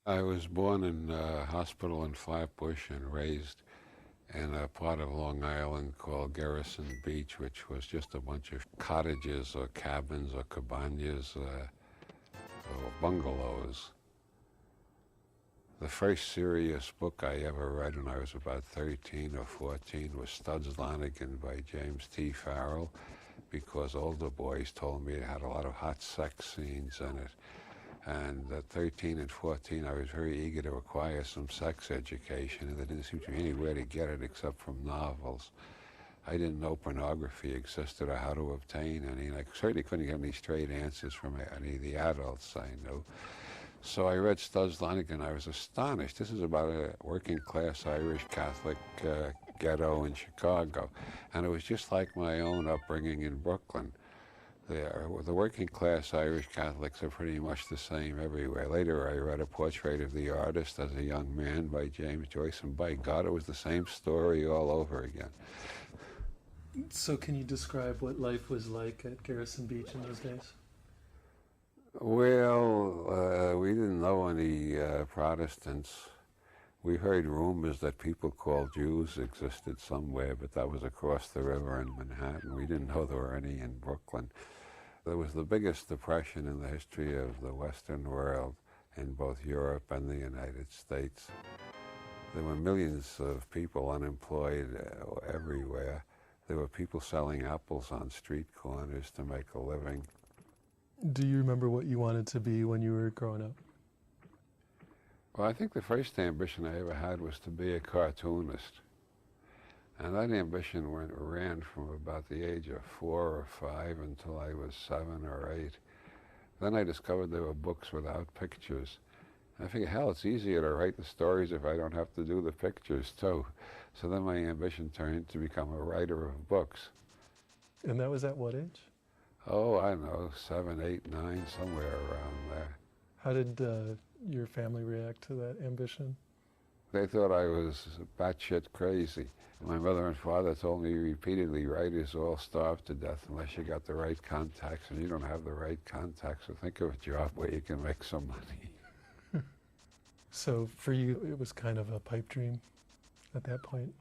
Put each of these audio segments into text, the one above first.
I was born in a hospital in Flatbush and raised in a part of Long Island called Garrison Beach, which was just a bunch of cottages or cabins or cabanas or bungalows. The first serious book I ever read when I was about 13 or 14 was Studs Lonigan by James T. Farrell, because older boys told me it had a lot of hot sex scenes in it. And at 13 and 14, I was very eager to acquire some sex education, and there didn't seem to be anywhere to get it except from novels. I didn't know pornography existed or how to obtain any, and I certainly couldn't get any straight answers from any of the adults I knew. So I read Studs Lonigan. I was astonished. This is about a working-class Irish Catholic ghetto in Chicago, and it was just like my own upbringing in Brooklyn. The working class Irish Catholics are pretty much the same everywhere. Later I read A Portrait of the Artist as a Young Man by James Joyce, and by God, it was the same story all over again. So can you describe what life was like at Garrison Beach in those days? Well, we didn't know any Protestants. We heard rumors that people called Jews existed somewhere, but that was across the river in Manhattan. We didn't know there were any in Brooklyn. There was the biggest depression in the history of the Western world in both Europe and the United States. There were millions of people unemployed everywhere. There were people selling apples on street corners to make a living. Do you remember what you wanted to be when you were growing up? Well, I think the first ambition I ever had was to be a cartoonist. And that ambition ran from about the age of 4 or 5 until I was 7 or 8. Then I discovered there were books without pictures. And I figured, hell, it's easier to write the stories if I don't have to do the pictures too. So then my ambition turned to become a writer of books. And that was at what age? Oh, I don't know, 7, 8, 9, somewhere around there. How did your family react to that ambition? They thought I was batshit crazy. My mother and father told me repeatedly, writers all starve to death unless you got the right contacts, and you don't have the right contacts, so think of a job where you can make some money. So for you, it was kind of a pipe dream at that point?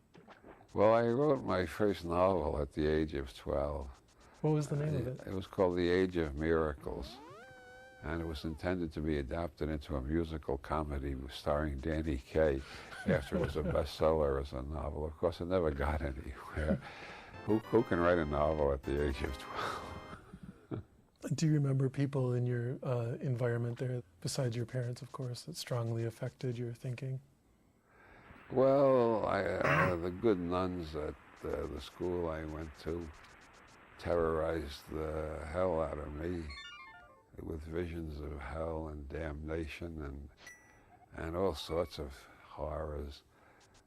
Well, I wrote my first novel at the age of 12. What was the name of it? It was called The Age of Miracles, and it was intended to be adapted into a musical comedy starring Danny Kaye after it was a bestseller as a novel. Of course, it never got anywhere. Who can write a novel at the age of 12? Do you remember people in your environment there, besides your parents, of course, that strongly affected your thinking? Well, the good nuns at the school I went to terrorized the hell out of me with visions of hell and damnation and all sorts of horrors.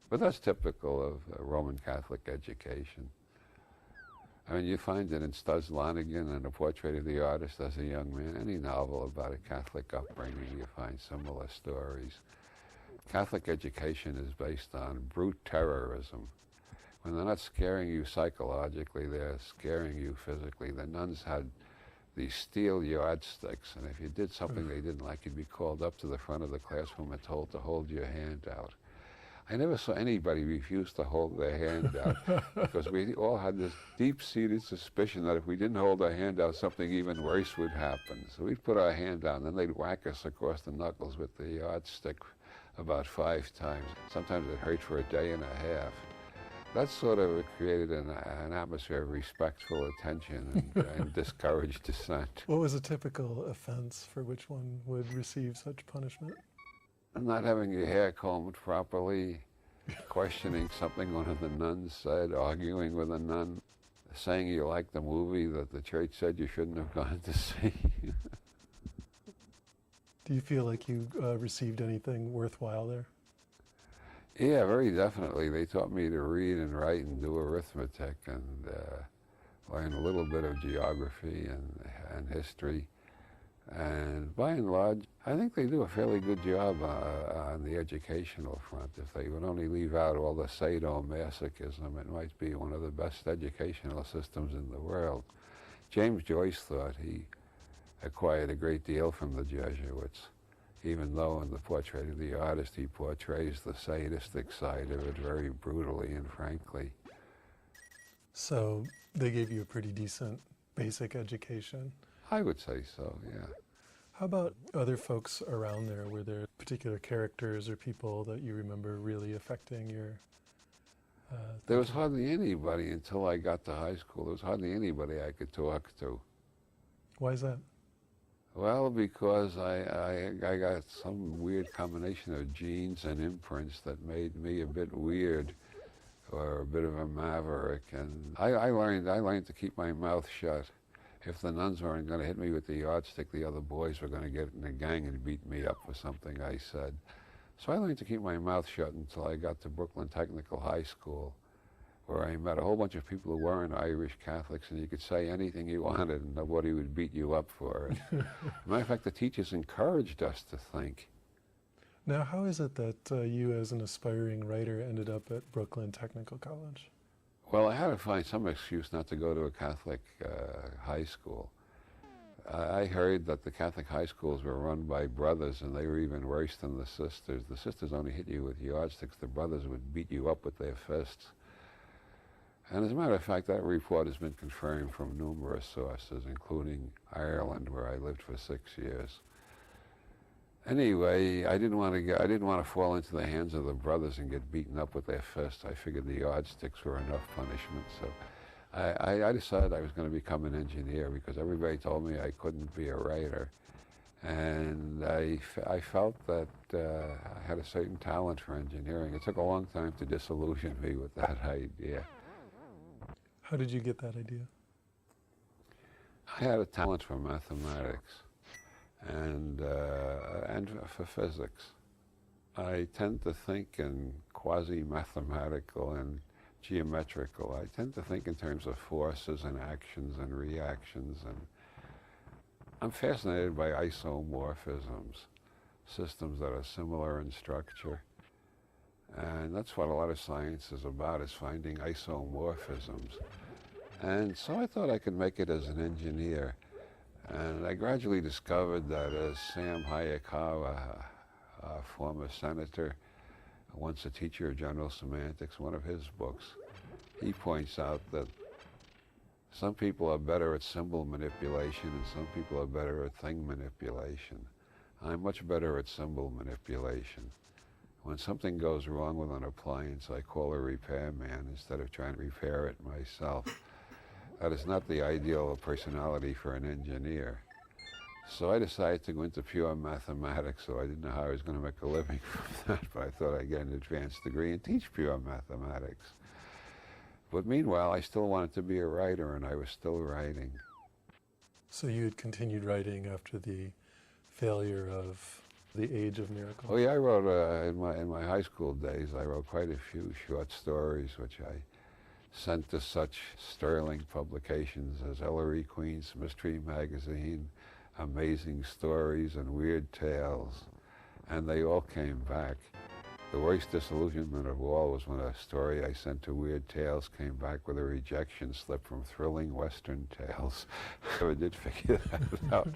But that's typical of Roman Catholic education. I mean, you find it in Studs Lonigan and A Portrait of the Artist as a Young Man. Any novel about a Catholic upbringing, you find similar stories. Catholic education is based on brute terrorism. When they're not scaring you psychologically, they're scaring you physically. The nuns had these steel yardsticks, and if you did something they didn't like, you'd be called up to the front of the classroom and told to hold your hand out. I never saw anybody refuse to hold their hand out, because we all had this deep-seated suspicion that if we didn't hold our hand out, something even worse would happen. So we'd put our hand out, and then they'd whack us across the knuckles with the yardstick about 5 times. Sometimes it hurt for a day and a half. That sort of created an atmosphere of respectful attention and discouraged dissent. What was a typical offense for which one would receive such punishment? Not having your hair combed properly, questioning something one of the nuns said, arguing with a nun, saying you liked the movie that the church said you shouldn't have gone to see. Do you feel like you received anything worthwhile there? Yeah, very definitely. They taught me to read and write and do arithmetic and learn a little bit of geography and history. And by and large, I think they do a fairly good job on the educational front. If they would only leave out all the sadomasochism, it might be one of the best educational systems in the world. James Joyce thought he acquired a great deal from the Jesuits. even though in the portrait of the artist he portrays the sadistic side of it very brutally and frankly. So they gave you a pretty decent basic education. I would say so, yeah. How about other folks around there? Were there particular characters or people that you remember really affecting your There was hardly anybody until I got to high school. There was hardly anybody I could talk to. Why is that? Well, because I got some weird combination of genes and imprints that made me a bit weird, or a bit of a maverick. And I learned to keep my mouth shut. If the nuns weren't going to hit me with the yardstick, the other boys were going to get in a gang and beat me up for something I said. So I learned to keep my mouth shut until I got to Brooklyn Technical High School, where I met a whole bunch of people who weren't Irish Catholics, and you could say anything you wanted and nobody would beat you up for it. Matter of fact, the teachers encouraged us to think. Now, how is it that you as an aspiring writer ended up at Brooklyn Technical College? Well, I had to find some excuse not to go to a Catholic high school. I heard that the Catholic high schools were run by brothers, and they were even worse than the sisters. The sisters only hit you with yardsticks. The brothers would beat you up with their fists. And as a matter of fact, that report has been confirmed from numerous sources, including Ireland, where I lived for 6 years. Anyway, I didn't want to fall into the hands of the brothers and get beaten up with their fists. I figured the yardsticks were enough punishment, so I decided I was going to become an engineer because everybody told me I couldn't be a writer. And I felt that I had a certain talent for engineering. It took a long time to disillusion me with that idea. How did you get that idea? I had a talent for mathematics and for physics. I tend to think in quasi-mathematical and geometrical. I tend to think in terms of forces and actions and reactions, and I'm fascinated by isomorphisms, systems that are similar in structure. And that's what a lot of science is about, is finding isomorphisms. And so I thought I could make it as an engineer. And I gradually discovered that as Sam Hayakawa, a former senator, once a teacher of general semantics, one of his books, he points out that some people are better at symbol manipulation and some people are better at thing manipulation. I'm much better at symbol manipulation. When something goes wrong with an appliance, I call a repairman instead of trying to repair it myself. That is not the ideal personality for an engineer. So I decided to go into pure mathematics, so I didn't know how I was going to make a living from that, but I thought I'd get an advanced degree and teach pure mathematics. But meanwhile, I still wanted to be a writer, and I was still writing. So you had continued writing after the failure of The Age of Miracles? Oh yeah, I wrote, in my high school days, I wrote quite a few short stories, which I sent to such sterling publications as Ellery Queen's Mystery Magazine, Amazing Stories, and Weird Tales, and they all came back. The worst disillusionment of all was when a story I sent to Weird Tales came back with a rejection slip from Thrilling Western Tales. I never did figure that out.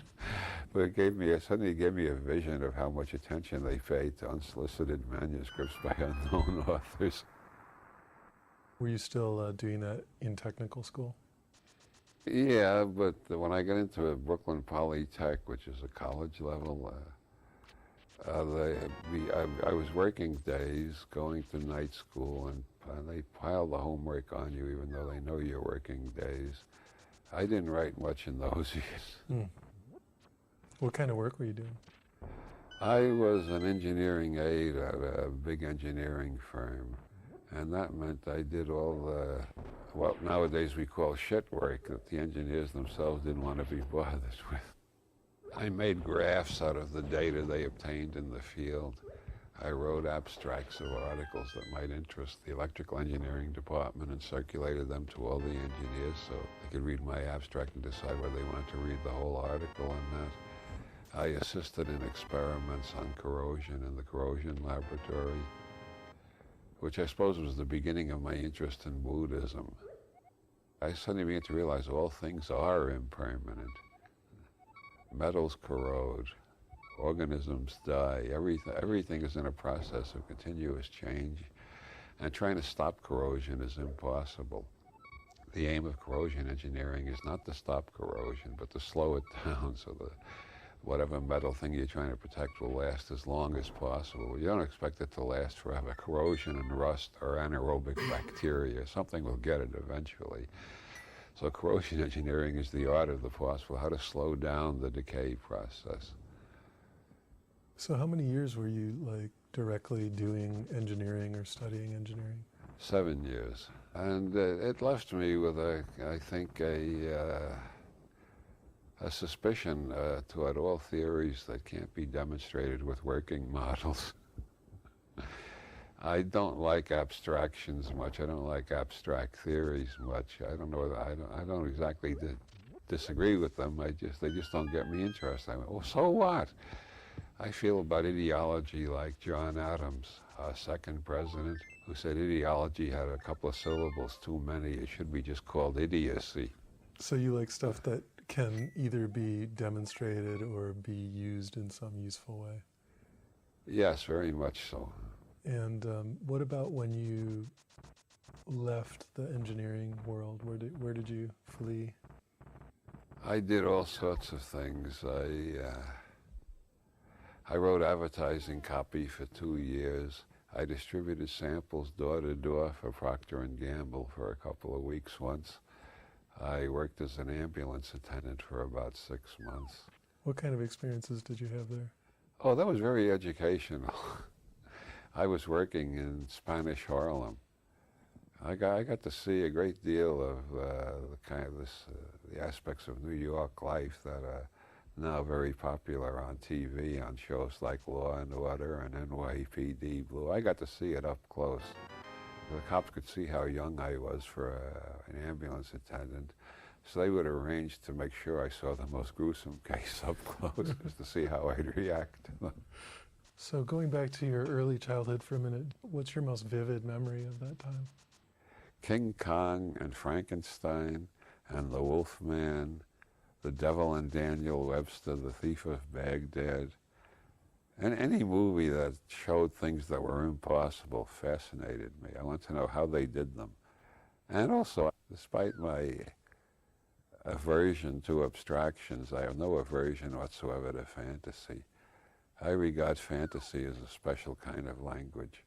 But it suddenly gave me a vision of how much attention they paid to unsolicited manuscripts by unknown authors. Were you still doing that in technical school? Yeah, but when I got into Brooklyn Polytech, which is a college level, I was working days, going to night school, and they pile the homework on you even though they know you're working days. I didn't write much in those years. What kind of work were you doing? I was an engineering aide at a big engineering firm, and that meant I did all the, what nowadays we call shit work that the engineers themselves didn't want to be bothered with. I made graphs out of the data they obtained in the field. I wrote abstracts of articles that might interest the electrical engineering department and circulated them to all the engineers so they could read my abstract and decide whether they wanted to read the whole article or not. I assisted in experiments on corrosion in the corrosion laboratory, which I suppose was the beginning of my interest in Buddhism. I suddenly began to realize all things are impermanent. Metals corrode, organisms die. Everything is in a process of continuous change, and trying to stop corrosion is impossible. The aim of corrosion engineering is not to stop corrosion, but to slow it down so that whatever metal thing you're trying to protect will last as long as possible. You don't expect it to last forever. Corrosion and rust are anaerobic bacteria. Something will get it eventually. So corrosion engineering is the art of the possible, how to slow down the decay process. So how many years were you directly doing engineering or studying engineering? 7 years. And it left me with a suspicion toward all theories that can't be demonstrated with working models. I don't like abstractions much. I don't like abstract theories much. I don't exactly disagree with them. They just don't get me interested. I went, well, so what? I feel about ideology like John Adams, our second president, who said ideology had a couple of syllables too many. It should be just called idiocy. So you like stuff that can either be demonstrated or be used in some useful way? Yes, very much so. And what about when you left the engineering world? Where did you flee? I did all sorts of things. I wrote advertising copy for 2 years. I distributed samples door to door for Procter & Gamble for a couple of weeks once. I worked as an ambulance attendant for about 6 months. What kind of experiences did you have there? Oh, that was very educational. I was working in Spanish Harlem. I got to see a great deal of the aspects of New York life that are now very popular on TV, on shows like Law and Order and NYPD Blue. I got to see it up close. The cops could see how young I was for an ambulance attendant, so they would arrange to make sure I saw the most gruesome case up close just to see how I'd react to them. So going back to your early childhood for a minute, what's your most vivid memory of that time? King Kong and Frankenstein and the Wolfman, The Devil and Daniel Webster, The Thief of Baghdad, and any movie that showed things that were impossible fascinated me. I want to know how they did them. And also, despite my aversion to abstractions, I have no aversion whatsoever to fantasy. I regard fantasy as a special kind of language.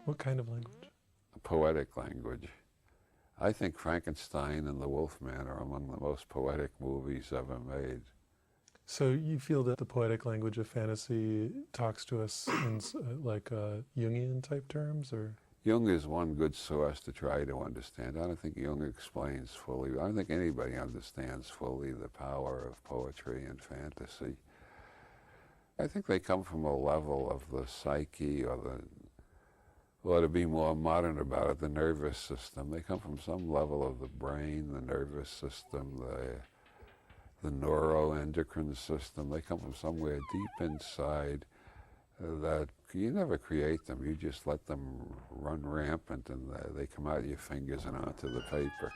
What kind of language? A poetic language. I think Frankenstein and the Wolfman are among the most poetic movies ever made. So you feel that the poetic language of fantasy talks to us in Jungian type terms, or? Jung is one good source to try to understand. I don't think Jung explains fully. I don't think anybody understands fully the power of poetry and fantasy. I think they come from a level of the psyche, or to be more modern about it, the nervous system. They come from some level of the brain, the nervous system, the neuroendocrine system. They come from somewhere deep inside that you never create them. You just let them run rampant, and they come out of your fingers and onto the paper.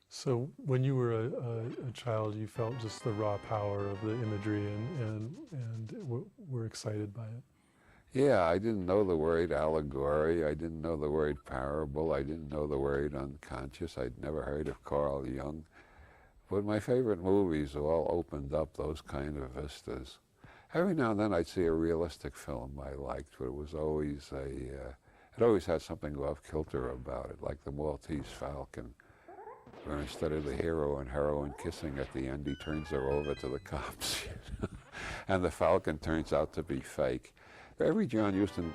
So when you were a child, you felt just the raw power of the imagery and were excited by it? Yeah, I didn't know the word allegory. I didn't know the word parable. I didn't know the word unconscious. I'd never heard of Carl Jung. But my favorite movies all opened up those kind of vistas. Every now and then I'd see a realistic film I liked, but it was always it always had something off kilter about it, like The Maltese Falcon, where instead of the hero and heroine kissing at the end, he turns her over to the cops, and the falcon turns out to be fake. Every John Huston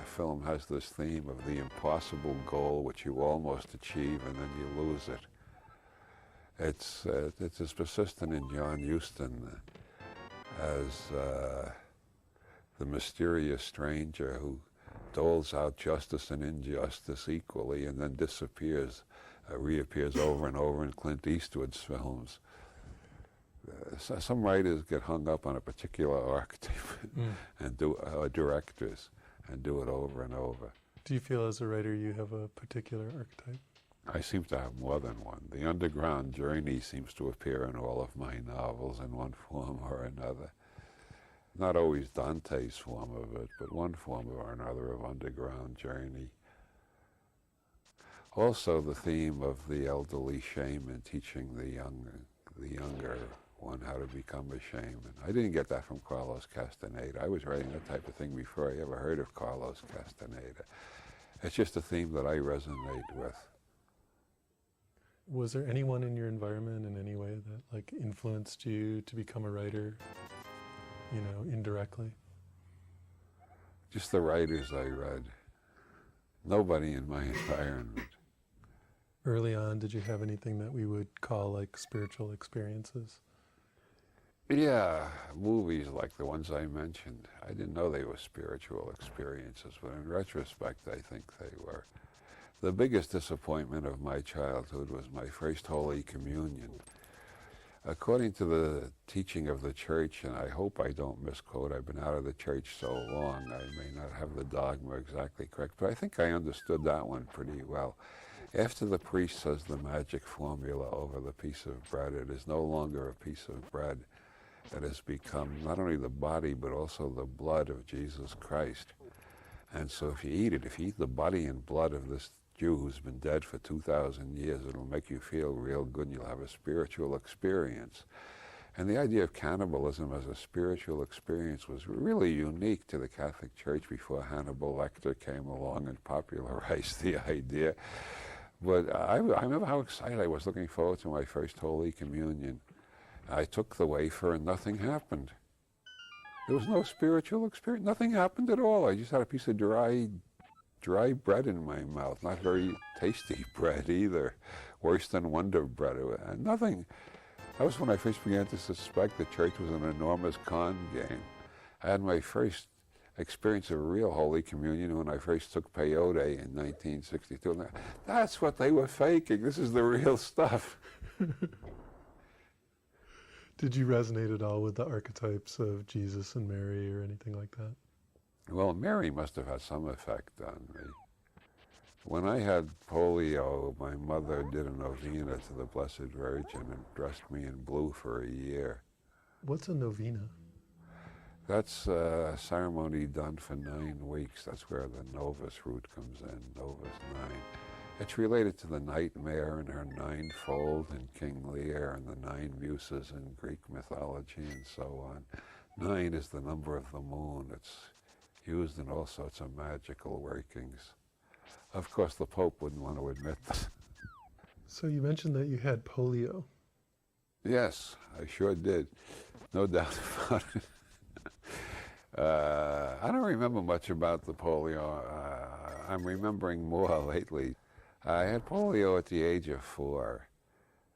film has this theme of the impossible goal which you almost achieve and then you lose it. It's as persistent in John Huston as the mysterious stranger who doles out justice and injustice equally and then disappears, reappears over and over in Clint Eastwood's films. Some writers get hung up on a particular archetype and directors and do it over and over. Do you feel as a writer you have a particular archetype? I seem to have more than one. The underground journey seems to appear in all of my novels in one form or another. Not always Dante's form of it, but one form or another of underground journey. Also the theme of the elderly shaman teaching the younger one how to become a shaman. I didn't get that from Carlos Castaneda. I was writing that type of thing before I ever heard of Carlos Castaneda. It's just a theme that I resonate with. Was there anyone in your environment in any way that like influenced you to become a writer, you know, indirectly? Just the writers I read. Nobody in my environment. Early on, did you have anything that we would call like spiritual experiences? Yeah, movies like the ones I mentioned. I didn't know they were spiritual experiences, but in retrospect, I think they were. The biggest disappointment of my childhood was my first Holy Communion. According to the teaching of the church, and I hope I don't misquote, I've been out of the church so long, I may not have the dogma exactly correct, but I think I understood that one pretty well. After the priest says the magic formula over the piece of bread, it is no longer a piece of bread. It has become not only the body, but also the blood of Jesus Christ. And so if you eat it, if you eat the body and blood of this Jew who's been dead for 2,000 years, it'll make you feel real good and you'll have a spiritual experience. And the idea of cannibalism as a spiritual experience was really unique to the Catholic Church before Hannibal Lecter came along and popularized the idea. But I remember how excited I was looking forward to my first Holy Communion. I took the wafer and nothing happened. There was no spiritual experience. Nothing happened at all. I just had a piece of dry bread in my mouth. Not very tasty bread either. Worse than Wonder Bread. Nothing. That was when I first began to suspect the church was an enormous con game. I had my first experience of real Holy Communion when I first took peyote in 1962. And that's what they were faking. This is the real stuff. Did you resonate at all with the archetypes of Jesus and Mary or anything like that? Well, Mary must have had some effect on me. When I had polio, my mother did a novena to the Blessed Virgin and dressed me in blue for a year. What's a novena? That's a ceremony done for 9 weeks. That's where the novus root comes in, novus 9. It's related to the nightmare and her ninefold in King Lear and the 9 muses in Greek mythology and so on. 9 is the number of the moon. It's used in all sorts of magical workings. Of course, the Pope wouldn't want to admit that. So you mentioned that you had polio. Yes, I sure did. No doubt about it. I don't remember much about the polio. I'm remembering more lately. I had polio at the age of 4.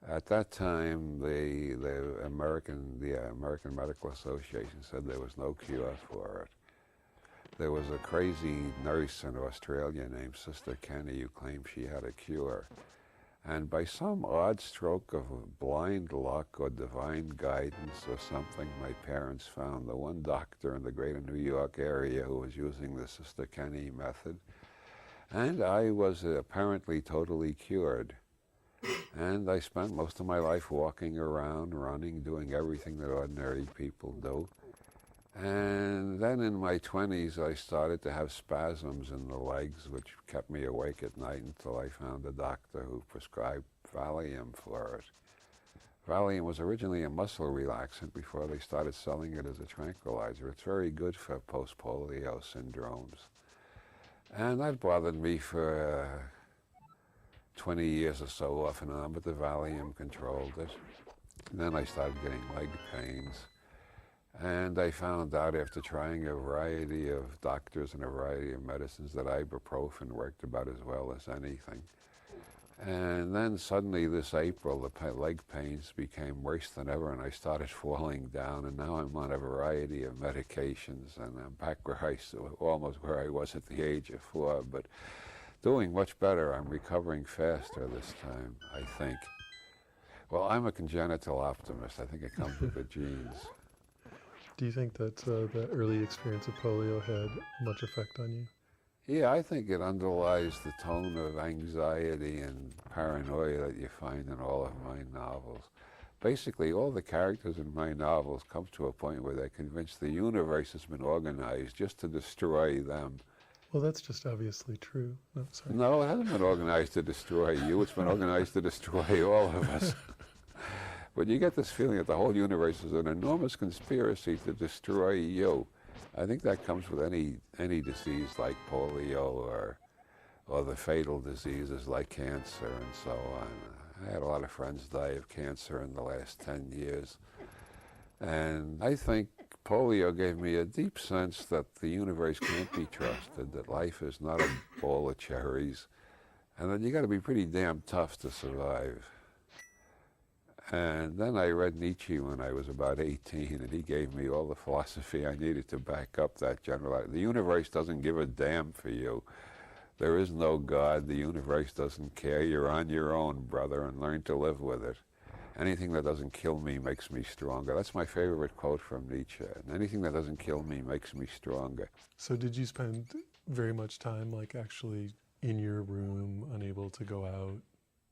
At that time, the American Medical Association said there was no cure for it. There was a crazy nurse in Australia named Sister Kenny who claimed she had a cure. And by some odd stroke of blind luck or divine guidance or something, my parents found the one doctor in the greater New York area who was using the Sister Kenny method. And I was apparently totally cured. And I spent most of my life walking around, running, doing everything that ordinary people do. And then in my 20s, I started to have spasms in the legs, which kept me awake at night until I found a doctor who prescribed Valium for it. Valium was originally a muscle relaxant before they started selling it as a tranquilizer. It's very good for post-polio syndromes. And that bothered me for 20 years or so off and on, but the Valium controlled it. And then I started getting leg pains. And I found out after trying a variety of doctors and a variety of medicines that ibuprofen worked about as well as anything. And then suddenly this April, the leg pains became worse than ever, and I started falling down, and now I'm on a variety of medications, and I'm back almost where I was at the age of 4, but doing much better. I'm recovering faster this time, I think. Well, I'm a congenital optimist. I think it comes with the genes. Do you think that the early experience of polio had much effect on you? Yeah, I think it underlies the tone of anxiety and paranoia that you find in all of my novels. Basically, all the characters in my novels come to a point where they're convinced the universe has been organized just to destroy them. Well, that's just obviously true. No, sorry. No, it hasn't been organized to destroy you. It's been organized to destroy all of us. But you get this feeling that the whole universe is an enormous conspiracy to destroy you. I think that comes with any disease like polio or the fatal diseases like cancer and so on. I had a lot of friends die of cancer in the last 10 years. And I think polio gave me a deep sense that the universe can't be trusted, that life is not a bowl of cherries, and that you got to be pretty damn tough to survive. And then I read Nietzsche when I was about 18, and he gave me all the philosophy I needed to back up that general. The universe doesn't give a damn for you. There is no God. The universe doesn't care. You're on your own, brother, and learn to live with it. Anything that doesn't kill me makes me stronger. That's my favorite quote from Nietzsche. Anything that doesn't kill me makes me stronger. So did you spend very much time, like, actually in your room, unable to go out?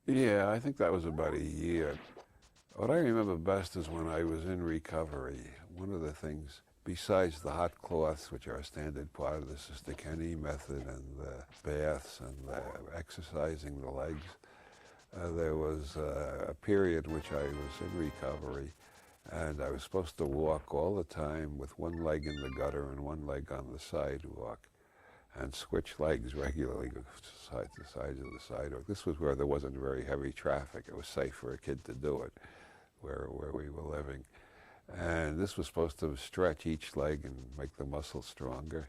Yeah, I think that was about a year. What I remember best is when I was in recovery. One of the things, besides the hot cloths, which are a standard part of the Sister Kenny method, and the baths and the exercising the legs, there was a period in which I was in recovery, and I was supposed to walk all the time with one leg in the gutter and one leg on the sidewalk, and switch legs regularly side to side of the sidewalk. This was where there wasn't very heavy traffic. It was safe for a kid to do it, where we were living. And this was supposed to stretch each leg and make the muscles stronger.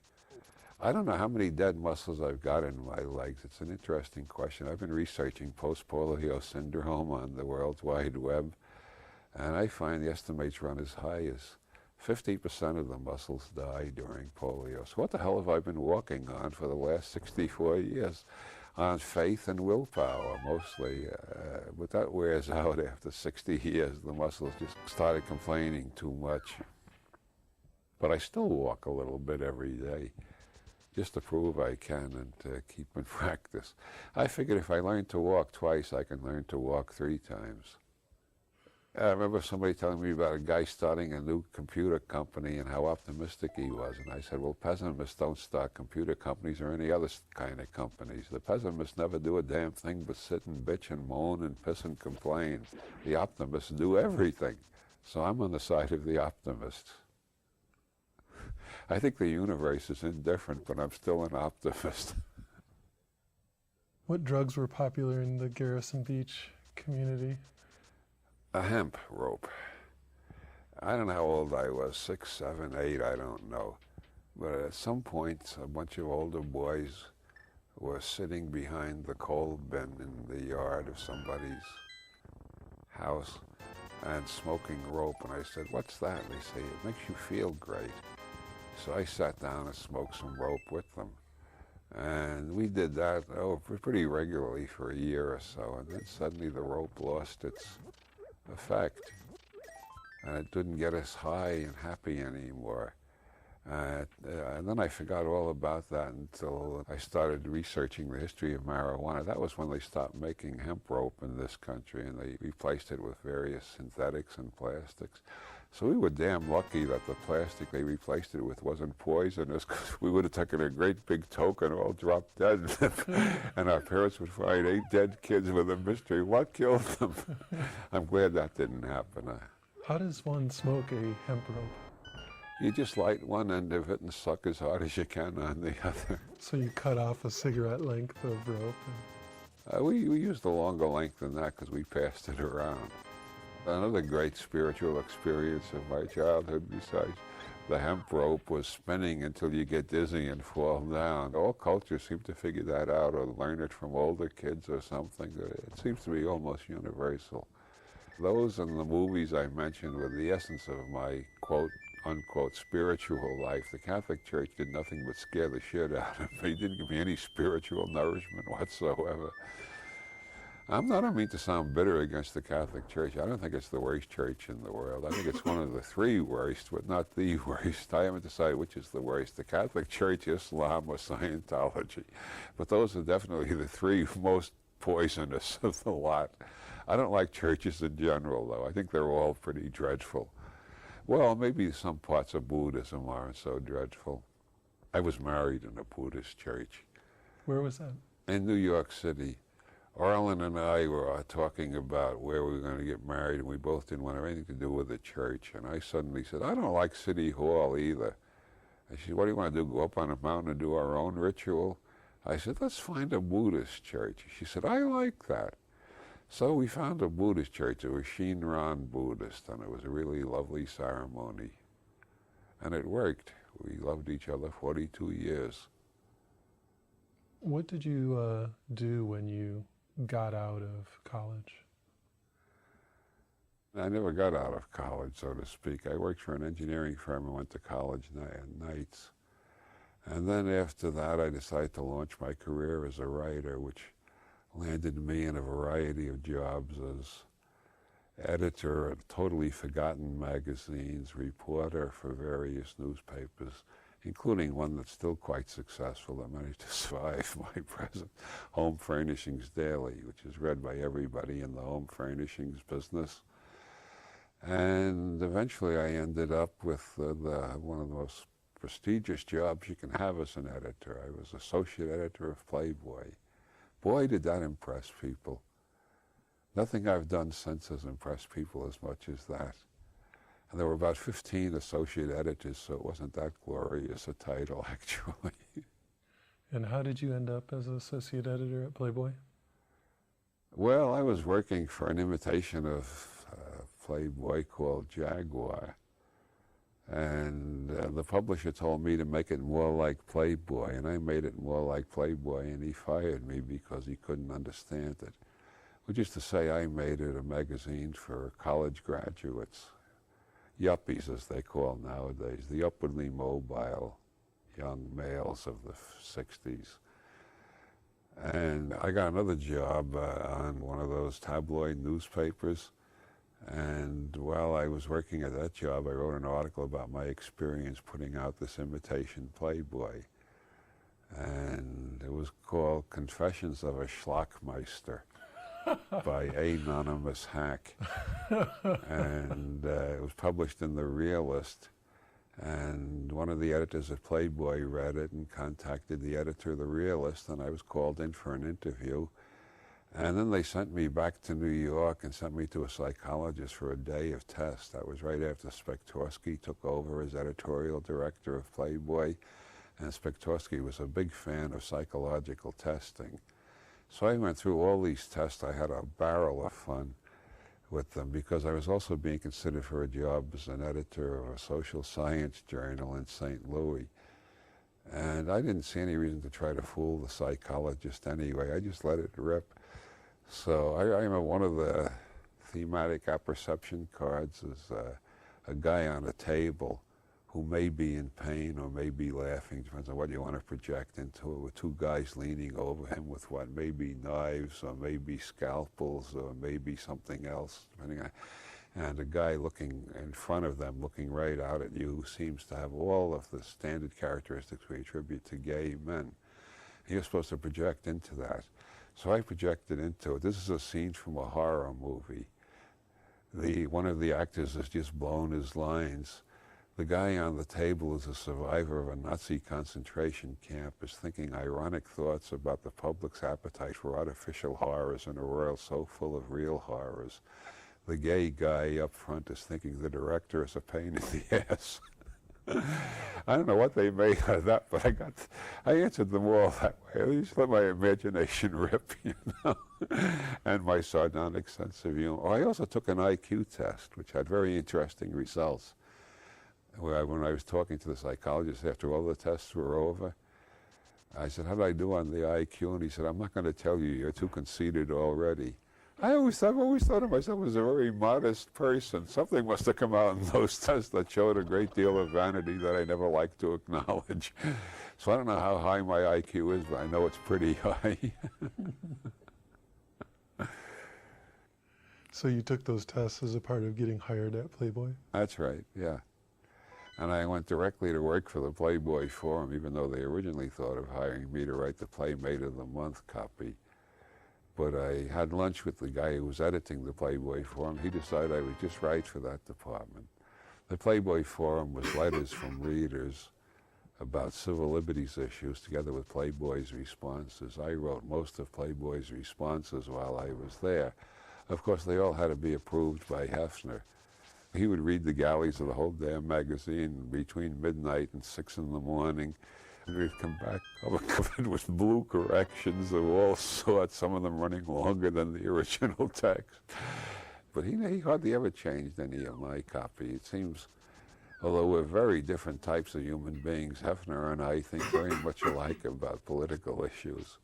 I don't know how many dead muscles I've got in my legs. It's an interesting question. I've been researching post-polio syndrome on the World Wide Web, and I find the estimates run as high as 50% of the muscles die during polio. So what the hell have I been walking on for the last 64 years? On faith and willpower, mostly. But that wears out after 60 years. The muscles just started complaining too much. But I still walk a little bit every day, just to prove I can and to keep in practice. I figured if I learn to walk twice, I can learn to walk 3 times. I remember somebody telling me about a guy starting a new computer company and how optimistic he was. And I said, well, pessimists don't start computer companies or any other kind of companies. The pessimists never do a damn thing but sit and bitch and moan and piss and complain. The optimists do everything. So I'm on the side of the optimists. I think the universe is indifferent, but I'm still an optimist. What drugs were popular in the Garrison Beach community? A hemp rope. I don't know how old I was, 6, 7, 8, I don't know. But at some point, a bunch of older boys were sitting behind the coal bin in the yard of somebody's house and smoking rope. And I said, what's that? And they say, it makes you feel great. So I sat down and smoked some rope with them. And we did that pretty regularly for a year or so. And then suddenly the rope lost its effect, and it didn't get us high and happy anymore. And then I forgot all about that until I started researching the history of marijuana. That was when they stopped making hemp rope in this country, and they replaced it with various synthetics and plastics. So we were damn lucky that the plastic they replaced it with wasn't poisonous, because we would have taken a great big toke and all dropped dead. And our parents would find 8 dead kids with a mystery. What killed them? I'm glad that didn't happen. How does one smoke a hemp rope? You just light one end of it and suck as hard as you can on the other. So you cut off a cigarette length of rope? We used a longer length than that because we passed it around. Another great spiritual experience of my childhood, besides the hemp rope, was spinning until you get dizzy and fall down. All cultures seem to figure that out or learn it from older kids or something. It seems to be almost universal. Those and the movies I mentioned were the essence of my quote, unquote, spiritual life. The Catholic Church did nothing but scare the shit out of me. It didn't give me any spiritual nourishment whatsoever. I don't mean to sound bitter against the Catholic Church. I don't think it's the worst church in the world. I think it's one of the 3 worst, but not the worst. I haven't decided which is the worst, the Catholic Church, Islam, or Scientology. But those are definitely the 3 most poisonous of the lot. I don't like churches in general, though. I think they're all pretty dreadful. Well, maybe some parts of Buddhism aren't so dreadful. I was married in a Buddhist church. Where was that? In New York City. Arlen and I were talking about where we were going to get married, and we both didn't want anything to do with the church. And I suddenly said, I don't like City Hall either. And she said, what do you want to do, go up on a mountain and do our own ritual? I said, let's find a Buddhist church. She said, I like that. So we found a Buddhist church. It was Shinran Buddhist, and it was a really lovely ceremony. And it worked. We loved each other 42 years. What did you do when you got out of college? I never got out of college, so to speak. I worked for an engineering firm and went to college nights. And then after that, I decided to launch my career as a writer, which landed me in a variety of jobs as editor of totally forgotten magazines, reporter for various newspapers, including one that's still quite successful that managed to survive my present, Home Furnishings Daily, which is read by everybody in the home furnishings business. And eventually I ended up with one of the most prestigious jobs you can have as an editor. I was associate editor of Playboy. Boy, did that impress people. Nothing I've done since has impressed people as much as that. And there were about 15 associate editors, so it wasn't that glorious a title, actually. And how did you end up as an associate editor at Playboy? Well, I was working for an imitation of Playboy called Jaguar. And the publisher told me to make it more like Playboy, and I made it more like Playboy, and he fired me because he couldn't understand it. Which is to say, I made it a magazine for college graduates, yuppies as they call nowadays, the upwardly mobile young males of the 60s. And I got another job on one of those tabloid newspapers. And while I was working at that job, I wrote an article about my experience putting out this imitation Playboy. And it was called Confessions of a Schlockmeister by Anonymous Hack. And it was published in The Realist. And one of the editors at Playboy read it and contacted the editor of The Realist, and I was called in for an interview. And then they sent me back to New York and sent me to a psychologist for a day of tests. That was right after Spektorsky took over as editorial director of Playboy. And Spektorsky was a big fan of psychological testing. So I went through all these tests. I had a barrel of fun with them because I was also being considered for a job as an editor of a social science journal in St. Louis. And I didn't see any reason to try to fool the psychologist anyway. I just let it rip. So I remember one of the thematic apperception cards is a guy on a table who may be in pain or may be laughing, depends on what you want to project into it, with two guys leaning over him with what may be knives or maybe scalpels or maybe something else, depending on, and a guy looking in front of them, looking right out at you, who seems to have all of the standard characteristics we attribute to gay men. You're supposed to project into that. So I projected into it. This is a scene from a horror movie. One of the actors has just blown his lines. The guy on the table is a survivor of a Nazi concentration camp, is thinking ironic thoughts about the public's appetite for artificial horrors in a world so full of real horrors. The gay guy up front is thinking the director is a pain in the ass. I don't know what they made of that, but I answered them all that way. I just let my imagination rip, you know, and my sardonic sense of humor. I also took an IQ test, which had very interesting results. When I was talking to the psychologist after all the tests were over, I said, how did I do on the IQ? And he said, I'm not going to tell you, you're too conceited already. I've always thought of myself as a very modest person. Something must have come out in those tests that showed a great deal of vanity that I never like to acknowledge. So I don't know how high my IQ is, but I know it's pretty high. So you took those tests as a part of getting hired at Playboy? That's right, yeah. And I went directly to work for the Playboy Forum, even though they originally thought of hiring me to write the Playmate of the Month copy. But I had lunch with the guy who was editing the Playboy Forum. He decided I would just write for that department. The Playboy Forum was letters from readers about civil liberties issues together with Playboy's responses. I wrote most of Playboy's responses while I was there. Of course, they all had to be approved by Hefner. He would read the galleys of the whole damn magazine between midnight and 6 in the morning. And we'd come back covered with blue corrections of all sorts, some of them running longer than the original text. But he hardly ever changed any of my copy. It seems, although we're very different types of human beings, Hefner and I think very much alike about political issues.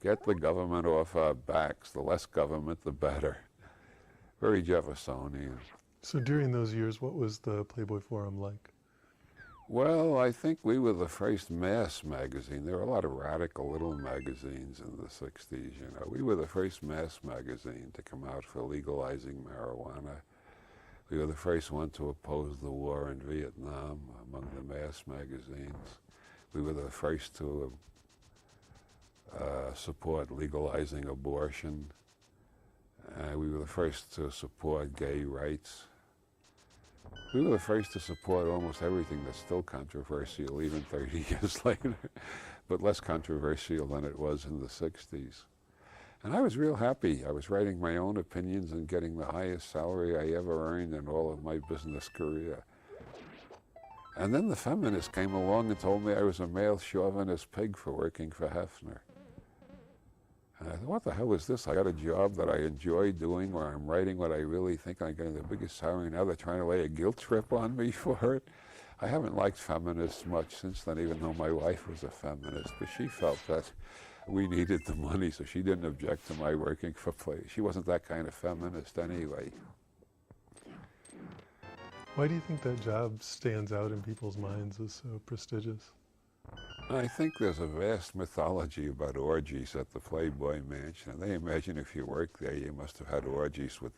Get the government off our backs. The less government, the better. Very Jeffersonian. So during those years, what was the Playboy Forum like? Well, I think we were the first mass magazine. There were a lot of radical little magazines in the 60s, you know. We were the first mass magazine to come out for legalizing marijuana. We were the first one to oppose the war in Vietnam among the mass magazines. We were the first to support legalizing abortion. We were the first to support gay rights. We were the first to support almost everything that's still controversial, even 30 years later, but less controversial than it was in the 60s. And I was real happy. I was writing my own opinions and getting the highest salary I ever earned in all of my business career. And then the feminists came along and told me I was a male chauvinist pig for working for Hefner. And I thought, what the hell is this? I got a job that I enjoy doing where I'm writing what I really think I'm getting the biggest salary. Now they're trying to lay a guilt trip on me for it. I haven't liked feminists much since then, even though my wife was a feminist. But she felt that we needed the money, so she didn't object to my working for Play. She wasn't that kind of feminist anyway. Why do you think that job stands out in people's minds as so prestigious? I think there's a vast mythology about orgies at the Playboy Mansion. And they imagine if you work there, you must have had orgies with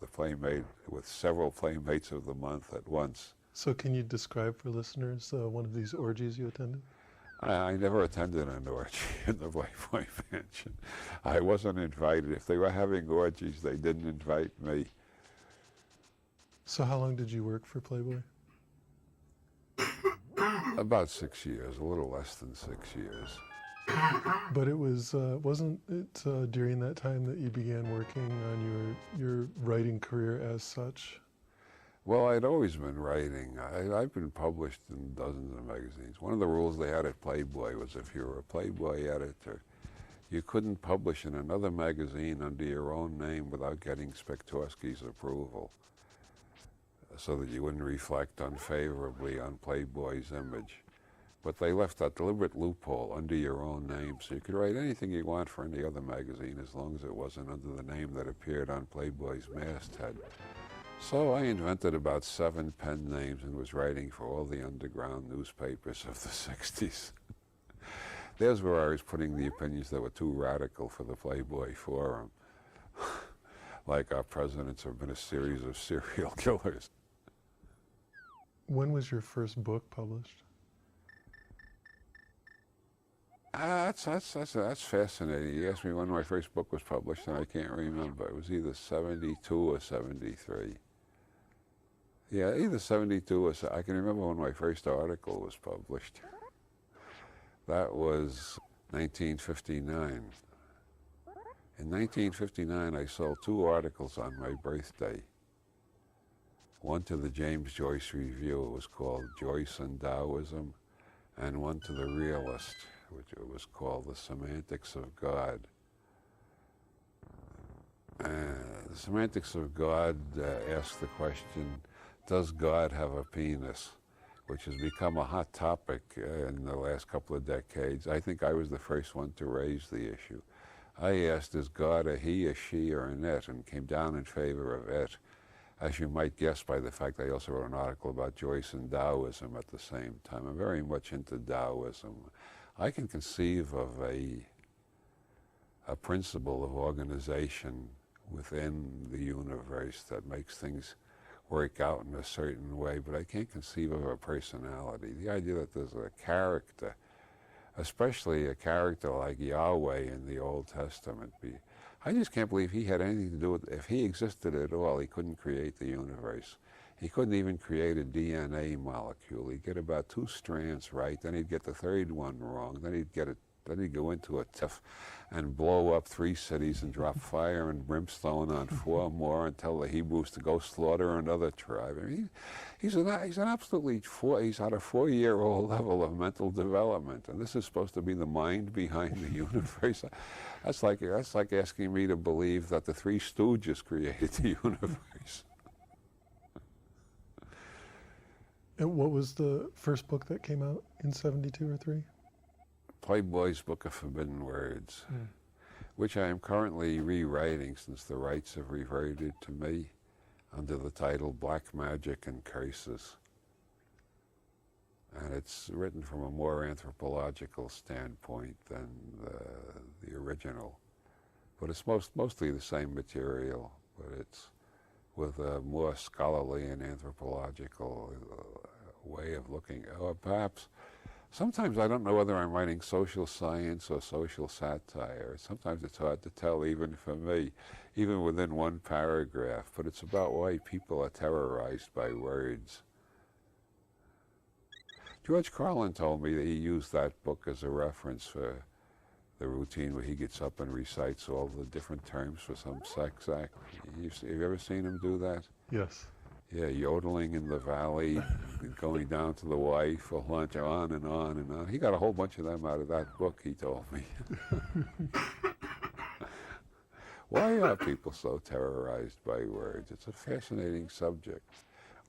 with several playmates of the month at once. So can you describe for listeners one of these orgies you attended? I never attended an orgy in the Playboy Mansion. I wasn't invited. If they were having orgies, they didn't invite me. So how long did you work for Playboy? About 6 years, a little less than 6 years. But it was, wasn't it during that time that you began working on your writing career as such? Well, I'd always been writing. I've been published in dozens of magazines. One of the rules they had at Playboy was if you were a Playboy editor, you couldn't publish in another magazine under your own name without getting Spektorsky's approval, so that you wouldn't reflect unfavorably on Playboy's image. But they left that deliberate loophole under your own name, so you could write anything you want for any other magazine as long as it wasn't under the name that appeared on Playboy's masthead. So I invented about 7 pen names and was writing for all the underground newspapers of the 60s. There's where I was putting the opinions that were too radical for the Playboy Forum. Like our presidents have been a series of serial killers. When was your first book published? That's fascinating. You asked me when my first book was published, and I can't remember. It was either 72 or 73. Yeah, either 72 or I can remember when my first article was published. That was 1959. In 1959, I sold 2 articles on my birthday. One to the James Joyce Review, it was called Joyce and Taoism, and one to the Realist, which it was called The Semantics of God. The Semantics of God asks the question, does God have a penis? Which has become a hot topic in the last couple of decades. I think I was the first one to raise the issue. I asked, is God a he, a she, or an it, and came down in favor of it. As you might guess by the fact I also wrote an article about Joyce and Taoism at the same time. I'm very much into Taoism. I can conceive of a principle of organization within the universe that makes things work out in a certain way, but I can't conceive of a personality. The idea that there's a character, especially a character like Yahweh in the Old Testament. I just can't believe he had anything to do with, if he existed at all, he couldn't create the universe. He couldn't even create a DNA molecule. He'd get about 2 strands right, then he'd get the 3rd one wrong, then he'd go into a tiff and blow up 3 cities and drop fire and brimstone on 4 more and tell the Hebrews to go slaughter another tribe. I mean, he's an absolutely he's at a 4-year-old level of mental development, and this is supposed to be the mind behind the universe. That's like asking me to believe that the 3 Stooges created the universe. And what was the first book that came out in 72 or 3? Playboy's Book of Forbidden Words, which I am currently rewriting since the rights have reverted to me under the title Black Magic and Curses. And it's written from a more anthropological standpoint than the original. But it's mostly the same material, but it's with a more scholarly and anthropological way of looking, or perhaps sometimes I don't know whether I'm writing social science or social satire. Sometimes it's hard to tell, even for me, even within one paragraph, but it's about why people are terrorized by words. George Carlin told me that he used that book as a reference for the routine where he gets up and recites all the different terms for some sex act. Have you ever seen him do that? Yes. Yeah, yodeling in the valley, going down to the wife for lunch, on and on and on. He got a whole bunch of them out of that book, he told me. Why are people so terrorized by words? It's a fascinating subject.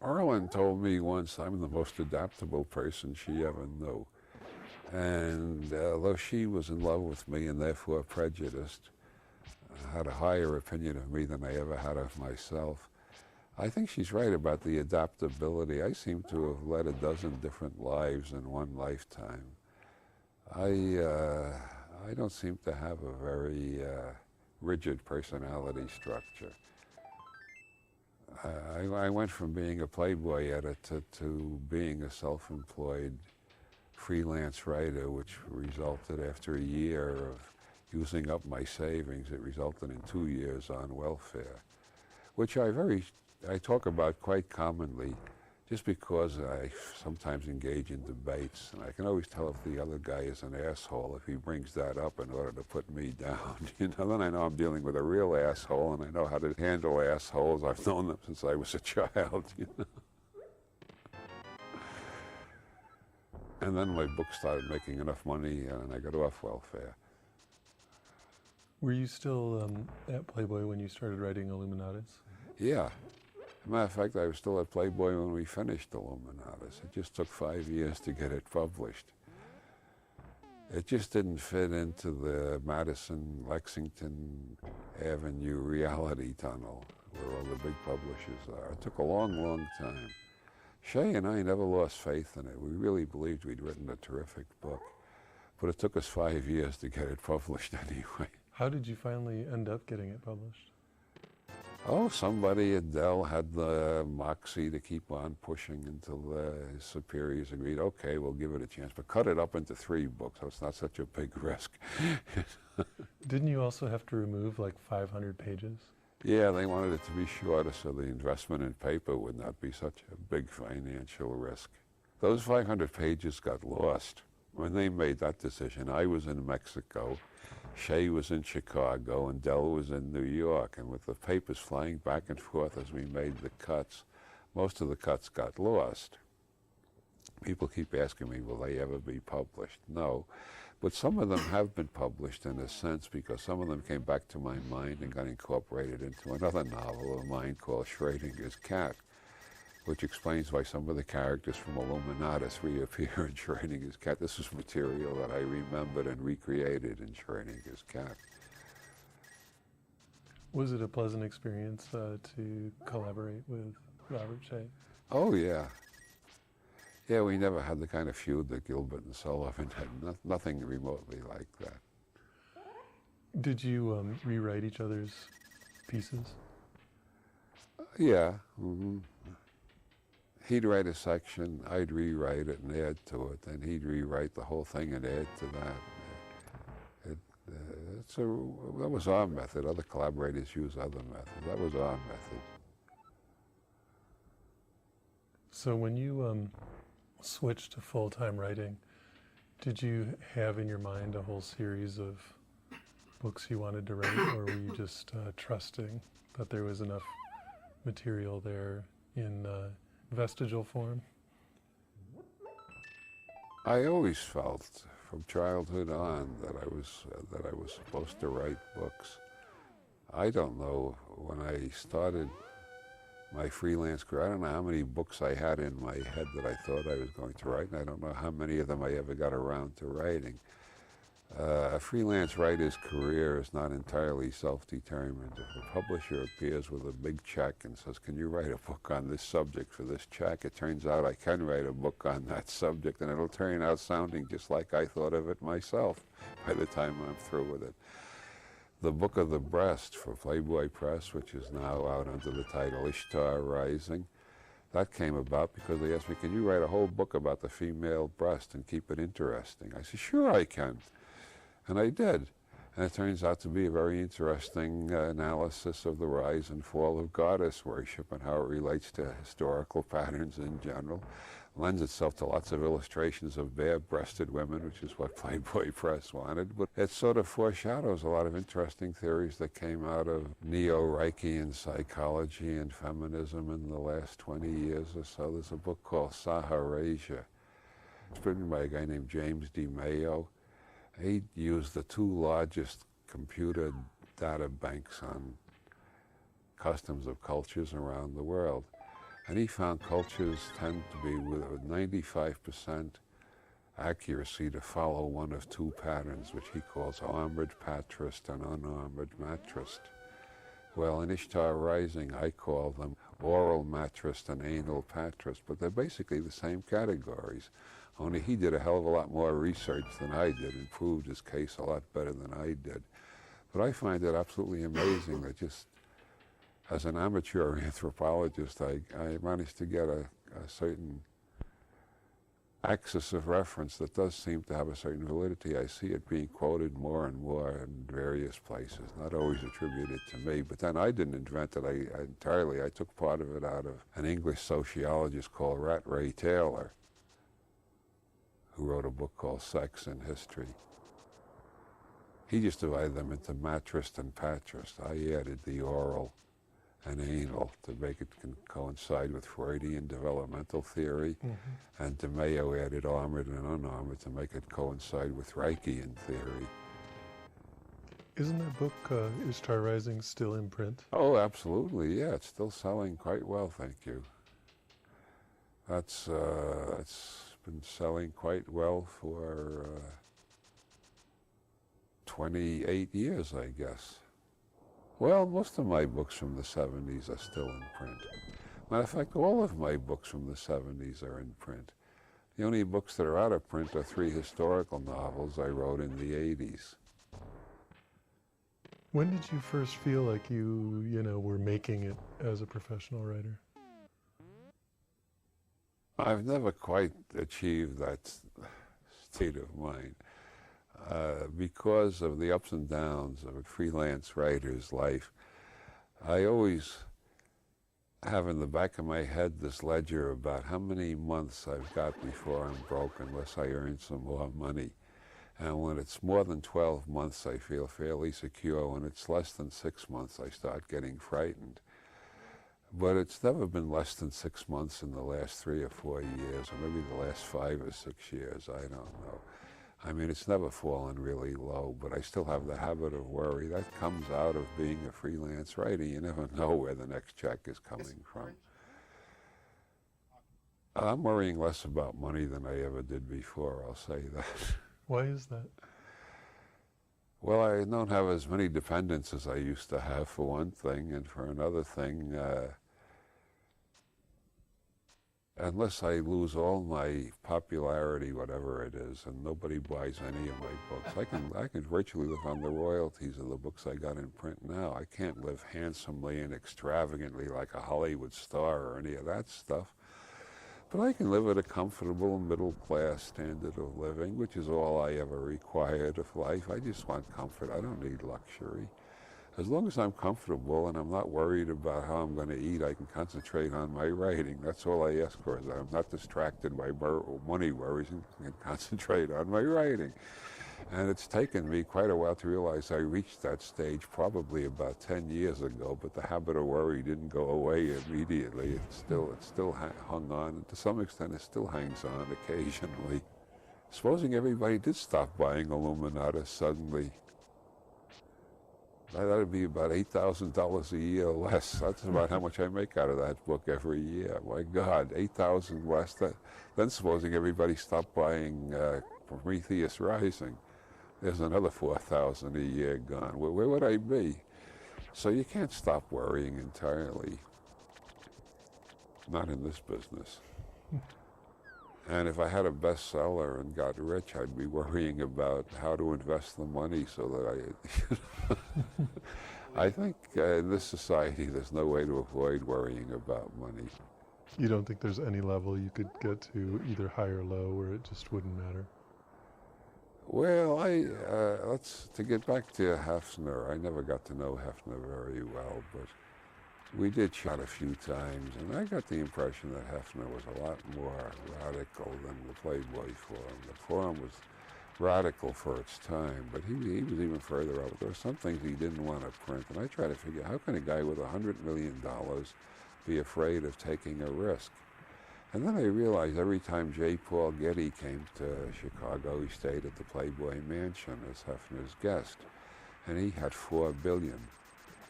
Arlen told me once I'm the most adaptable person she ever knew. And although she was in love with me and therefore prejudiced, had a higher opinion of me than I ever had of myself, I think she's right about the adaptability. I seem to have led a dozen different lives in one lifetime. I don't seem to have a very rigid personality structure. I went from being a Playboy editor to being a self-employed freelance writer, which resulted after a year of using up my savings. It resulted in 2 years on welfare, which I talk about quite commonly just because I sometimes engage in debates, and I can always tell if the other guy is an asshole if he brings that up in order to put me down. Then I know I'm dealing with a real asshole, and I know how to handle assholes. I've known them since I was a child, And then my book started making enough money, and I got off welfare. Were you still at Playboy when you started writing Illuminatus? Yeah. As a matter of fact, I was still at Playboy when we finished Illuminatus. It just took 5 years to get it published. It just didn't fit into the Madison, Lexington Avenue reality tunnel where all the big publishers are. It took a long, long time. Shay and I never lost faith in it. We really believed we'd written a terrific book. But it took us 5 years to get it published anyway. How did you finally end up getting it published? Oh, somebody at Dell had the moxie to keep on pushing until the superiors agreed, okay, we'll give it a chance, but cut it up into 3 books so it's not such a big risk. Didn't you also have to remove like 500 pages? Yeah, they wanted it to be shorter so the investment in paper would not be such a big financial risk. Those 500 pages got lost. When they made that decision, I was in Mexico, Shay was in Chicago, and Dell was in New York, and with the papers flying back and forth as we made the cuts, most of the cuts got lost. People keep asking me, will they ever be published? No. But some of them have been published in a sense because some of them came back to my mind and got incorporated into another novel of mine called Schrodinger's Cat, which explains why some of the characters from Illuminatus reappear in Schrodinger's Cat. This is material that I remembered and recreated in Schrodinger's Cat. Was it a pleasant experience to collaborate with Robert Shay? Oh, yeah. Yeah, we never had the kind of feud that Gilbert and Sullivan had. Nothing remotely like that. Did you rewrite each other's pieces? Yeah. Mm-hmm. He'd write a section, I'd rewrite it and add to it, then he'd rewrite the whole thing and add to that. That was our method. Other collaborators use other methods. That was our method. So when you switched to full-time writing, did you have in your mind a whole series of books you wanted to write, or were you just trusting that there was enough material there in vestigial form? I always felt from childhood on that I was supposed to write books. I don't know, when I started my freelance career, I don't know how many books I had in my head that I thought I was going to write, and I don't know how many of them I ever got around to writing. A freelance writer's career is not entirely self-determined. If a publisher appears with a big check and says, "Can you write a book on this subject for this check?" it turns out I can write a book on that subject, and it'll turn out sounding just like I thought of it myself by the time I'm through with it. The Book of the Breast for Playboy Press, which is now out under the title Ishtar Rising, that came about because they asked me, "Can you write a whole book about the female breast and keep it interesting?" I said, "Sure I can." And I did. And it turns out to be a very interesting analysis of the rise and fall of goddess worship and how it relates to historical patterns in general. Lends itself to lots of illustrations of bare-breasted women, which is what Playboy Press wanted. But it sort of foreshadows a lot of interesting theories that came out of neo-Reichian psychology and feminism in the last 20 years or so. There's a book called Saharasia. It's written by a guy named James D. Mayo. He used the two largest computer data banks on customs of cultures around the world. And he found cultures tend to be with 95% accuracy to follow one of two patterns, which he calls armored patrist and unarmored matrist. Well, in Ishtar Rising, I call them oral matrist and anal patrist, but they're basically the same categories. Only he did a hell of a lot more research than I did and proved his case a lot better than I did. But I find it absolutely amazing that just as an amateur anthropologist, I managed to get a certain axis of reference that does seem to have a certain validity. I see it being quoted more and more in various places, not always attributed to me. But then I didn't invent it entirely. I took part of it out of an English sociologist called Ray Taylor, who wrote a book called Sex and History. He just divided them into matrist and patrist. I added the oral and anal to make it coincide with Freudian developmental theory, and DeMayo added armored and unarmored to make it coincide with Reichian theory. Isn't that book, Ishtar Rising, still in print? Oh, absolutely, yeah. It's still selling quite well, thank you. That's been selling quite well for 28 years, I guess. Well, most of my books from the 70s are still in print. Matter of fact, all of my books from the 70s are in print. The only books that are out of print are 3 historical novels I wrote in the 80s. When did you first feel like you were making it as a professional writer? I've never quite achieved that state of mind because of the ups and downs of a freelance writer's life. I always have in the back of my head this ledger about how many months I've got before I'm broke unless I earn some more money. And when it's more than 12 months, I feel fairly secure. When it's less than 6 months, I start getting frightened. But it's never been less than 6 months in the last 3 or 4 years, or maybe the last 5 or 6 years, I don't know. I mean, it's never fallen really low, but I still have the habit of worry. That comes out of being a freelance writer. You never know where the next check is coming from. I'm worrying less about money than I ever did before, I'll say that. Why is that? Well, I don't have as many dependents as I used to have, for one thing, and for another thing, unless I lose all my popularity, whatever it is, and nobody buys any of my books, I can virtually live on the royalties of the books I got in print now. I can't live handsomely and extravagantly like a Hollywood star or any of that stuff. But I can live at a comfortable middle-class standard of living, which is all I ever required of life. I just want comfort. I don't need luxury. As long as I'm comfortable and I'm not worried about how I'm going to eat, I can concentrate on my writing. That's all I ask for, is that I'm not distracted by money worries and can concentrate on my writing. And it's taken me quite a while to realize I reached that stage probably about 10 years ago, but the habit of worry didn't go away immediately. It still hung on, and to some extent it still hangs on occasionally. Supposing everybody did stop buying Illuminatus suddenly, that would be about $8,000 a year less. That's about how much I make out of that book every year. My God, 8,000 less. Then supposing everybody stopped buying Prometheus Rising, there's another 4,000 a year gone. Where would I be? So you can't stop worrying entirely. Not in this business. And if I had a bestseller and got rich, I'd be worrying about how to invest the money so that I think in this society there's no way to avoid worrying about money. You don't think there's any level you could get to, either high or low, where it just wouldn't matter? Well, to get back to Hefner, I never got to know Hefner very well, but we did chat a few times, and I got the impression that Hefner was a lot more radical than the Playboy Forum. The Forum was radical for its time, but he was even further out. There were some things he didn't want to print, and I try to figure, how can a guy with $100 million be afraid of taking a risk? And then I realized every time J. Paul Getty came to Chicago, he stayed at the Playboy Mansion as Hefner's guest, and he had $4 billion.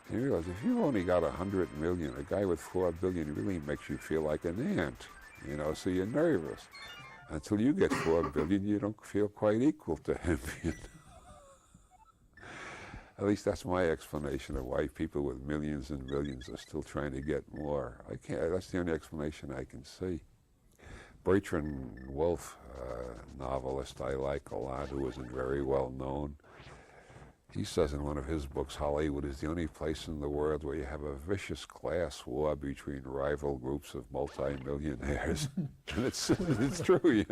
And you realize if you've only got $100 million, a guy with $4 billion really makes you feel like an ant, so you're nervous. Until you get $4 billion, you don't feel quite equal to him. At least that's my explanation of why people with millions and millions are still trying to get more. That's the only explanation I can see. Bertrand Wolfe, novelist I like a lot, who isn't very well known, he says in one of his books, Hollywood is the only place in the world where you have a vicious class war between rival groups of multimillionaires. And it's true,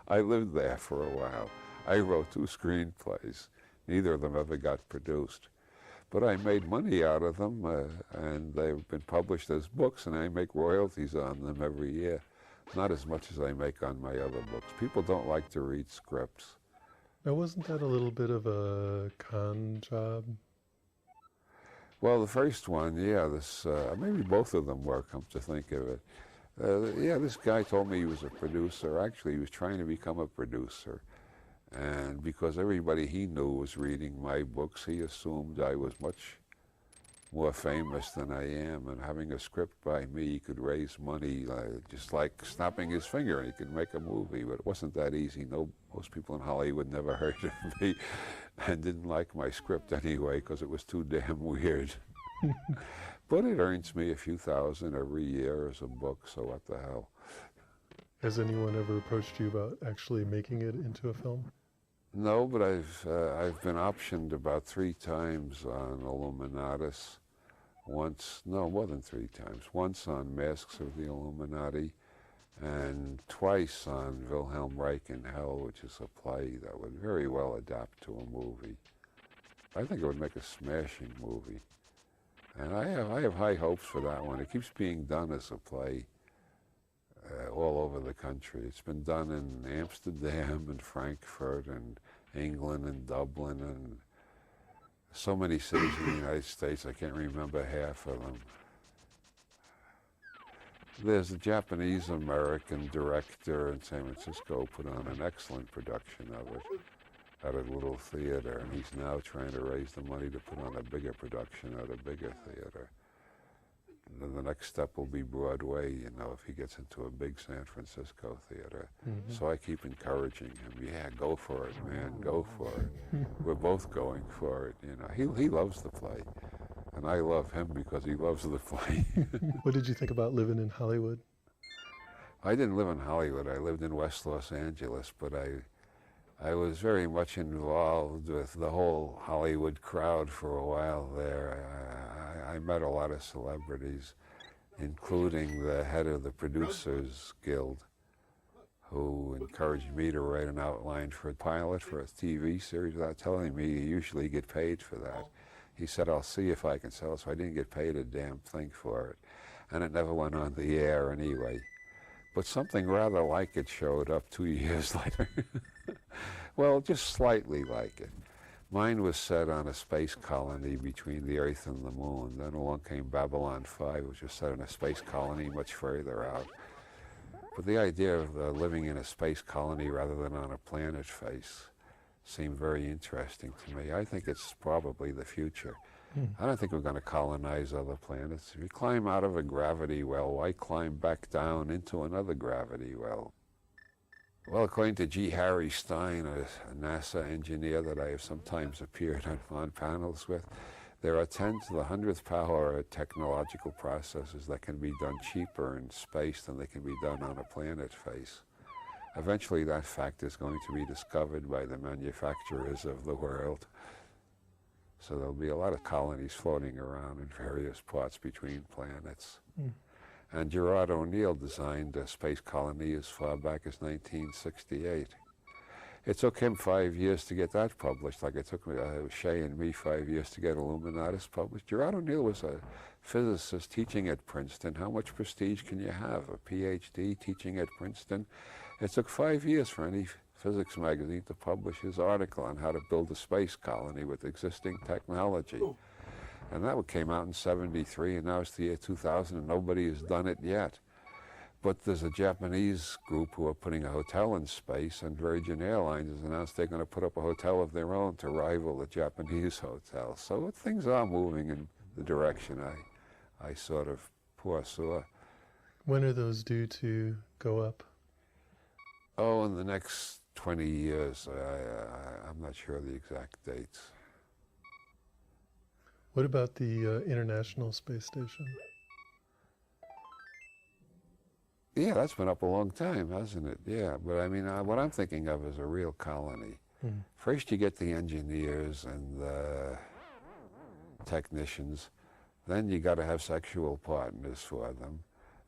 I lived there for a while. I wrote 2 screenplays. Neither of them ever got produced. But I made money out of them, and they've been published as books, and I make royalties on them every year. Not as much as I make on my other books. People don't like to read scripts. Now, wasn't that a little bit of a con job? Well, the first one, maybe both of them were, come to think of it. This guy told me he was a producer. Actually, he was trying to become a producer. And because everybody he knew was reading my books, he assumed I was much more famous than I am. And having a script by me, he could raise money just like snapping his finger, and he could make a movie. But it wasn't that easy. Most people in Hollywood never heard of me and didn't like my script anyway because it was too damn weird. But it earns me a few thousand every year as a book, so what the hell. Has anyone ever approached you about actually making it into a film? No, but I've been optioned about 3 times on Illuminatus. More than 3 times. Once on Masks of the Illuminati, and twice on Wilhelm Reich in Hell, which is a play that would very well adapt to a movie. I think it would make a smashing movie. And I have high hopes for that one. It keeps being done as a play all over the country. It's been done in Amsterdam and Frankfurt and England and Dublin and so many cities in the United States, I can't remember half of them. There's a Japanese-American director in San Francisco put on an excellent production of it at a little theater, and he's now trying to raise the money to put on a bigger production at a bigger theater. Then the next step will be Broadway, if he gets into a big San Francisco theater. Mm-hmm. So I keep encouraging him, go for it, man, go for it. We're both going for it, He loves the play, and I love him because he loves the play. What did you think about living in Hollywood? I didn't live in Hollywood. I lived in West Los Angeles, but I was very much involved with the whole Hollywood crowd for a while there. I met a lot of celebrities, including the head of the Producers Guild, who encouraged me to write an outline for a pilot for a TV series without telling me you usually get paid for that. He said, I'll see if I can sell it, so I didn't get paid a damn thing for it. And it never went on the air anyway. But something rather like it showed up 2 years later. Well, just slightly like it. Mine was set on a space colony between the Earth and the Moon. Then along came Babylon 5, which was set in a space colony much further out. But the idea of living in a space colony rather than on a planet face seemed very interesting to me. I think it's probably the future. I don't think we're going to colonize other planets. If you climb out of a gravity well, why climb back down into another gravity well? Well, according to G. Harry Stein, a NASA engineer that I have sometimes appeared on panels with, there are 10 to the 100th power technological processes that can be done cheaper in space than they can be done on a planet face. Eventually that fact is going to be discovered by the manufacturers of the world. So there'll be a lot of colonies floating around in various parts between planets. And Gerard O'Neill designed a space colony as far back as 1968. It took him 5 years to get that published, like it took Shea and me 5 years to get Illuminatus published. Gerard O'Neill was a physicist teaching at Princeton. How much prestige can you have? A PhD teaching at Princeton? It took 5 years for any physics magazine to publish his article on how to build a space colony with existing technology. And that came out in '73, and now it's the year 2000, and nobody has done it yet. But there's a Japanese group who are putting a hotel in space, and Virgin Airlines has announced they're going to put up a hotel of their own to rival the Japanese hotel. So things are moving in the direction I sort of foresaw. When are those due to go up? Oh, in the next 20 years. I'm not sure the exact dates. What about the International Space Station? Yeah, that's been up a long time, hasn't it? Yeah, but I mean, what I'm thinking of is a real colony. First you get the engineers and the technicians, then you got to have sexual partners for them.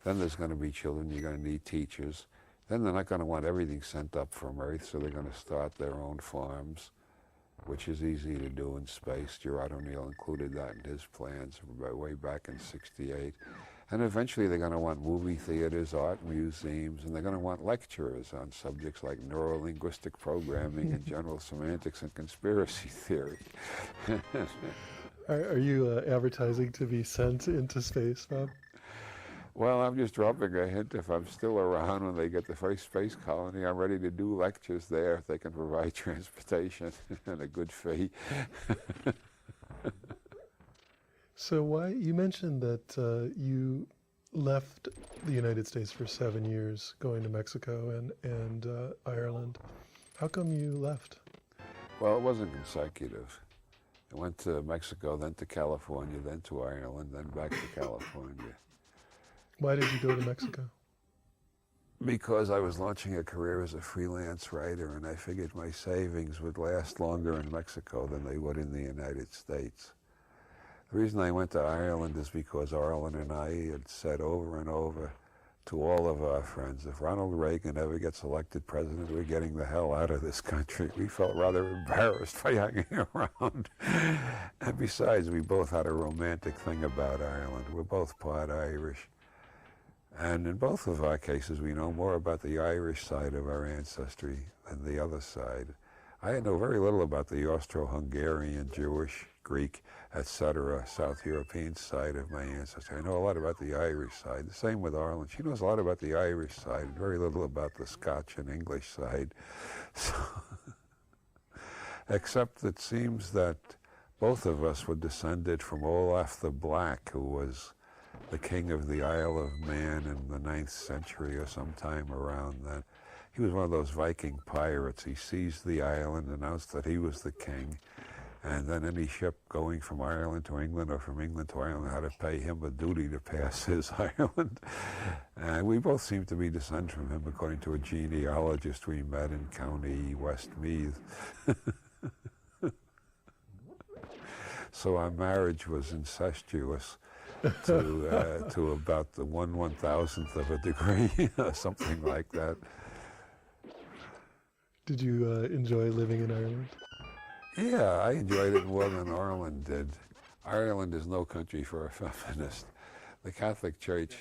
Then there's going to be children, you're going to need teachers. Then they're not going to want everything sent up from Earth, so they're going to start their own farms, which is easy to do in space. Gerard O'Neill included that in his plans way back in '68. And eventually they're going to want movie theaters, art museums, and they're going to want lecturers on subjects like neurolinguistic programming and general semantics and conspiracy theory. Are you advertising to be sent into space, Bob? Well, I'm just dropping a hint. If I'm still around when they get the first space colony, I'm ready to do lectures there if they can provide transportation and a good fee. So you mentioned that you left the United States for 7 years, going to Mexico and Ireland. How come you left? Well, it wasn't consecutive. I went to Mexico, then to California, then to Ireland, then back to California. Why did you go to Mexico? Because I was launching a career as a freelance writer, and I figured my savings would last longer in Mexico than they would in the United States. The reason I went to Ireland is because Arlen and I had said over and over to all of our friends, if Ronald Reagan ever gets elected president, we're getting the hell out of this country. We felt rather embarrassed by hanging around. And besides, we both had a romantic thing about Ireland. We're both part Irish. And in both of our cases, we know more about the Irish side of our ancestry than the other side. I know very little about the Austro-Hungarian, Jewish, Greek, etc., South European side of my ancestry. I know a lot about the Irish side. The same with Arlen. She knows a lot about the Irish side, very little about the Scotch and English side. So, except it seems that both of us were descended from Olaf the Black, who was the king of the Isle of Man in the 9th century or sometime around then. He was one of those Viking pirates. He seized the island, announced that he was the king, and then any ship going from Ireland to England or from England to Ireland had to pay him a duty to pass his island. And we both seem to be descended from him, according to a genealogist we met in County Westmeath. So our marriage was incestuous. to about the 1/1000th of a degree, something like that. Did you enjoy living in Ireland? Yeah, I enjoyed it more than Ireland did. Ireland is no country for a feminist. The Catholic Church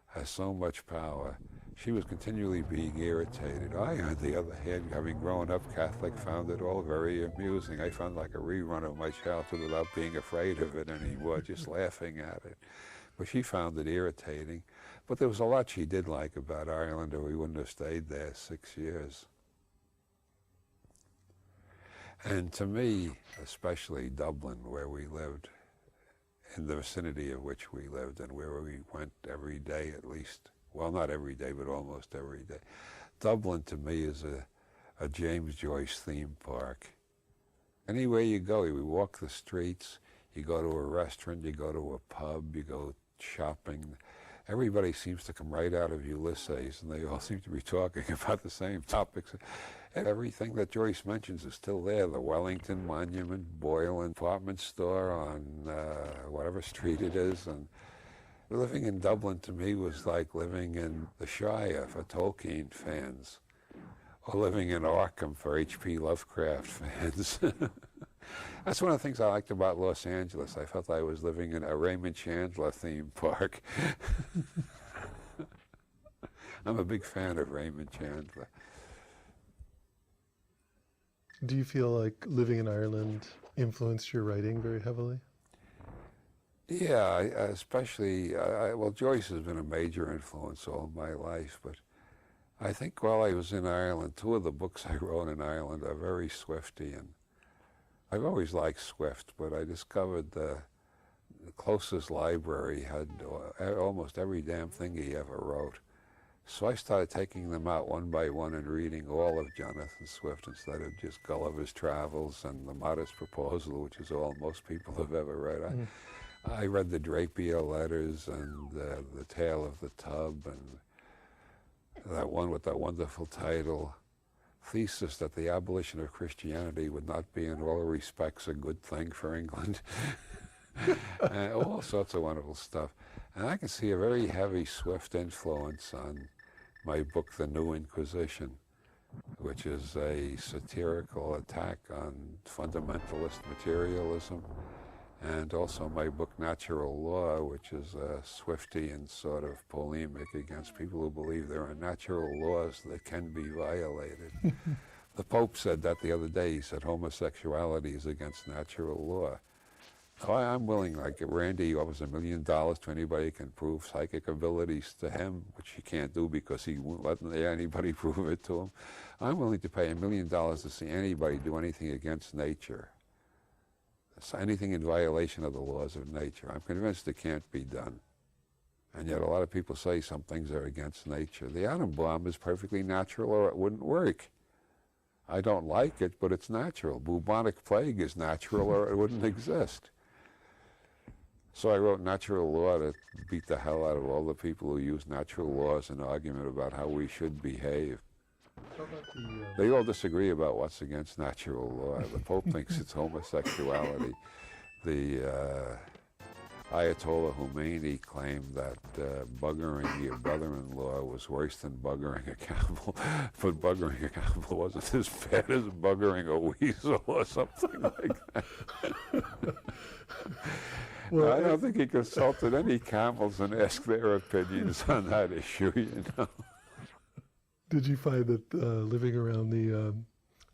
has so much power. She was continually being irritated. I, on the other hand, having grown up Catholic, found it all very amusing. I found like a rerun of my childhood without being afraid of it anymore, just laughing at it. But she found it irritating. But there was a lot she did like about Ireland, or we wouldn't have stayed there 6 years. And to me, especially Dublin, where we lived, in the vicinity of which we lived and where we went every day at least, well, not every day, but almost every day. Dublin to me is a James Joyce theme park. Anywhere you go, you walk the streets, you go to a restaurant, you go to a pub, you go shopping. Everybody seems to come right out of Ulysses, and they all seem to be talking about the same topics. And everything that Joyce mentions is still there. The Wellington Monument, Boylan Department Store on whatever street it is. And living in Dublin to me was like living in the Shire for Tolkien fans, or living in Arkham for H.P. Lovecraft fans. That's one of the things I liked about Los Angeles. I felt I was living in a Raymond Chandler theme park. I'm a big fan of Raymond Chandler. Do you feel like living in Ireland influenced your writing very heavily? Yeah, especially, well, Joyce has been a major influence all my life, but I think while I was in Ireland, two of the books I wrote in Ireland are very Swiftian. I've always liked Swift, but I discovered the closest library had almost every damn thing he ever wrote. So I started taking them out one by one and reading all of Jonathan Swift instead of just Gulliver's Travels and The Modest Proposal, which is all most people have ever read. I read the Drapier Letters and the Tale of the Tub, and that one with that wonderful title, Thesis that the abolition of Christianity would not be in all respects a good thing for England. And all sorts of wonderful stuff. And I can see a very heavy Swift influence on my book, The New Inquisition, which is a satirical attack on fundamentalist materialism, and also my book, Natural Law, which is a Swiftian sort of polemic against people who believe there are natural laws that can be violated. The Pope said that the other day. He said homosexuality is against natural law. So I'm willing, like Randy offers $1 million to anybody who can prove psychic abilities to him, which he can't do because he won't let anybody prove it to him. I'm willing to pay $1 million to see anybody do anything against nature, anything in violation of the laws of nature. I'm convinced it can't be done. And yet a lot of people say some things are against nature. The atom bomb is perfectly natural or it wouldn't work. I don't like it, but it's natural. Bubonic plague is natural or it wouldn't exist. So I wrote Natural Law to beat the hell out of all the people who use natural law as an argument about how we should behave. How about They all disagree about what's against natural law. The Pope thinks it's homosexuality. The Ayatollah Khomeini claimed that buggering your brother-in-law was worse than buggering a camel, but buggering a camel wasn't as bad as buggering a weasel or something like that. Well, I don't think he consulted any camels and asked their opinions on that issue, you know. Did you find that living around the,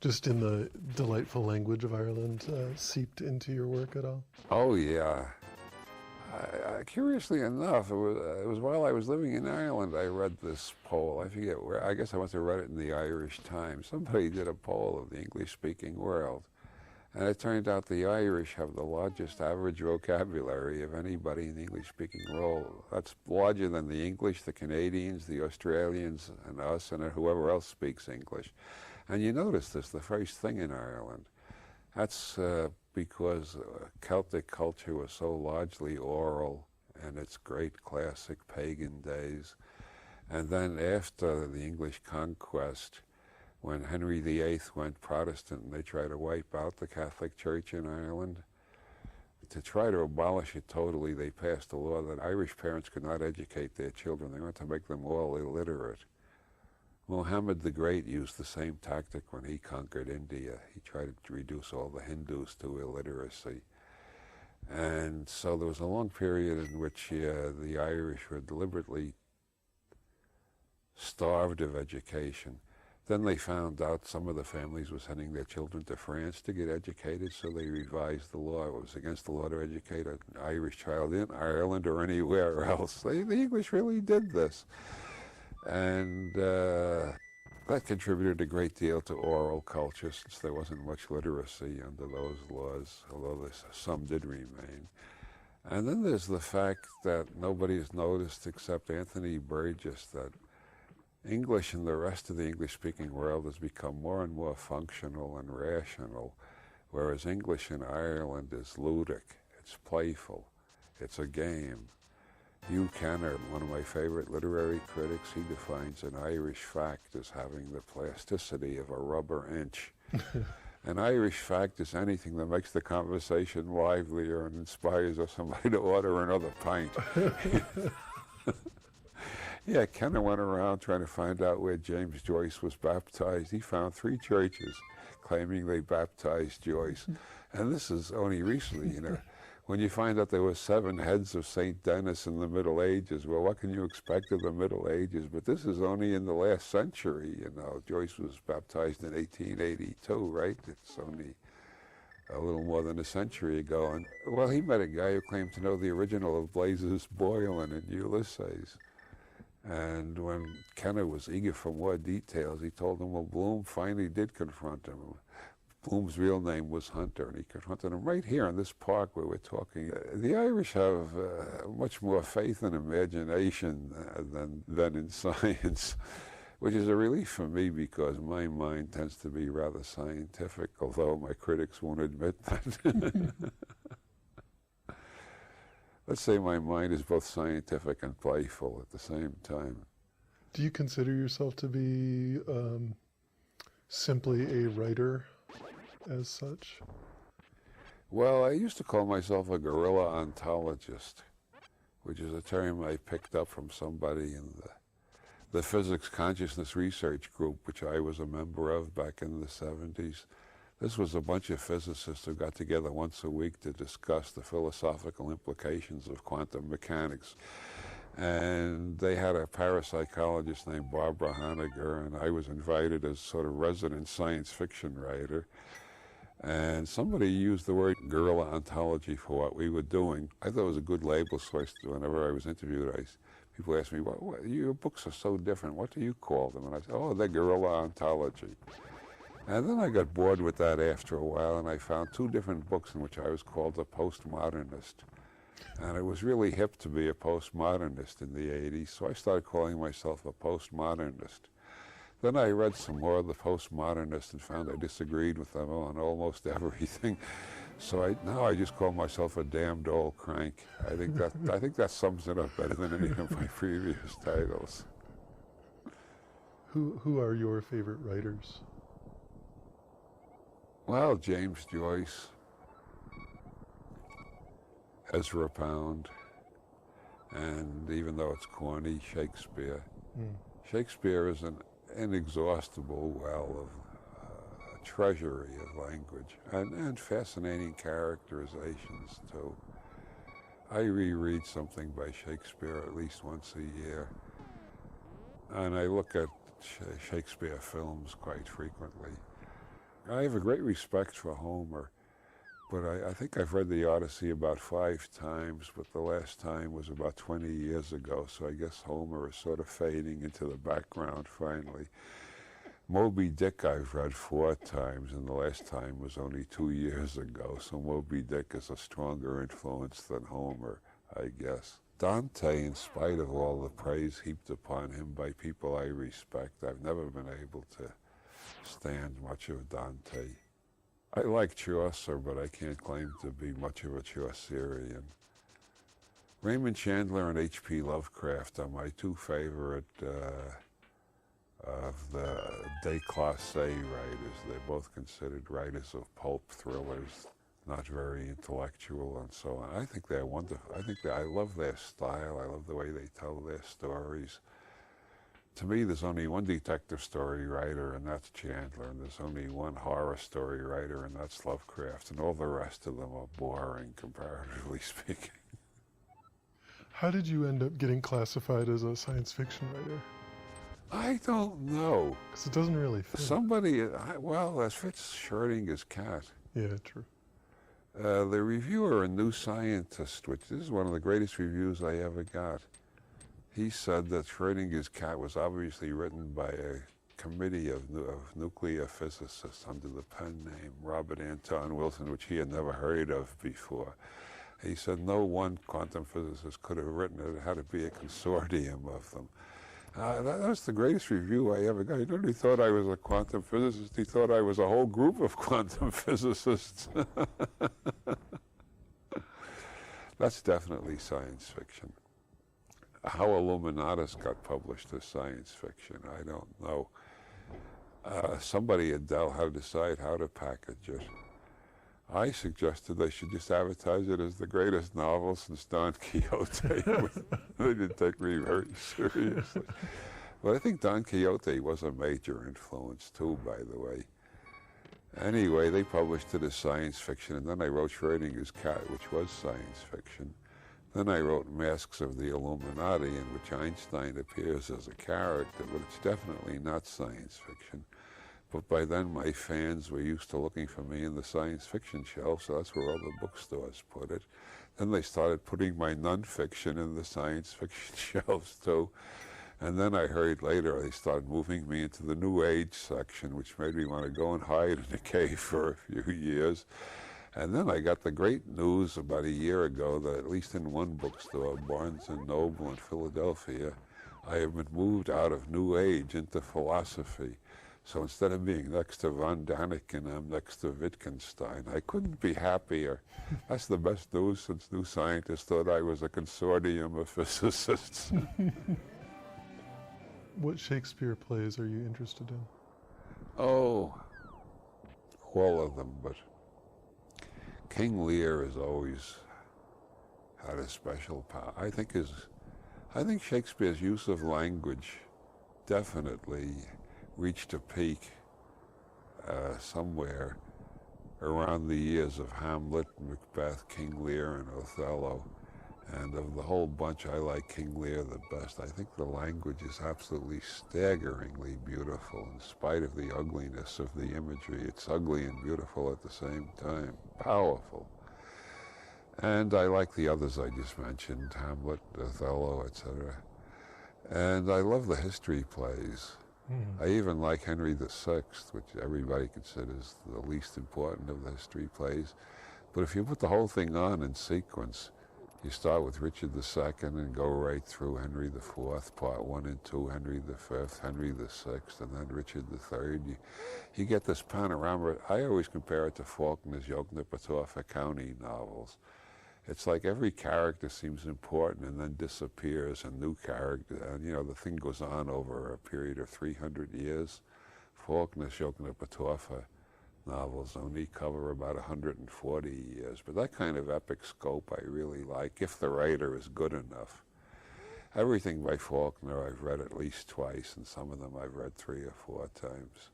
just in the delightful language of Ireland, seeped into your work at all? Oh, yeah. Curiously enough, it was while I was living in Ireland I read this poll. I forget where. I guess I must have read it in the Irish Times. Somebody did a poll of the English-speaking world. And it turned out the Irish have the largest average vocabulary of anybody in the English-speaking world. That's larger than the English, the Canadians, the Australians, and us, and whoever else speaks English. And you notice this, the first thing in Ireland. That's because Celtic culture was so largely oral in its great classic pagan days. And then after the English conquest, when Henry VIII went Protestant and they tried to wipe out the Catholic Church in Ireland, to try to abolish it totally, they passed a law that Irish parents could not educate their children. They wanted to make them all illiterate. Muhammad the Great used the same tactic when he conquered India. He tried to reduce all the Hindus to illiteracy. And so there was a long period in which the Irish were deliberately starved of education. Then they found out some of the families were sending their children to France to get educated, so they revised the law. It was against the law to educate an Irish child in Ireland or anywhere else. The English really did this. And that contributed a great deal to oral culture, since there wasn't much literacy under those laws, although some did remain. And then there's the fact that nobody has noticed except Anthony Burgess that English in the rest of the English-speaking world has become more and more functional and rational, whereas English in Ireland is ludic, it's playful, it's a game. Hugh Kenner, one of my favorite literary critics, he defines an Irish fact as having the plasticity of a rubber inch. An Irish fact is anything that makes the conversation livelier and inspires somebody to order another pint. Yeah, Kenner went around trying to find out where James Joyce was baptized. He found 3 churches claiming they baptized Joyce. And this is only recently, you know. When you find out there were 7 heads of St. Denis in the Middle Ages, well, what can you expect of the Middle Ages? But this is only in the last century, you know. Joyce was baptized in 1882, right? It's only a little more than a century ago. And, well, he met a guy who claimed to know the original of Blazes Boylan and Ulysses. And when Kenner was eager for more details, he told him, well, Bloom finally did confront him. Bloom's real name was Hunter, and he confronted him right here in this park where we're talking. The Irish have much more faith and imagination than in science, which is a relief for me because my mind tends to be rather scientific, although my critics won't admit that. Let's say my mind is both scientific and playful at the same time. Do you consider yourself to be simply a writer as such? Well, I used to call myself a guerrilla ontologist, which is a term I picked up from somebody in the physics consciousness research group, which I was a member of back in the 70s. This was a bunch of physicists who got together once a week to discuss the philosophical implications of quantum mechanics. And they had a parapsychologist named Barbara Honegger, and I was invited as sort of resident science fiction writer. And somebody used the word guerrilla ontology for what we were doing. I thought it was a good label, so whenever I was interviewed, people asked me, your books are so different, what do you call them? And I said, oh, they're guerrilla ontology. And then I got bored with that after a while, and I found 2 different books in which I was called a postmodernist. And it was really hip to be a postmodernist in the 80s, so I started calling myself a postmodernist. Then I read some more of the postmodernists and found I disagreed with them on almost everything. So now I just call myself a damned old crank. I think that sums it up better than any of my previous titles. Who are your favorite writers? Well, James Joyce, Ezra Pound, and even though it's corny, Shakespeare. Shakespeare is an inexhaustible well of a treasury of language and fascinating characterizations too. I reread something by Shakespeare at least once a year, and I look at Shakespeare films quite frequently. I have a great respect for Homer, but I think I've read the Odyssey about 5 times, but the last time was about 20 years ago, so I guess Homer is sort of fading into the background finally. Moby Dick I've read 4 times, and the last time was only 2 years ago, so Moby Dick is a stronger influence than Homer, I guess. Dante, in spite of all the praise heaped upon him by people I respect, I've never been able to stand much of Dante. I like Chaucer, but I can't claim to be much of a Chaucerian. Raymond Chandler and H.P. Lovecraft are my 2 favorite of the déclassé writers. They're both considered writers of pulp thrillers. not very intellectual and so on. I think they're wonderful. I love their style. I love the way they tell their stories. To me, there's only one detective story writer, and that's Chandler, and there's only one horror story writer, and that's Lovecraft, and all the rest of them are boring, comparatively speaking. How did you end up getting classified as a science fiction writer? I don't know. Because it doesn't really fit. Well, that fits Schrodinger's cat. Yeah, true. The reviewer in New Scientist, which this is one of the greatest reviews I ever got, he said that Schrodinger's cat was obviously written by a committee of nuclear physicists under the pen name Robert Anton Wilson, which he had never heard of before. He said no one quantum physicist could have written it. It had to be a consortium of them. That was the greatest review I ever got. He only thought I was a quantum physicist. He thought I was a whole group of quantum physicists. That's definitely science fiction. How Illuminatus got published as science fiction, I don't know. Somebody at Dell had to decide how to package it. I suggested they should just advertise it as the greatest novel since Don Quixote. They didn't take me very seriously. But I think Don Quixote was a major influence too, by the way. Anyway, they published it as science fiction, and then I wrote Schrodinger's Cat, which was science fiction. Then I wrote Masks of the Illuminati, in which Einstein appears as a character, but it's definitely not science fiction. But by then my fans were used to looking for me in the science fiction shelf, so that's where all the bookstores put it. Then they started putting my nonfiction in the science fiction shelves too. And then I heard later they started moving me into the New Age section, which made me want to go and hide in a cave for a few years. And then I got the great news about a year ago that at least in one bookstore, Barnes & Noble in Philadelphia, I have been moved out of New Age into philosophy. So instead of being next to von Daniken, I'm next to Wittgenstein. I couldn't be happier. That's the best news since New Scientist thought I was a consortium of physicists. What Shakespeare plays are you interested in? Oh, all of them, but King Lear has always had a special power. I think Shakespeare's use of language definitely reached a peak somewhere around the years of Hamlet, Macbeth, King Lear, and Othello. And of the whole bunch, I like King Lear the best. I think the language is absolutely staggeringly beautiful in spite of the ugliness of the imagery. It's ugly and beautiful at the same time. Powerful. And I like the others I just mentioned, Hamlet, Othello, etc. And I love the history plays. I even like Henry VI, which everybody considers the least important of the history plays. But if you put the whole thing on in sequence, you start with Richard II and go right through Henry IV, Part 1 and 2, Henry V, Henry VI, and then Richard III. You get this panorama. I always compare it to Faulkner's Yoknebatawpha County novels. It's like every character seems important and then disappears, a new character, and the thing goes on over a period of 300 years. Faulkner's Yoknebatawpha novels only cover about 140 years, but that kind of epic scope I really like, if the writer is good enough. Everything by Faulkner I've read at least twice, and some of them I've read 3 or 4 times.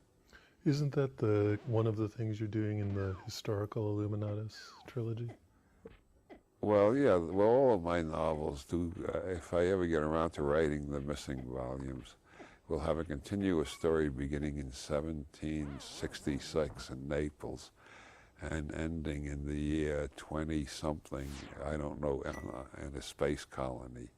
Isn't that one of the things you're doing in the historical Illuminatus trilogy? Well, yeah, all of my novels do, if I ever get around to writing the missing volumes, we'll have a continuous story beginning in 1766 in Naples and ending in the year 20-something, I don't know, in a space colony.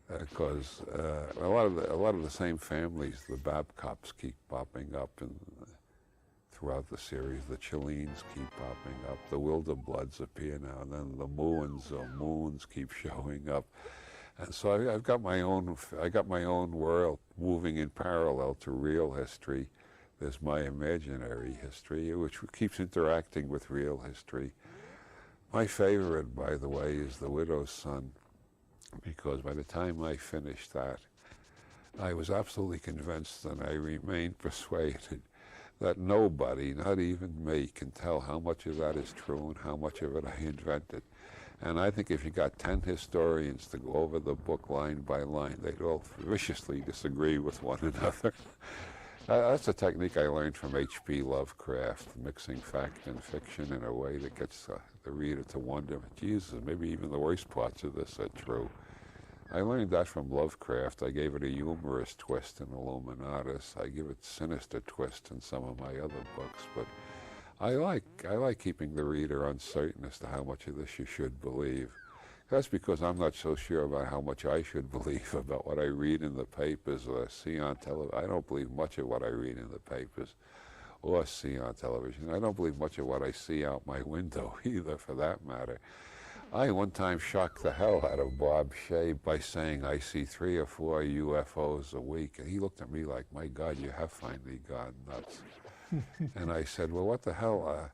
Because a lot of the same families, the Babcocks, keep popping up throughout the series. The Chileans keep popping up. The Wilderbloods appear now and then. The Moons keep showing up. And so I got my own world moving in parallel to real history. There's my imaginary history, which keeps interacting with real history. My favorite, by the way, is The Widow's Son, because by the time I finished that, I was absolutely convinced, and I remained persuaded, that nobody, not even me, can tell how much of that is true and how much of it I invented. And I think if you got 10 historians to go over the book line by line, they'd all viciously disagree with one another. That's a technique I learned from H.P. Lovecraft, mixing fact and fiction in a way that gets the reader to wonder, Jesus, maybe even the worst parts of this are true. I learned that from Lovecraft. I gave it a humorous twist in Illuminatus. I give it a sinister twist in some of my other books, but I like keeping the reader uncertain as to how much of this you should believe. That's because I'm not so sure about how much I should believe about what I read in the papers or see on television. I don't believe much of what I read in the papers or see on television. I don't believe much of what I see out my window either, for that matter. I one time shocked the hell out of Bob Shea by saying I see 3 or 4 UFOs a week. And he looked at me like, my God, you have finally gone nuts. And I said, well, what the hell?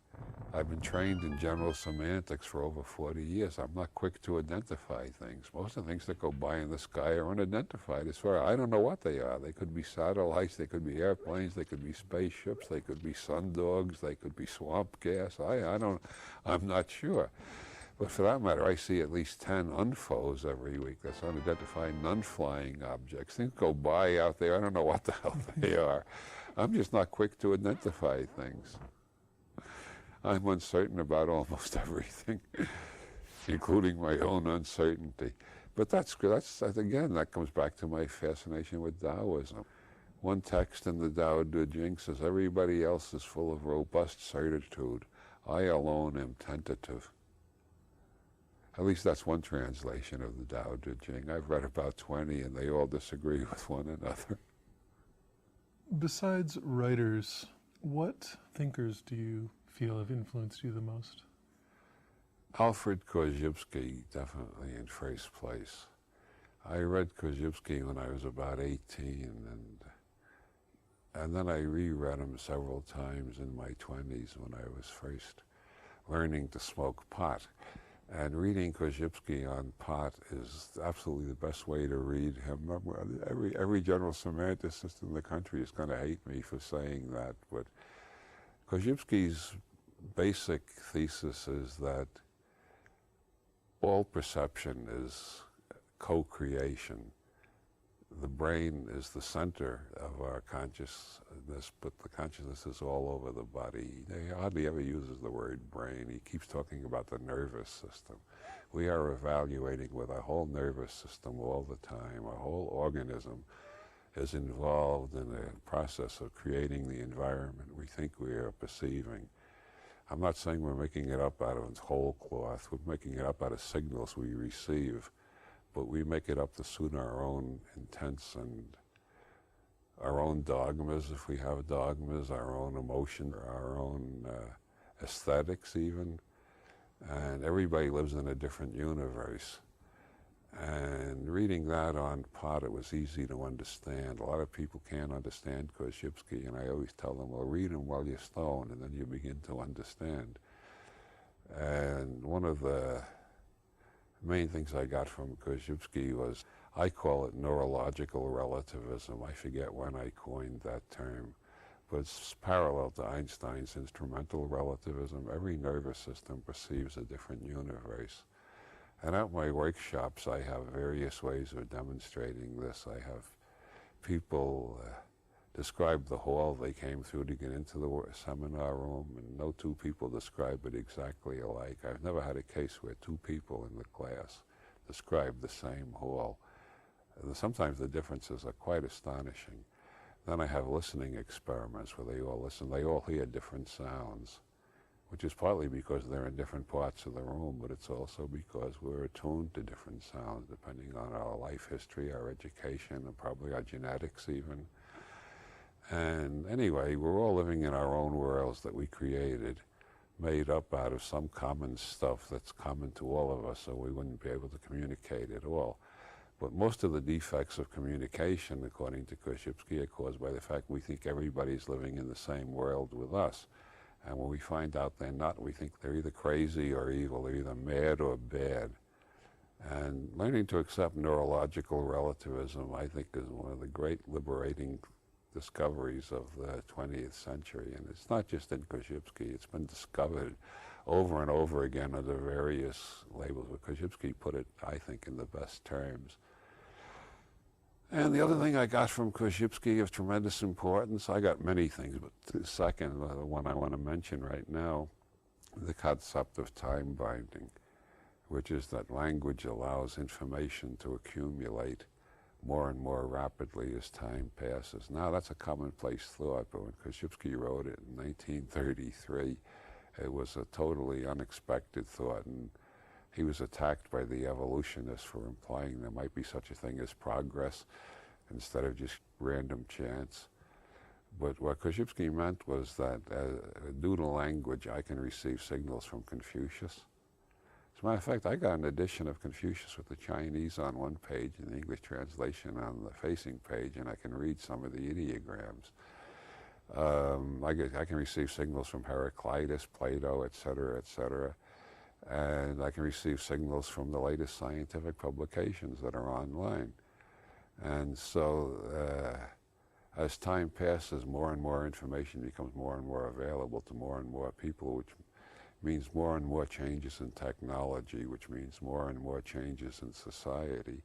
I've been trained in general semantics for over 40 years. I'm not quick to identify things. Most of the things that go by in the sky are unidentified. As far I don't know what they are. They could be satellites, they could be airplanes, they could be spaceships, they could be sun dogs, they could be swamp gas. I'm not sure. But for that matter, I see at least 10 UNFOs every week. That's unidentified, non-flying objects. Things go by out there. I don't know what the hell they are. I'm just not quick to identify things. I'm uncertain about almost everything, including my own uncertainty. But that's again, that comes back to my fascination with Taoism. One text in the Tao Te Ching says, everybody else is full of robust certitude. I alone am tentative. At least that's one translation of the Tao Te Ching. I've read about 20 and they all disagree with one another. Besides writers, what thinkers do you feel have influenced you the most? Alfred Korzybski, definitely in first place. I read Korzybski when I was about 18, and then I reread him several times in my 20s when I was first learning to smoke pot. And reading Korzybski on pot is absolutely the best way to read him. Every general semanticist in the country is going to hate me for saying that, but Korzybski's basic thesis is that all perception is co-creation. The brain is the center of our consciousness, but the consciousness is all over the body. He hardly ever uses the word brain. He keeps talking about the nervous system. We are evaluating with our whole nervous system all the time. Our whole organism is involved in the process of creating the environment we think we are perceiving. I'm not saying we're making it up out of whole cloth. We're making it up out of signals we receive. But we make it up to suit our own intents and our own dogmas, if we have dogmas, our own emotion, our own aesthetics even. And everybody lives in a different universe. And reading that on pot, it was easy to understand. A lot of people can't understand Korzybski, and I always tell them, well, read him while you're stoned, and then you begin to understand. And one of the main things I got from Korzybski was, I call it neurological relativism. I forget when I coined that term, but it's parallel to Einstein's instrumental relativism. Every nervous system perceives a different universe. And at my workshops, I have various ways of demonstrating this. I have people describe the hall they came through to get into the seminar room, and no two people describe it exactly alike. I've never had a case where 2 people in the class describe the same hall. Sometimes the differences are quite astonishing. Then I have listening experiments where they all listen. They all hear different sounds, which is partly because they're in different parts of the room, but it's also because we're attuned to different sounds depending on our life history, our education, and probably our genetics even. And anyway, we're all living in our own worlds that we created, made up out of some common stuff that's common to all of us, so we wouldn't be able to communicate at all. But most of the defects of communication, according to Korzybski, are caused by the fact we think everybody's living in the same world with us. And when we find out they're not, we think they're either crazy or evil, they're either mad or bad. And learning to accept neurological relativism, I think, is one of the great liberating discoveries of the 20th century. And it's not just in Korzybski, it's been discovered over and over again under various labels. But Korzybski put it, I think, in the best terms. And the other thing I got from Korzybski of tremendous importance, I got many things, but the second, the one I want to mention right now, the concept of time binding, which is that language allows information to accumulate more and more rapidly as time passes. Now that's a commonplace thought, but when Korzybski wrote it in 1933, it was a totally unexpected thought, and he was attacked by the evolutionists for implying there might be such a thing as progress instead of just random chance. But what Korzybski meant was that due to language, I can receive signals from Confucius. As a matter of fact, I got an edition of Confucius with the Chinese on one page and the English translation on the facing page, and I can read some of the ideograms. I can receive signals from Heraclitus, Plato, etc., and I can receive signals from the latest scientific publications that are online. And so as time passes, more and more information becomes more and more available to more and more people, which means more and more changes in technology, which means more and more changes in society.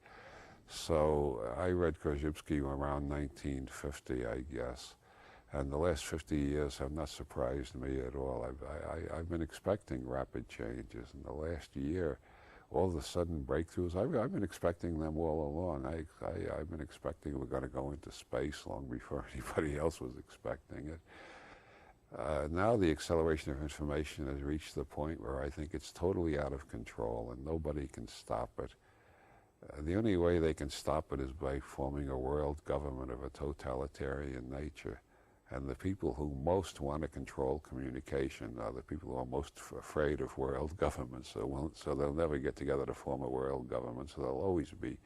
So I read Korzybski around 1950, I guess. And the last 50 years have not surprised me at all. I've been expecting rapid changes. In the last year, all of a sudden breakthroughs, I've been expecting them all along. I've been expecting we're going to go into space long before anybody else was expecting it. Now the acceleration of information has reached the point where I think it's totally out of control and nobody can stop it. The only way they can stop it is by forming a world government of a totalitarian nature. And the people who most want to control communication are the people who are most afraid of world government. So they'll never get together to form a world government. So there'll always be.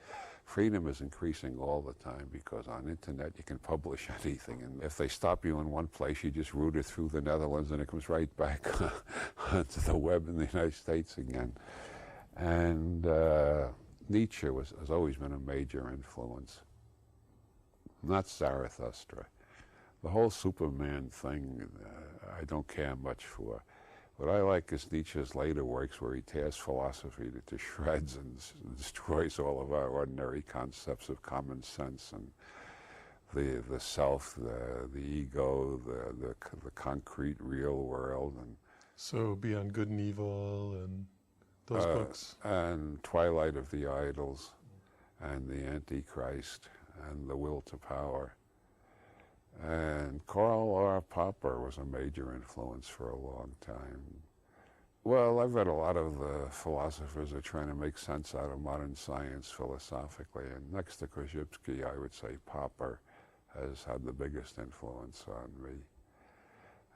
Freedom is increasing all the time because on internet you can publish anything. And if they stop you in one place, you just route it through the Netherlands and it comes right back onto the web in the United States again. And Nietzsche has always been a major influence, not Zarathustra. The whole Superman thing, I don't care much for. What I like is Nietzsche's later works where he tears philosophy to shreds and destroys all of our ordinary concepts of common sense and the self, the ego, the concrete real world. And so Beyond Good and Evil and those books. And Twilight of the Idols and the Antichrist and The Will to Power. And Karl R. Popper was a major influence for a long time. Well, I've read a lot of the philosophers are trying to make sense out of modern science philosophically, and next to Korzybski, I would say Popper has had the biggest influence on me.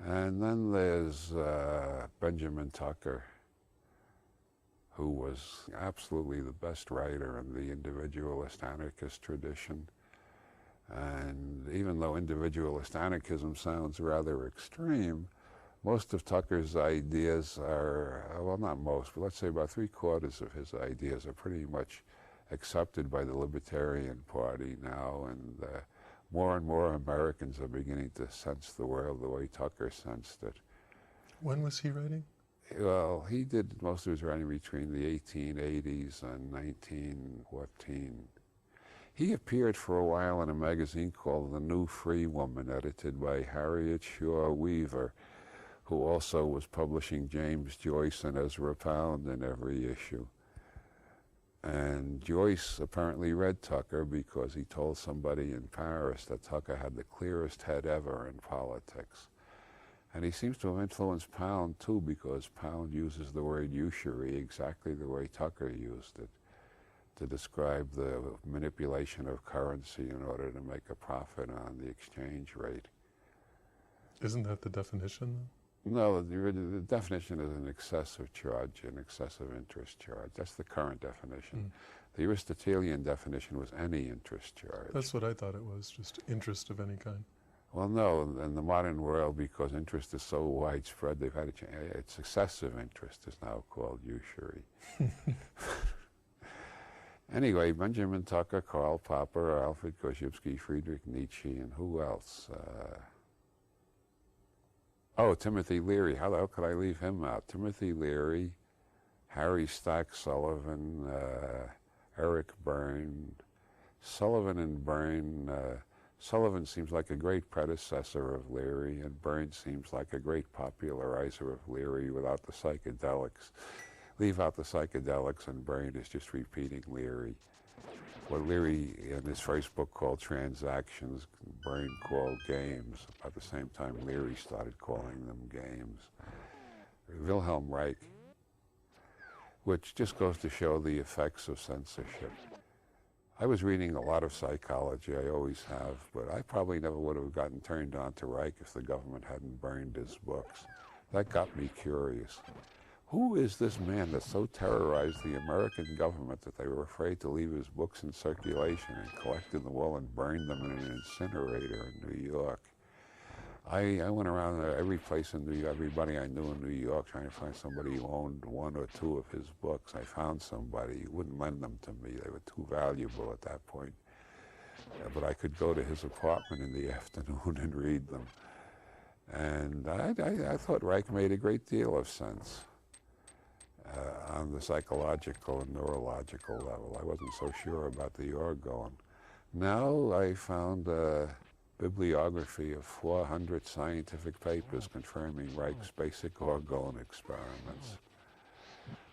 And then there's Benjamin Tucker, who was absolutely the best writer in the individualist anarchist tradition. And even though individualist anarchism sounds rather extreme, most of Tucker's ideas are, well, not most, but let's say about 3/4 of his ideas are pretty much accepted by the Libertarian Party now, and more and more Americans are beginning to sense the world the way Tucker sensed it. When was he writing? Well, he did most of his writing between the 1880s and 1914. He appeared for a while in a magazine called The New Free Woman, edited by Harriet Shaw Weaver, who also was publishing James Joyce and Ezra Pound in every issue. And Joyce apparently read Tucker because he told somebody in Paris that Tucker had the clearest head ever in politics. And he seems to have influenced Pound too, because Pound uses the word usury exactly the way Tucker used it, to describe the manipulation of currency in order to make a profit on the exchange rate. Isn't that the definition? No, the definition is an excessive charge, an excessive interest charge. That's the current definition. The Aristotelian definition was any interest charge. That's what I thought it was, just interest of any kind. Well, no, in the modern world, because interest is so widespread, they've had to change. It's excessive interest is now called usury. Anyway, Benjamin Tucker, Karl Popper, Alfred Korzybski, Friedrich Nietzsche, and who else? Oh, Timothy Leary. How the hell could I leave him out? Timothy Leary, Harry Stack Sullivan, Eric Byrne. Sullivan and Byrne. Sullivan seems like a great predecessor of Leary, and Byrne seems like a great popularizer of Leary without the psychedelics. Leave out the psychedelics, and Byrne is just repeating Leary. What Leary, in his first book called Transactions, Byrne called games. About the same time Leary started calling them games. Wilhelm Reich, which just goes to show the effects of censorship. I was reading a lot of psychology, I always have, but I probably never would have gotten turned on to Reich if the government hadn't burned his books. That got me curious. Who is this man that so terrorized the American government that they were afraid to leave his books in circulation and collected them all and burned them in an incinerator in New York? I went around every place in New York, everybody I knew in New York, trying to find somebody who owned one or two of his books. I found somebody. He wouldn't lend them to me. They were too valuable at that point. But I could go to his apartment in the afternoon and read them. And I thought Reich made a great deal of sense on the psychological and neurological level. I wasn't so sure about the orgone. Now I found bibliography of 400 scientific papers confirming Reich's basic orgone experiments.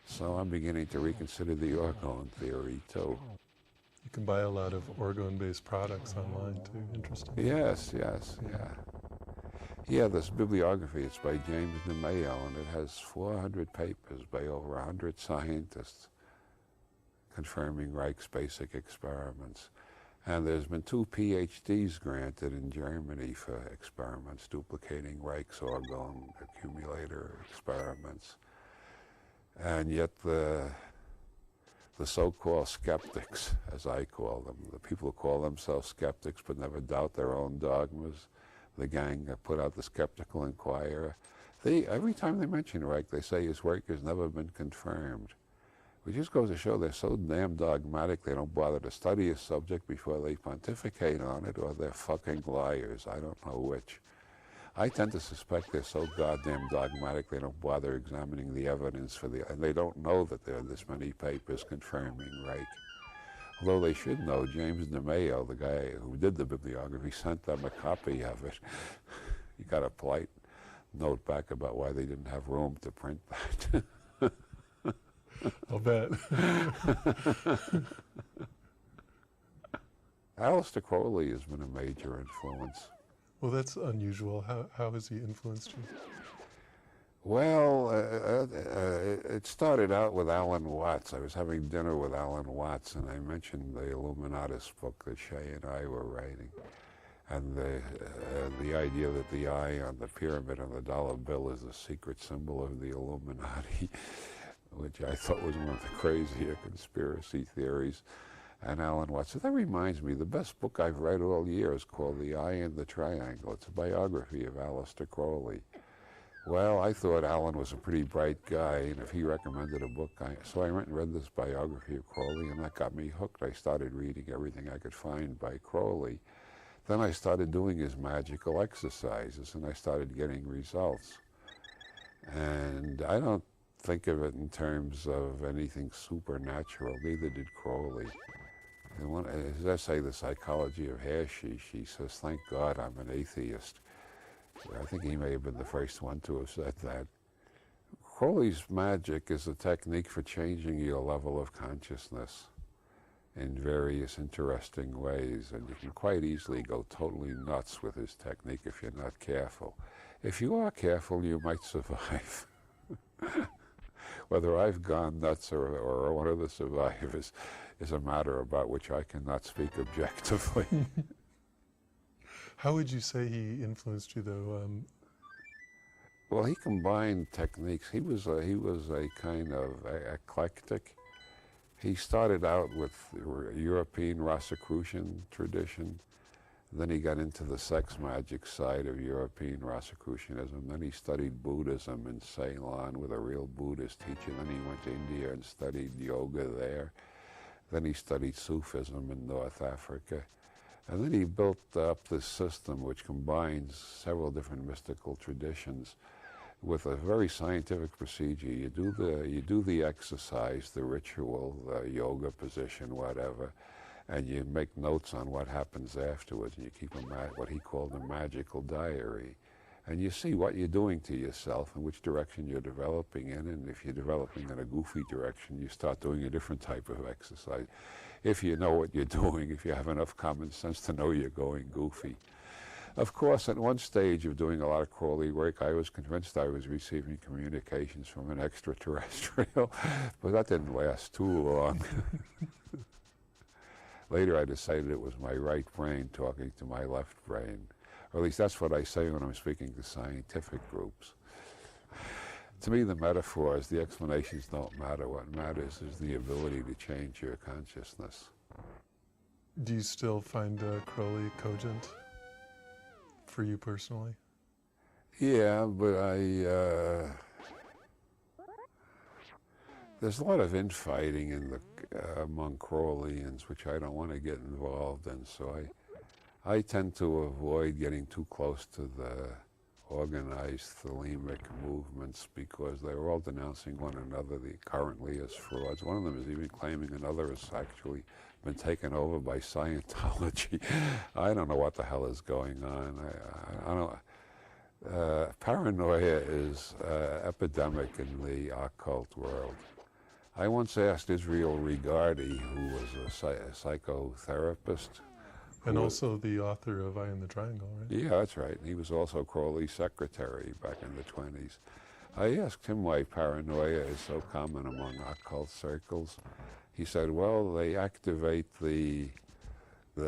So I'm beginning to reconsider the orgone theory too. You can buy a lot of orgone-based products online too. Interesting. Yes, yeah. Yeah, this bibliography, it's by James DeMayo, and it has 400 papers by over 100 scientists confirming Reich's basic experiments. And there's been 2 PhDs granted in Germany for experiments duplicating Reich's orgone accumulator experiments. And yet the so-called skeptics, as I call them, the people who call themselves skeptics but never doubt their own dogmas, the gang that put out the Skeptical Inquirer, every time they mention Reich, they say his work has never been confirmed. It just goes to show they're so damn dogmatic they don't bother to study a subject before they pontificate on it, or they're fucking liars. I don't know which. I tend to suspect they're so goddamn dogmatic they don't bother examining the evidence and they don't know that there are this many papers confirming Reich. Although they should know, James DeMayo, the guy who did the bibliography, sent them a copy of it. He got a polite note back about why they didn't have room to print that. I'll bet. Aleister Crowley has been a major influence. Well, that's unusual. How has he influenced you? Well, it started out with Alan Watts. I was having dinner with Alan Watts, and I mentioned the Illuminatus book that Shay and I were writing, and the idea that the eye on the pyramid on the dollar bill is the secret symbol of the Illuminati, which I thought was one of the crazier conspiracy theories. And Alan Watts said, that reminds me, the best book I've read all year is called The Eye in the Triangle. It's a biography of Aleister Crowley. Well, I thought Alan was a pretty bright guy, and if he recommended a book, so I went and read this biography of Crowley, and that got me hooked. I started reading everything I could find by Crowley. Then I started doing his magical exercises, and I started getting results. And I don't think of it in terms of anything supernatural, neither did Crowley. In his essay, The Psychology of Hashish, he says, thank God I'm an atheist. I think he may have been the first one to have said that. Crowley's magic is a technique for changing your level of consciousness in various interesting ways, and you can quite easily go totally nuts with his technique if you're not careful. If you are careful, you might survive. Whether I've gone nuts or one of the survivors is a matter about which I cannot speak objectively. How would you say he influenced you, though? Well, he combined techniques. He was a kind of eclectic. He started out with European Rosicrucian tradition. Then he got into the sex magic side of European Rosicrucianism. Then he studied Buddhism in Ceylon with a real Buddhist teacher. Then he went to India and studied yoga there. Then he studied Sufism in North Africa. And then he built up this system which combines several different mystical traditions with a very scientific procedure. You do the exercise, the ritual, the yoga position, whatever, and you make notes on what happens afterwards, and you keep what he called a magical diary. And you see what you're doing to yourself and which direction you're developing in, and if you're developing in a goofy direction, you start doing a different type of exercise. If you know what you're doing, if you have enough common sense to know you're going goofy. Of course, at one stage of doing a lot of Crowley work, I was convinced I was receiving communications from an extraterrestrial, but that didn't last too long. Later I decided it was my right brain talking to my left brain. Or at least that's what I say when I'm speaking to scientific groups. To me, the metaphors, the explanations don't matter. What matters is the ability to change your consciousness. Do you still find Crowley cogent for you personally? Yeah, but there's a lot of infighting in the among Crowleyans, which I don't want to get involved in, so I tend to avoid getting too close to the organized thelemic movements because they're all denouncing one another currently as frauds. One of them is even claiming another has actually been taken over by Scientology. I don't know what the hell is going on. I don't. Paranoia is epidemic in the occult world. I once asked Israel Rigardi, who was a psychotherapist, and also the author of Eye in the Triangle, right? Yeah, that's right. He was also Crowley's secretary back in the 20s. I asked him why paranoia is so common among occult circles. He said, well, they activate the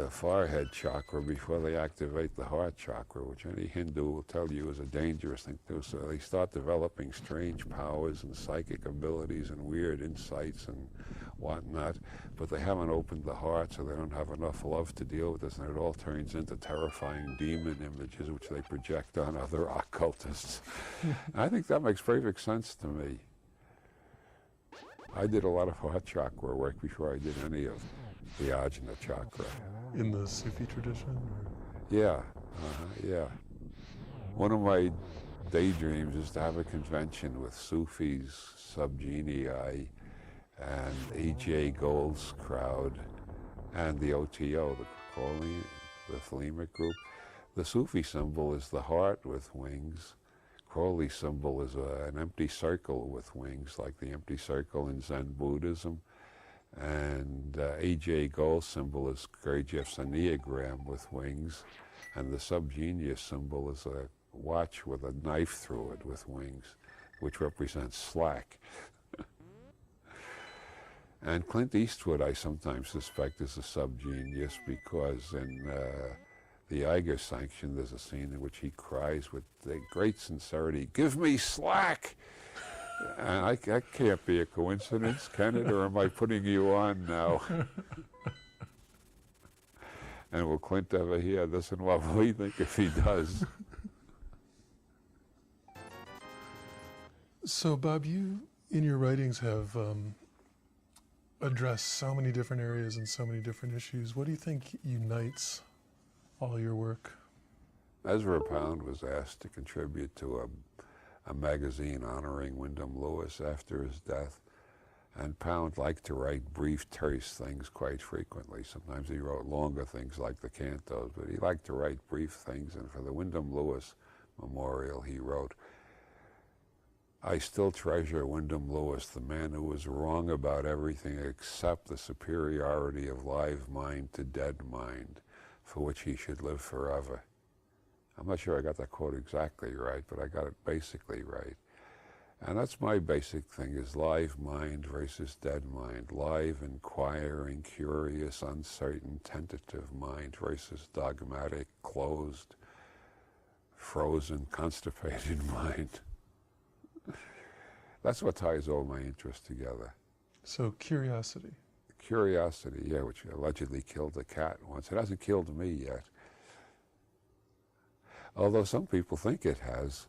forehead chakra before they activate the heart chakra, which any Hindu will tell you is a dangerous thing to do. So they start developing strange powers and psychic abilities and weird insights and whatnot, but they haven't opened the heart, so they don't have enough love to deal with this, and it all turns into terrifying demon images which they project on other occultists. I think that makes perfect sense to me. I did a lot of heart chakra work before I did any of the Ajna chakra. In the Sufi tradition? Or? Yeah, yeah. One of my daydreams is to have a convention with Sufis, Subgenii, and E.J. Gould's crowd, and the OTO, the Crowley, the thelemic group. The Sufi symbol is the heart with wings. Crowley symbol is an empty circle with wings, like the empty circle in Zen Buddhism. And E.J. Gould's symbol is Gurdjieff's Enneagram with wings. And the subgenius symbol is a watch with a knife through it with wings, which represents slack. And Clint Eastwood, I sometimes suspect, is a subgenius because in the Eiger Sanction, there's a scene in which he cries with great sincerity, "Give me slack!" And that can't be a coincidence, can it? Or am I putting you on now? And will Clint ever hear this? And what will he think if he does? So, Bob, you, in your writings, have addressed so many different areas and so many different issues. What do you think unites all your work? Ezra Pound was asked to contribute to a magazine honoring Wyndham Lewis after his death. And Pound liked to write brief, terse things quite frequently. Sometimes he wrote longer things like the cantos, but he liked to write brief things. And for the Wyndham Lewis Memorial, he wrote, "I still treasure Wyndham Lewis, the man who was wrong about everything except the superiority of live mind to dead mind, for which he should live forever." I'm not sure I got that quote exactly right, but I got it basically right. And that's my basic thing, is live mind versus dead mind. Live, inquiring, curious, uncertain, tentative mind versus dogmatic, closed, frozen, constipated mind. That's what ties all my interests together. So curiosity. Curiosity, yeah, which allegedly killed a cat once. It hasn't killed me yet. Although some people think it has.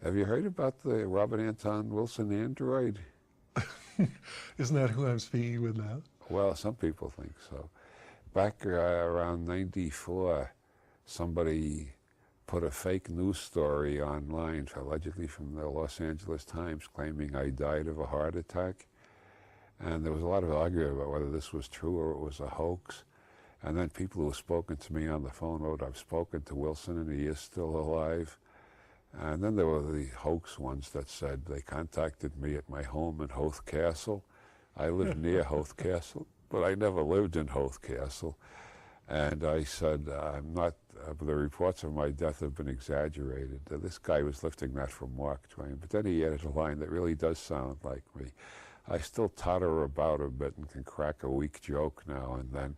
Have you heard about the Robert Anton Wilson android? Isn't that who I'm speaking with now? Well, some people think so. Back around 94, somebody put a fake news story online, allegedly from the Los Angeles Times, claiming I died of a heart attack. And there was a lot of argument about whether this was true or it was a hoax. And then people who have spoken to me on the phone wrote, I've spoken to Wilson and he is still alive. And then there were the hoax ones that said they contacted me at my home in Hoath Castle. I lived near Hoath Castle, but I never lived in Hoath Castle. And I said, I'm not, the reports of my death have been exaggerated. This guy was lifting that from Mark Twain, but then he added a line that really does sound like me. I still totter about a bit and can crack a weak joke now and then.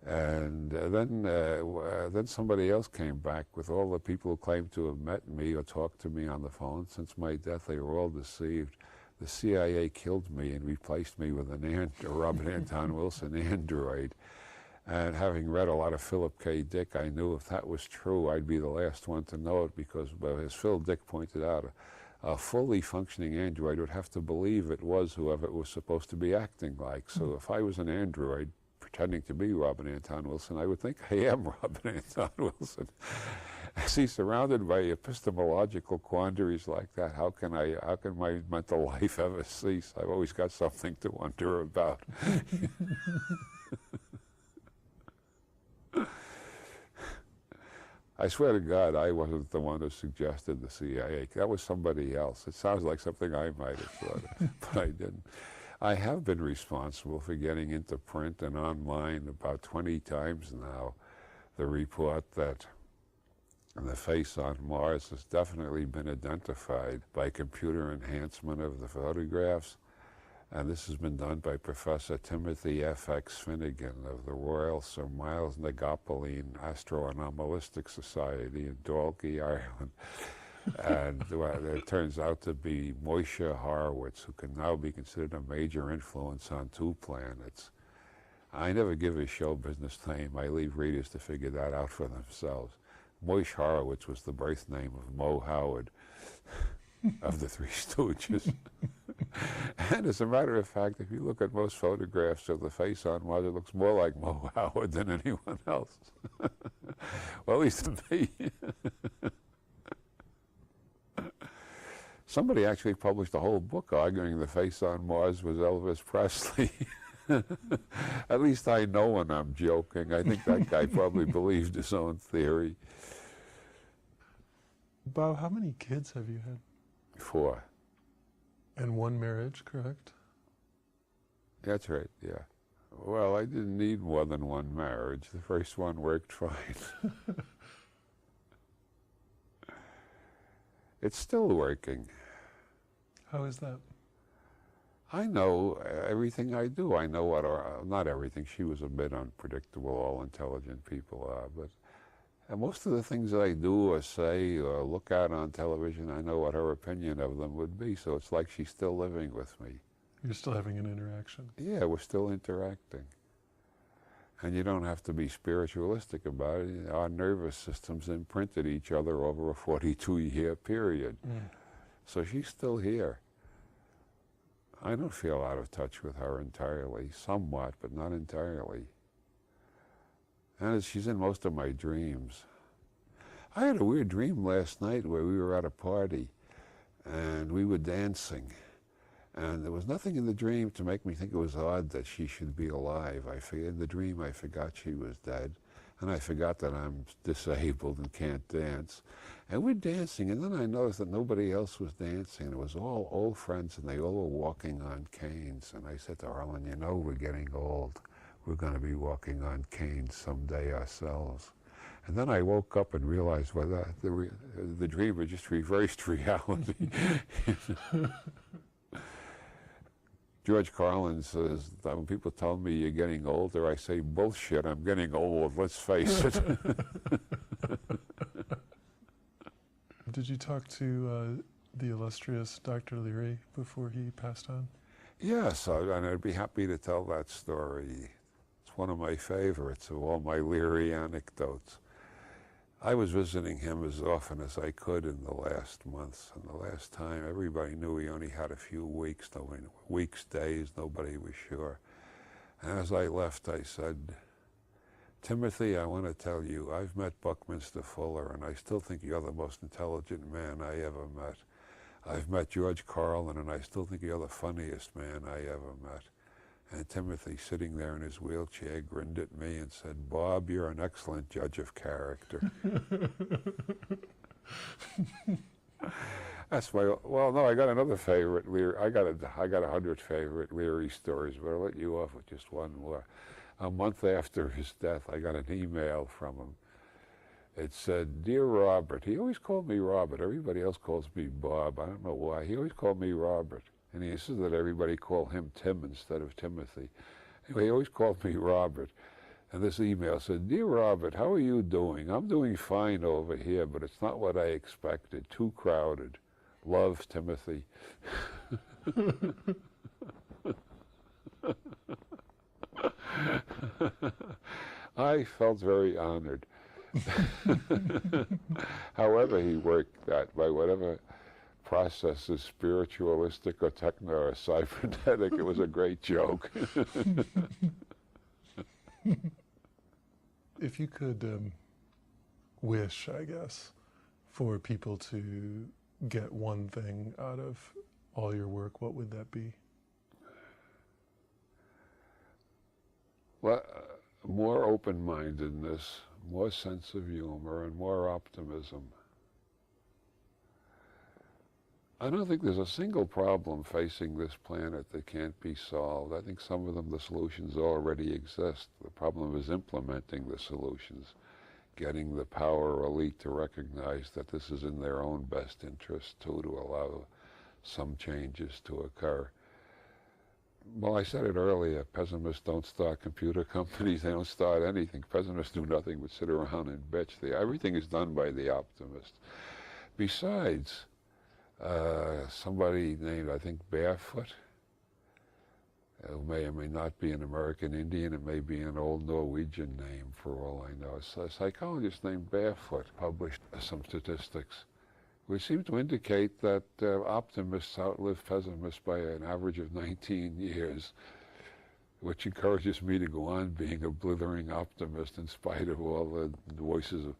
And then somebody else came back with all the people who claimed to have met me or talked to me on the phone. Since my death, they were all deceived. The CIA killed me and replaced me with a Robert Anton Wilson android. And having read a lot of Philip K. Dick, I knew if that was true, I'd be the last one to know it, because, as Phil Dick pointed out, a fully functioning android would have to believe it was whoever it was supposed to be acting like. So if I was an android pretending to be Robert Anton Wilson, I would think I am Robert Anton Wilson. See, surrounded by epistemological quandaries like that, how can my mental life ever cease? I've always got something to wonder about. I swear to God, I wasn't the one who suggested the CIA. That was somebody else. It sounds like something I might have thought of, but I didn't. I have been responsible for getting into print and online about 20 times now the report that the face on Mars has definitely been identified by computer enhancement of the photographs. And this has been done by Professor Timothy F.X. Finnegan of the Royal Sir Miles Nagopoline Astroanomalistic Society in Dalkey, Ireland. And it turns out to be Moshe Horowitz, who can now be considered a major influence on two planets. I never give his show business name. I leave readers to figure that out for themselves. Moshe Horowitz was the birth name of Mo Howard of the Three Stooges. And as a matter of fact, if you look at most photographs of the face on Mars, it looks more like Mo Howard than anyone else. Well, at least to me. Somebody actually published a whole book arguing the face on Mars was Elvis Presley. At least I know when I'm joking. I think that guy probably believed his own theory. Bob, how many kids have you had? 4. And one marriage, correct? That's right, yeah. Well, I didn't need more than one marriage. The first one worked fine. It's still working. How is that? I know everything I do. I know what, not everything. She was a bit unpredictable, all intelligent people are, but most of the things that I do or say or look at on television, I know what her opinion of them would be, so it's like she's still living with me. You're still having an interaction. Yeah, we're still interacting. And you don't have to be spiritualistic about it. Our nervous systems imprinted each other over a 42-year period. So she's still here. I don't feel out of touch with her entirely, somewhat, but not entirely. And she's in most of my dreams. I had a weird dream last night where we were at a party and we were dancing. And there was nothing in the dream to make me think it was odd that she should be alive. In the dream, I forgot she was dead. And I forgot that I'm disabled and can't dance. And we're dancing, and then I noticed that nobody else was dancing. It was all old friends, and they all were walking on canes. And I said to Harlan, you know, we're getting old. We're going to be walking on canes someday ourselves. And then I woke up and realized, well, the dream had just reversed reality. George Carlin says that when people tell me you're getting older, I say, bullshit, I'm getting old, let's face it. Did you talk to the illustrious Dr. Leary before he passed on? Yes, and I'd be happy to tell that story. It's one of my favorites of all my Leary anecdotes. I was visiting him as often as I could in the last months, and the last time everybody knew he only had a few weeks, days, nobody was sure. And as I left, I said, Timothy, I want to tell you, I've met Buckminster Fuller, and I still think you're the most intelligent man I ever met. I've met George Carlin, and I still think you're the funniest man I ever met. And Timothy, sitting there in his wheelchair, grinned at me and said, Bob, you're an excellent judge of character. That's my, well, no, I got another favorite Leary. I got 100 favorite Leary stories, but I'll let you off with just one more. A month after his death, I got an email from him. It said, Dear Robert, he always called me Robert. Everybody else calls me Bob. I don't know why. He always called me Robert. And he insisted that everybody call him Tim instead of Timothy. Anyway, he always called me Robert. And this email said, Dear Robert, how are you doing? I'm doing fine over here, but it's not what I expected. Too crowded. Love, Timothy. I felt very honored. However he worked that, by whatever process is spiritualistic or techno or cybernetic, it was a great joke. If you could wish, I guess, for people to get one thing out of all your work, what would that be? Well, more open-mindedness, more sense of humor, and more optimism. I don't think there's a single problem facing this planet that can't be solved. I think some of them, the solutions already exist. The problem is implementing the solutions, getting the power elite to recognize that this is in their own best interest too, to allow some changes to occur. Well, I said it earlier, pessimists don't start computer companies, they don't start anything. Pessimists do nothing but sit around and bitch. Everything is done by the optimist. Besides, somebody named, I think, Barefoot, who may or may not be an American Indian, it may be an old Norwegian name for all I know. A psychologist named Barefoot published some statistics which seem to indicate that optimists outlive pessimists by an average of 19 years, which encourages me to go on being a blithering optimist in spite of all the voices of...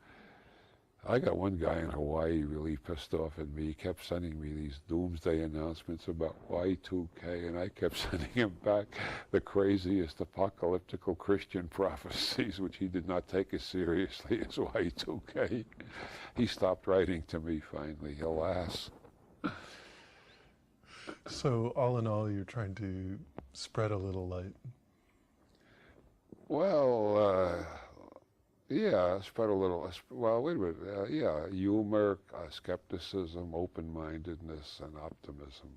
I got one guy in Hawaii really pissed off at me. He kept sending me these doomsday announcements about Y2K, and I kept sending him back the craziest apocalyptical Christian prophecies, which he did not take as seriously as Y2K. He stopped writing to me finally, alas. So all in all, you're trying to spread a little light. Well, yeah, spread a little, well, wait a minute, yeah, humor, skepticism, open-mindedness, and optimism.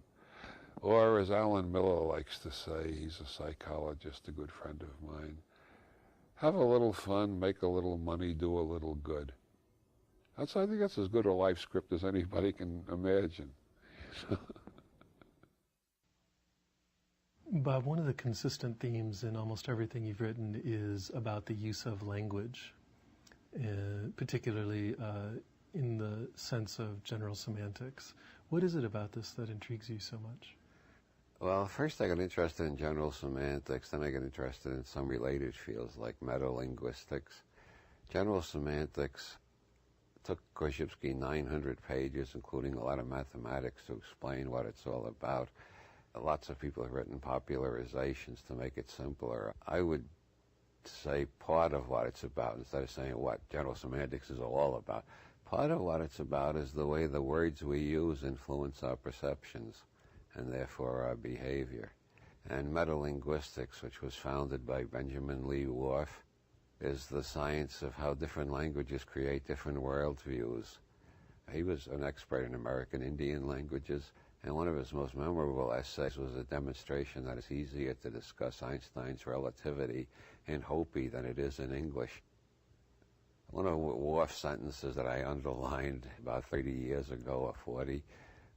Or as Alan Miller likes to say, he's a psychologist, a good friend of mine, have a little fun, make a little money, do a little good. I think that's as good a life script as anybody can imagine. Bob, one of the consistent themes in almost everything you've written is about the use of language, particularly in the sense of general semantics. What is it about this that intrigues you so much? Well, first I got interested in general semantics, then I got interested in some related fields like metalinguistics. General semantics took Korzybski 900 pages, including a lot of mathematics, to explain what it's all about. Lots of people have written popularizations to make it simpler. I would say part of what it's about, instead of saying what general semantics is all about, part of what it's about is the way the words we use influence our perceptions and therefore our behavior. And metalinguistics, which was founded by Benjamin Lee Whorf, is the science of how different languages create different worldviews. He was an expert in American Indian languages, and one of his most memorable essays was a demonstration that it's easier to discuss Einstein's relativity in Hopi than it is in English. One of Whorf's sentences that I underlined about 30 years ago or 40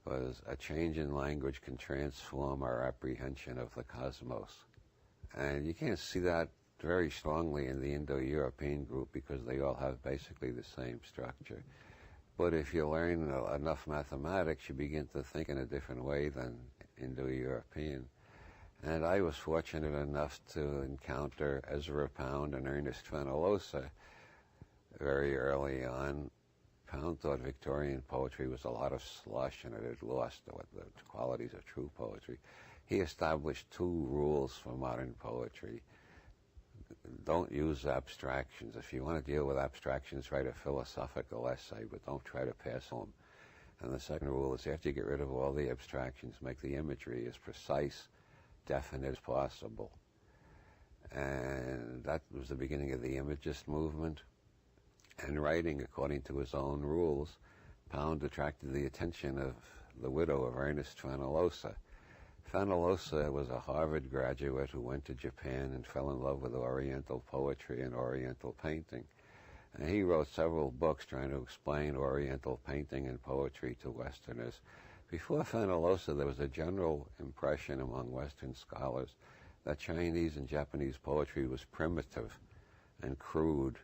was, a change in language can transform our apprehension of the cosmos. And you can't see that very strongly in the Indo-European group because they all have basically the same structure. But if you learn enough mathematics, you begin to think in a different way than Indo-European. And I was fortunate enough to encounter Ezra Pound and Ernest Fenollosa very early on. Pound thought Victorian poetry was a lot of slush and it had lost the qualities of true poetry. He established two rules for modern poetry. Don't use abstractions. If you want to deal with abstractions, write a philosophical essay, but don't try to pass them. And the second rule is after you get rid of all the abstractions, make the imagery as precise, definite as possible. And that was the beginning of the Imagist movement. And writing according to his own rules, Pound attracted the attention of the widow of Ernest Fenollosa. Fenollosa was a Harvard graduate who went to Japan and fell in love with Oriental poetry and Oriental painting. And he wrote several books trying to explain Oriental painting and poetry to Westerners. Before Fenollosa, there was a general impression among Western scholars that Chinese and Japanese poetry was primitive and crude.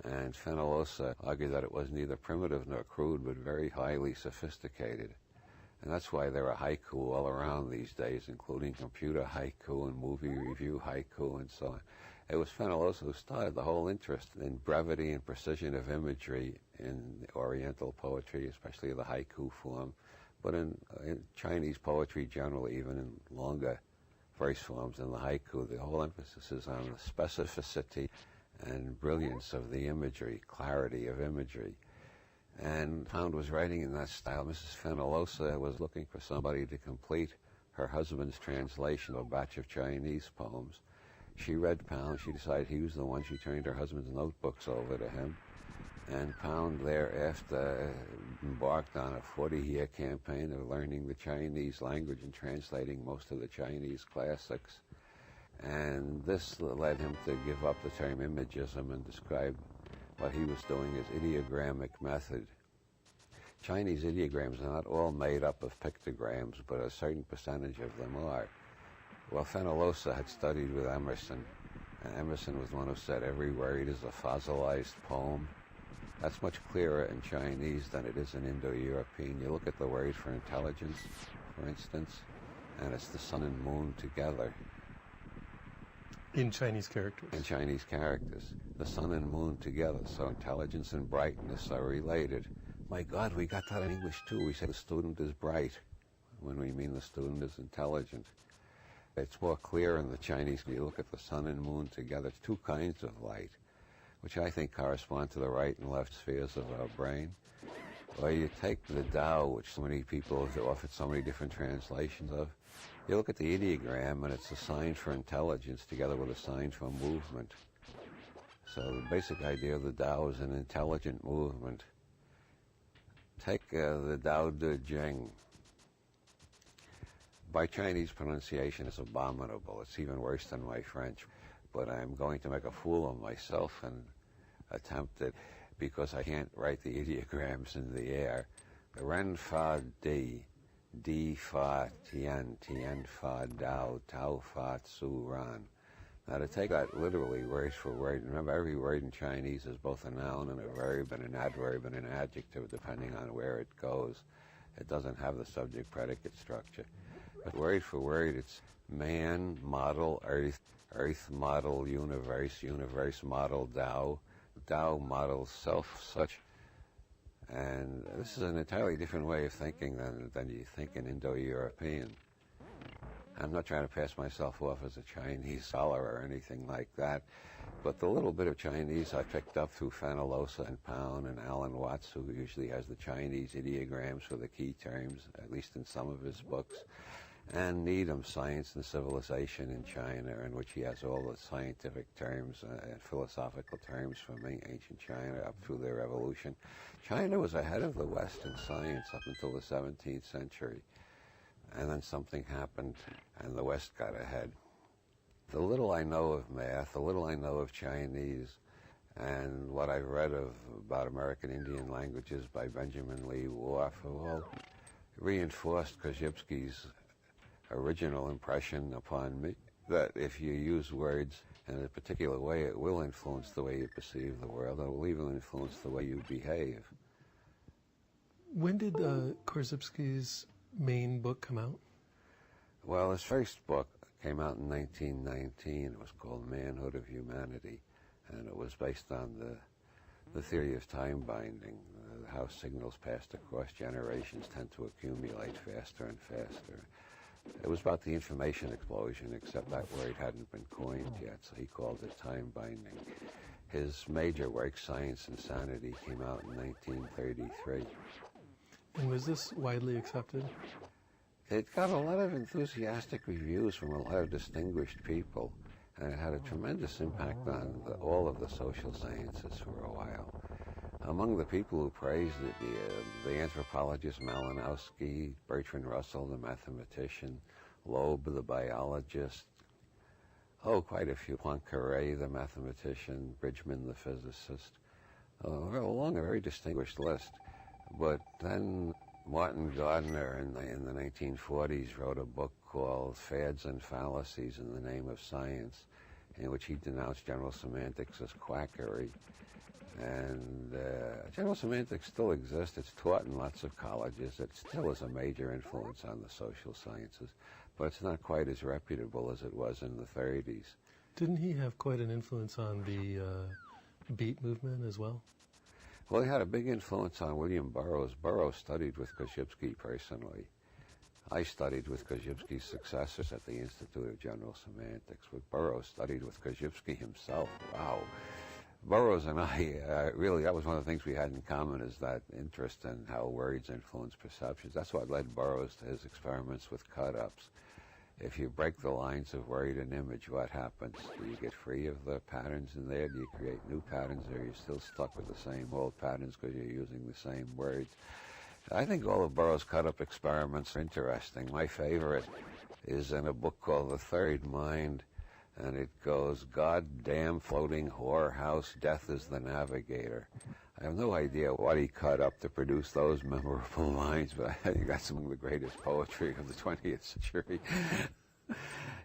And Fenollosa argued that it was neither primitive nor crude, but very highly sophisticated. And that's why there are haiku all around these days, including computer haiku and movie review haiku and so on. It was Fenollosa who started the whole interest in brevity and precision of imagery in Oriental poetry, especially the haiku form, but in Chinese poetry generally, even in longer verse forms than the haiku. The whole emphasis is on the specificity and brilliance of the imagery, clarity of imagery. And Pound was writing in that style. Mrs. Fenollosa was looking for somebody to complete her husband's translation of a batch of Chinese poems. She read Pound. She decided he was the one. She turned her husband's notebooks over to him. And Pound thereafter embarked on a 40-year campaign of learning the Chinese language and translating most of the Chinese classics. And this led him to give up the term imagism and describe what he was doing as ideogrammic method. Chinese ideograms are not all made up of pictograms, but a certain percentage of them are. Well, Fenollosa had studied with Emerson, and Emerson was the one who said every word is a fossilized poem. That's much clearer in Chinese than it is in Indo-European. You look at the word for intelligence, for instance, and it's the sun and moon together. In Chinese characters? In Chinese characters. The sun and moon together, so intelligence and brightness are related. My God, we got that in English too. We say the student is bright when we mean the student is intelligent. It's more clear in the Chinese. You look at the sun and moon together. It's two kinds of light, which I think correspond to the right and left spheres of our brain. Or you take the Tao, which so many people have offered so many different translations of. You look at the ideogram, and it's a sign for intelligence together with a sign for movement. So the basic idea of the Tao is an intelligent movement. Take the Tao Te Ching. My Chinese pronunciation is abominable. It's even worse than my French. But I'm going to make a fool of myself and attempt it because I can't write the ideograms in the air. Ren Fa Di. Di Fa Tien, Tien Fa Dao, Tao Fa Tsu Ran. Now to take that literally word for word, remember every word in Chinese is both a noun and a verb and an adverb and an adjective depending on where it goes. It doesn't have the subject-predicate structure. But word for word it's man, model, earth, earth model, universe, universe model, Tao, Tao model, self, such. And this is an entirely different way of thinking than you think in Indo-European. I'm not trying to pass myself off as a Chinese scholar or anything like that, but the little bit of Chinese I picked up through Fenollosa and Pound and Alan Watts, who usually has the Chinese ideograms for the key terms, at least in some of his books, and Needham's Science and Civilization in China, in which he has all the scientific terms and philosophical terms from ancient China up through their evolution. China was ahead of the West in science up until the 17th century. And then something happened, and the West got ahead. The little I know of math, the little I know of Chinese, and what I've read about American Indian languages by Benjamin Lee Wharf have all reinforced Korzybski's original impression upon me that if you use words in a particular way, it will influence the way you perceive the world, and it will even influence the way you behave. When did Korzybski's main book come out? Well, his first book, Came out in 1919. It was called Manhood of Humanity, and it was based on the theory of time binding, how signals passed across generations tend to accumulate faster and faster. It was about the information explosion, except that word hadn't been coined yet, so he called it time binding. His major work, Science and Sanity, came out in 1933. And was this widely accepted? It got a lot of enthusiastic reviews from a lot of distinguished people, and it had a tremendous impact on all of the social sciences for a while. Among the people who praised it, the anthropologist Malinowski, Bertrand Russell, the mathematician, Loeb, the biologist, quite a few, Poincaré, the mathematician, Bridgman, the physicist, along a very distinguished list. But then Martin Gardner in the 1940s wrote a book called Fads and Fallacies in the Name of Science, in which he denounced general semantics as quackery. And general semantics still exists. It's taught in lots of colleges. It still is a major influence on the social sciences, but it's not quite as reputable as it was in the 30s. Didn't he have quite an influence on the beat movement as well? Well, he had a big influence on William Burroughs. Burroughs studied with Korzybski personally. I studied with Korzybski's successors at the Institute of General Semantics, but Burroughs studied with Korzybski himself. Wow. Burroughs and I, really, that was one of the things we had in common, is that interest in how words influence perceptions. That's what led Burroughs to his experiments with cut-ups. If you break the lines of word and image, what happens? Do you get free of the patterns in there? Do you create new patterns, or are you still stuck with the same old patterns because you're using the same words? I think all of Burroughs' cut-up experiments are interesting. My favorite is in a book called The Third Mind, and it goes, "Goddamn floating whorehouse, death is the navigator." I have no idea what he cut up to produce those memorable lines, but I think that's some of the greatest poetry of the 20th century.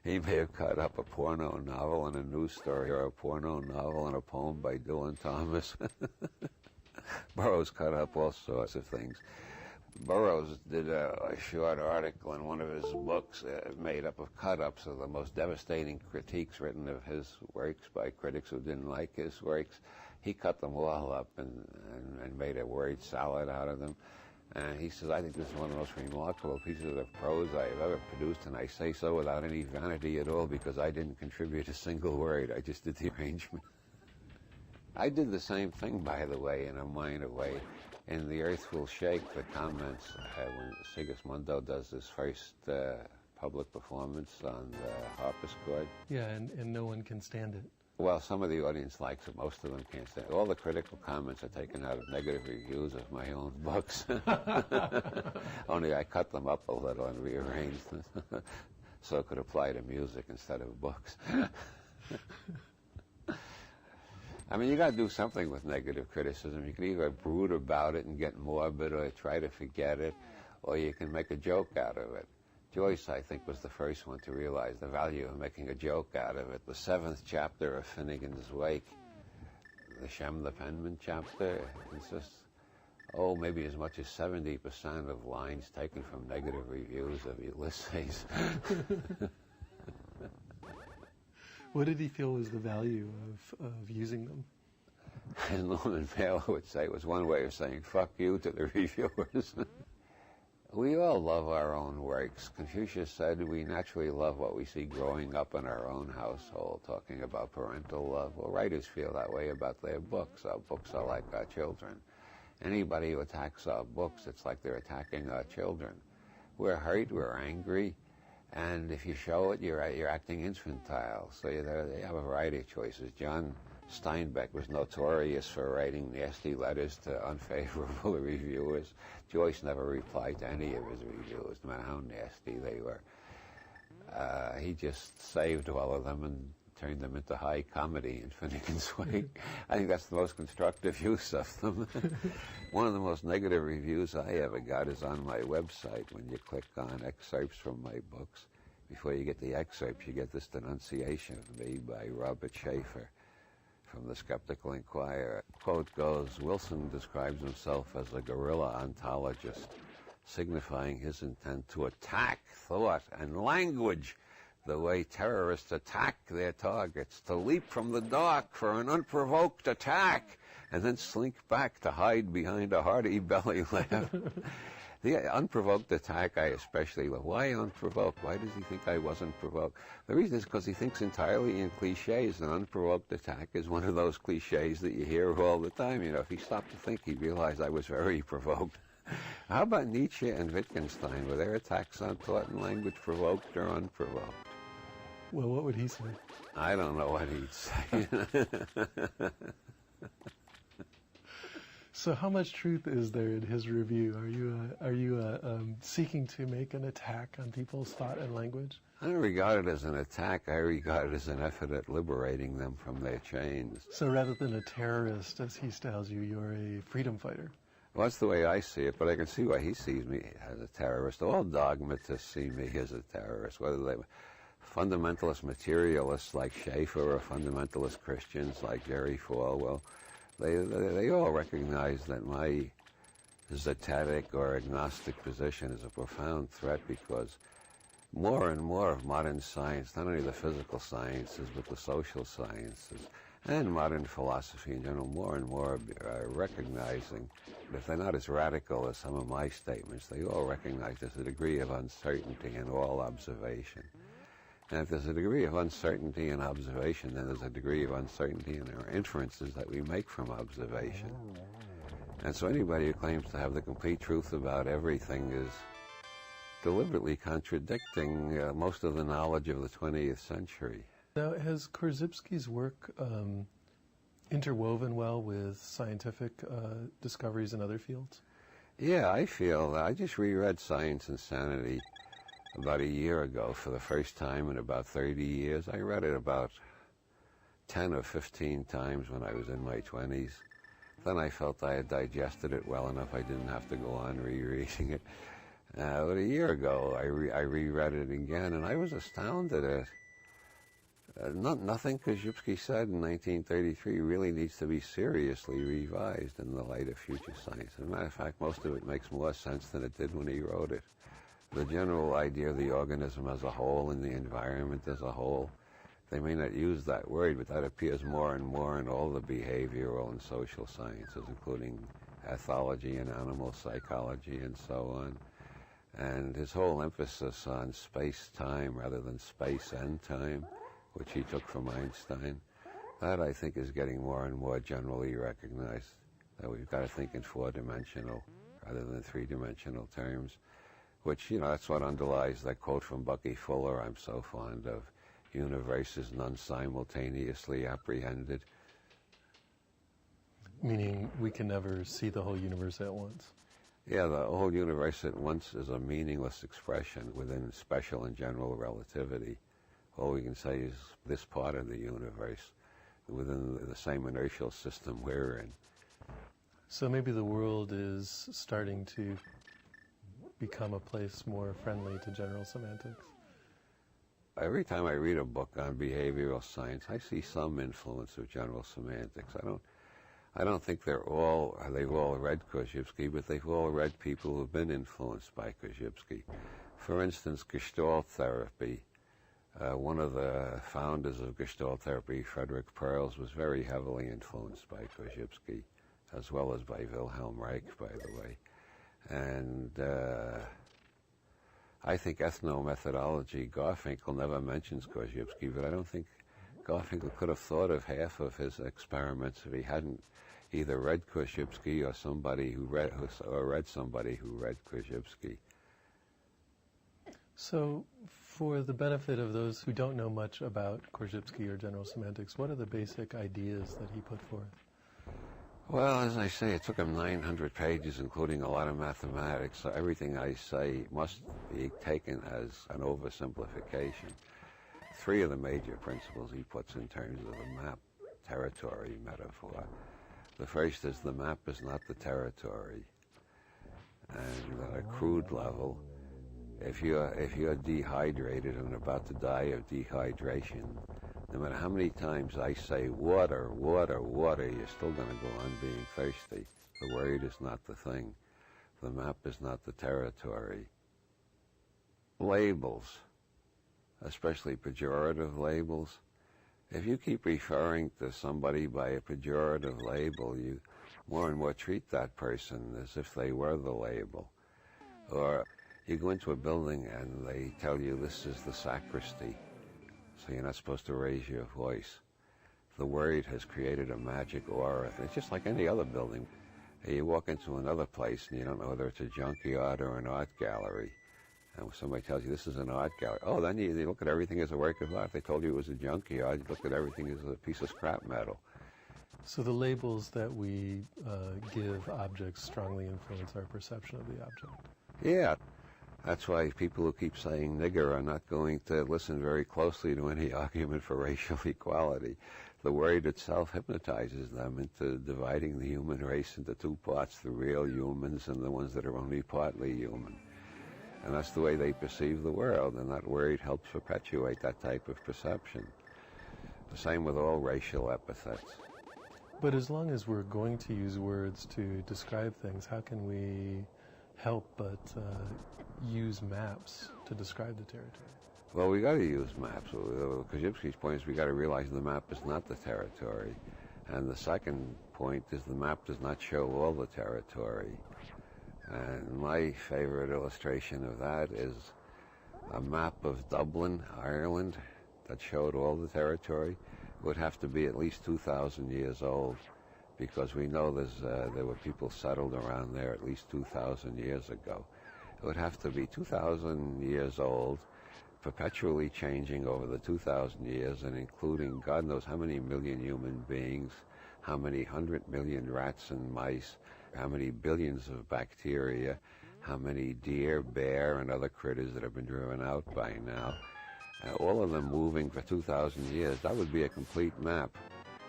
He may have cut up a porno novel and a news story, or a porno novel and a poem by Dylan Thomas. Burroughs cut up all sorts of things. Burroughs did a short article in one of his books made up of cut-ups of the most devastating critiques written of his works by critics who didn't like his works. He cut them all up and made a word salad out of them. And he says, "I think this is one of the most remarkable pieces of prose I've ever produced, and I say so without any vanity at all, because I didn't contribute a single word. I just did the arrangement." I did the same thing, by the way, in a minor way. In The Earth Will Shake, the comments, when Sigismundo does his first public performance on the harpsichord. Yeah, and no one can stand it. Well, some of the audience likes it. Most of them can't stand it. All the critical comments are taken out of negative reviews of my own books. Only I cut them up a little and rearranged them so it could apply to music instead of books. I mean, you got to do something with negative criticism. You can either brood about it and get morbid, or try to forget it, or you can make a joke out of it. Joyce, I think, was the first one to realize the value of making a joke out of it. The 7th chapter of Finnegan's Wake, the Shem the Penman chapter, consists, maybe as much as 70% of lines taken from negative reviews of Ulysses. What did he feel was the value of using them? As Norman Mailer would say, it was one way of saying "fuck you" to the reviewers. We all love our own works. Confucius said we naturally love what we see growing up in our own household, talking about parental love. Well, writers feel that way about their books. Our books are like our children. Anybody who attacks our books, it's like they're attacking our children. We're hurt, we're angry, and if you show it, you're acting infantile. So they have a variety of choices. John Steinbeck was notorious for writing nasty letters to unfavorable reviewers. Joyce never replied to any of his reviews, no matter how nasty they were. He just saved all of them and turned them into high comedy in Finnegan's Wake. I think that's the most constructive use of them. One of the most negative reviews I ever got is on my website. When you click on excerpts from my books, before you get the excerpts, you get this denunciation of me by Robert Schaefer from the Skeptical Inquirer. Quote goes, "Wilson describes himself as a guerrilla ontologist, signifying his intent to attack thought and language the way terrorists attack their targets, to leap from the dark for an unprovoked attack, and then slink back to hide behind a hearty belly laugh. The unprovoked attack, I especially love. Why unprovoked? Why does he think I wasn't provoked? The reason is because he thinks entirely in cliches. An unprovoked attack is one of those cliches that you hear all the time. You know, if he stopped to think, he'd realize I was very provoked. How about Nietzsche and Wittgenstein? Were their attacks on thought and language provoked or unprovoked? Well, what would he say? I don't know what he'd say. So how much truth is there in his review? Are you seeking to make an attack on people's thought and language? I don't regard it as an attack. I regard it as an effort at liberating them from their chains. So rather than a terrorist, as he styles you, you're a freedom fighter. Well, that's the way I see it, but I can see why he sees me as a terrorist. All dogmatists see me as a terrorist, whether they were fundamentalist materialists like Schaeffer or fundamentalist Christians like Jerry Falwell. They all recognize that my zetetic or agnostic position is a profound threat, because more and more of modern science, not only the physical sciences, but the social sciences, and modern philosophy in general, more and more are recognizing that if they're not as radical as some of my statements, they all recognize there's a degree of uncertainty in all observation. And if there's a degree of uncertainty in observation, then there's a degree of uncertainty in our inferences that we make from observation. And so anybody who claims to have the complete truth about everything is deliberately contradicting most of the knowledge of the 20th century. Now, has Korzybski's work interwoven well with scientific discoveries in other fields? Yeah, I feel that. I just reread Science and Sanity about a year ago for the first time in about 30 years. I read it about 10 or 15 times when I was in my 20s. Then I felt I had digested it well enough I didn't have to go on rereading it. But a year ago, I reread it again, and I was astounded at nothing Korzybski said in 1933 really needs to be seriously revised in the light of future science. As a matter of fact, most of it makes more sense than it did when he wrote it. The general idea of the organism as a whole and the environment as a whole, they may not use that word, but that appears more and more in all the behavioral and social sciences, including ethology and animal psychology and so on. And his whole emphasis on space-time rather than space and time, which he took from Einstein, that I think is getting more and more generally recognized, that we've got to think in four-dimensional rather than three-dimensional terms, which, you know, that's what underlies that quote from Bucky Fuller I'm so fond of, universe is none simultaneously apprehended. Meaning we can never see the whole universe at once. Yeah, the whole universe at once is a meaningless expression within special and general relativity. All we can say is this part of the universe within the same inertial system we're in. So maybe the world is starting to become a place more friendly to general semantics. Every time I read a book on behavioral science, I see some influence of general semantics. I don't think they've all read Korzybski, but they've all read people who've been influenced by Korzybski. For instance, Gestalt therapy. One of the founders of Gestalt therapy, Frederick Perls, was very heavily influenced by Korzybski, as well as by Wilhelm Reich, by the way. And I think ethnomethodology, Garfinkel never mentions Korzybski, but I don't think Garfinkel could have thought of half of his experiments if he hadn't either read Korzybski or somebody who read somebody who read Korzybski. So, for the benefit of those who don't know much about Korzybski or general semantics, what are the basic ideas that he put forth? Well, as I say, it took him 900 pages, including a lot of mathematics, so everything I say must be taken as an oversimplification. Three of the major principles he puts in terms of the map territory metaphor. The first is the map is not the territory. And at a crude level, if you're dehydrated and about to die of dehydration, no matter how many times I say water, water, water, you're still going to go on being thirsty. The word is not the thing. The map is not the territory. Labels. especially pejorative labels. If you keep referring to somebody by a pejorative label, you more and more treat that person as if they were the label. Or you go into a building and they tell you this is the sacristy, so you're not supposed to raise your voice. The word has created a magic aura. It's just like any other building. You walk into another place and you don't know whether it's a junkyard or an art gallery. And somebody tells you this is an art gallery. Oh, then you look at everything as a work of art. If they told you it was a junkyard, you look at everything as a piece of scrap metal. So the labels that we give objects strongly influence our perception of the object. Yeah. That's why people who keep saying nigger are not going to listen very closely to any argument for racial equality. The word itself hypnotizes them into dividing the human race into two parts, the real humans and the ones that are only partly human. And that's the way they perceive the world, and that word helps perpetuate that type of perception. The same with all racial epithets. But as long as we're going to use words to describe things, how can we help but use maps to describe the territory? Well, we got to use maps. Korzybski's point is we got to realize the map is not the territory. And the second point is the map does not show all the territory. And my favorite illustration of that is a map of Dublin, Ireland, that showed all the territory. It would have to be at least 2,000 years old, because we know there were people settled around there at least 2,000 years ago. It would have to be 2,000 years old, perpetually changing over the 2,000 years, and including God knows how many million human beings, how many 100 million rats and mice, how many billions of bacteria, how many deer, bear, and other critters that have been driven out by now. All of them moving for 2,000 years. That would be a complete map.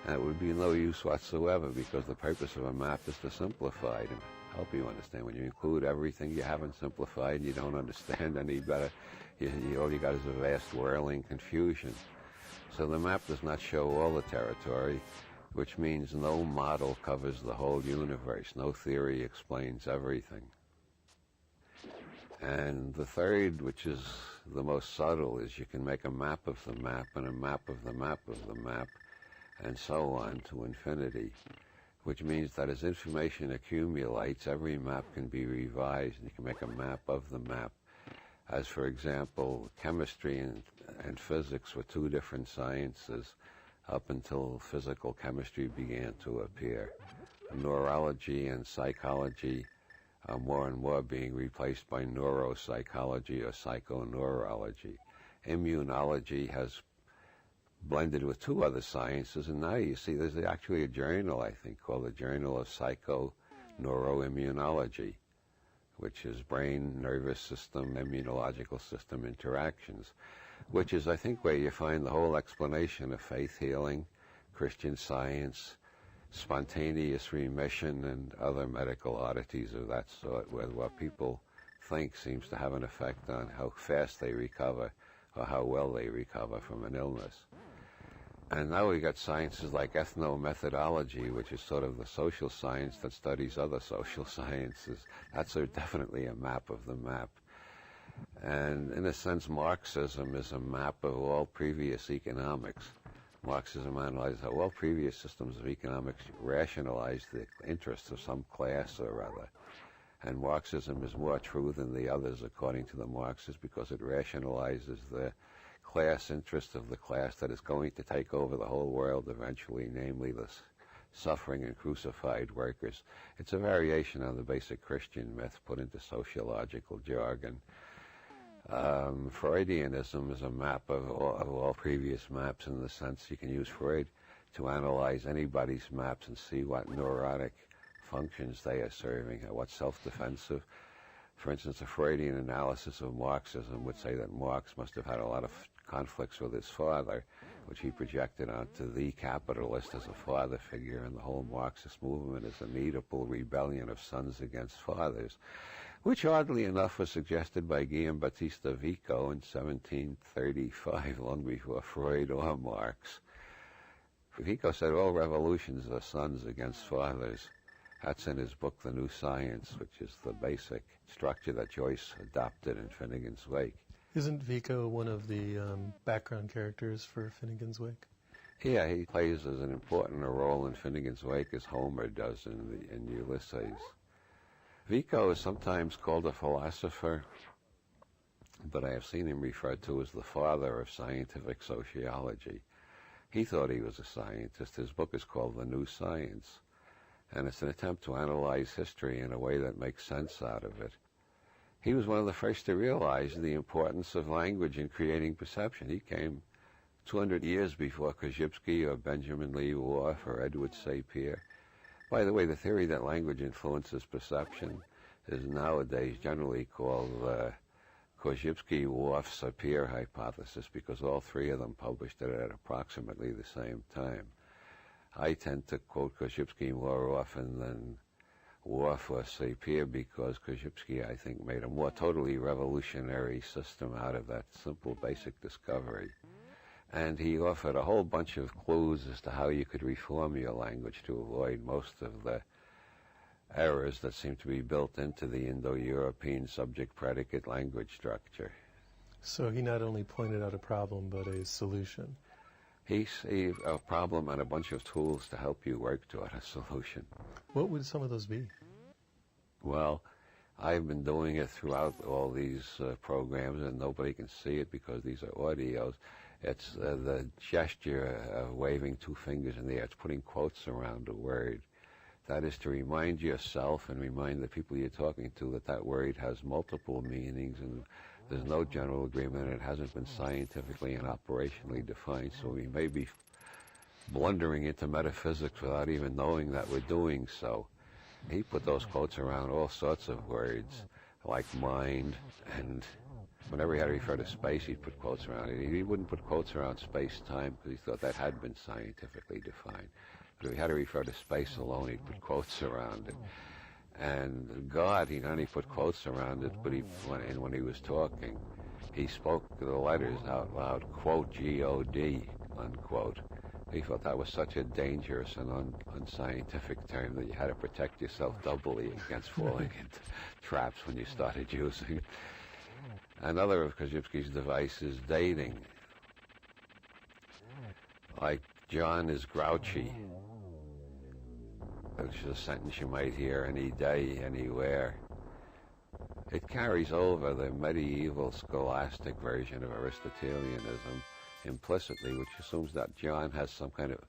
And it would be no use whatsoever, because the purpose of a map is to simplify it and help you understand. When you include everything you haven't simplified, you don't understand any better. All you got is a vast whirling confusion. So the map does not show all the territory, which means no model covers the whole universe. No theory explains everything. And the third, which is the most subtle, is you can make a map of the map and a map of the map of the map, and so on to infinity, which means that as information accumulates, every map can be revised, and you can make a map of the map. As, for example, chemistry and physics were two different sciences up until physical chemistry began to appear. Neurology and psychology are more and more being replaced by neuropsychology or psychoneurology. Immunology has blended with two other sciences, and now you see there's actually a journal, I think, called the Journal of Psychoneuroimmunology, which is brain, nervous system, immunological system interactions, which is, I think, where you find the whole explanation of faith healing, Christian Science, spontaneous remission, and other medical oddities of that sort, where what people think seems to have an effect on how fast they recover or how well they recover from an illness. And now we got sciences like ethnomethodology, which is sort of the social science that studies other social sciences. That's definitely a map of the map. And in a sense, Marxism is a map of all previous economics. Marxism analyzes how all previous systems of economics rationalize the interests of some class or other. And Marxism is more true than the others, according to the Marxists, because it rationalizes the class interest of the class that is going to take over the whole world eventually, namely the suffering and crucified workers. It's a variation on the basic Christian myth put into sociological jargon. Freudianism is a map of all previous maps, in the sense you can use Freud to analyze anybody's maps and see what neurotic functions they are serving, what self-defensive. For instance, a Freudian analysis of Marxism would say that Marx must have had a lot of conflicts with his father, which he projected onto the capitalist as a father figure, and the whole Marxist movement is an Oedipal rebellion of sons against fathers, which oddly enough was suggested by Guillaume Battista Vico in 1735, long before Freud or Marx. Vico said all revolutions are sons against fathers. That's in his book, The New Science, which is the basic structure that Joyce adopted in Finnegan's Wake. Isn't Vico one of the background characters for Finnegan's Wake? Yeah, he plays as an important a role in Finnegan's Wake as Homer does in Ulysses. Vico is sometimes called a philosopher, but I have seen him referred to as the father of scientific sociology. He thought he was a scientist. His book is called The New Science, and it's an attempt to analyze history in a way that makes sense out of it. He was one of the first to realize the importance of language in creating perception. He came 200 years before Korzybski or Benjamin Lee Whorf or Edward Sapir. By the way, the theory that language influences perception is nowadays generally called Korzybski-Whorf-Sapir hypothesis, because all three of them published it at approximately the same time. I tend to quote Korzybski more often than Whorf or Sapir because Korzybski, I think, made a more totally revolutionary system out of that simple basic discovery. And he offered a whole bunch of clues as to how you could reform your language to avoid most of the errors that seem to be built into the Indo-European subject-predicate language structure. So he not only pointed out a problem, but a solution. He see a problem and a bunch of tools to help you work toward a solution. What would some of those be? Well, I've been doing it throughout all these programs, and nobody can see it because these are audios. It's the gesture of waving two fingers in the air. It's putting quotes around a word. That is to remind yourself and remind the people you're talking to that that word has multiple meanings and there's no general agreement. It hasn't been scientifically and operationally defined, so we may be blundering into metaphysics without even knowing that we're doing so. He put those quotes around all sorts of words, like mind, and whenever he had to refer to space, he'd put quotes around it. He wouldn't put quotes around space-time because he thought that had been scientifically defined. But if he had to refer to space alone, he'd put quotes around it. And God, he not only put quotes around it, but when he was talking, he spoke the letters out loud, quote, G-O-D, unquote. He felt that was such a dangerous and unscientific term that you had to protect yourself doubly against falling into traps when you started using it. Another of Korzybski's devices is dating. Like, John is grouchy, which is a sentence you might hear any day, anywhere. It carries over the medieval scholastic version of Aristotelianism implicitly, which assumes that John has some kind of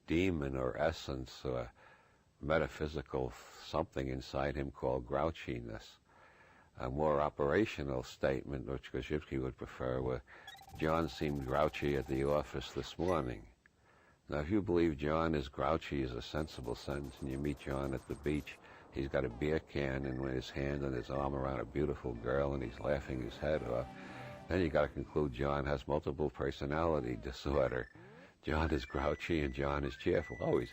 demon or essence or metaphysical something inside him called grouchiness. A more operational statement, which Korzybski would prefer, were John seemed grouchy at the office this morning. Now, if you believe John is grouchy is a sensible sentence, and you meet John at the beach, he's got a beer can in his hand and his arm around a beautiful girl, and he's laughing his head off, then you got to conclude John has multiple personality disorder. John is grouchy and John is cheerful. Always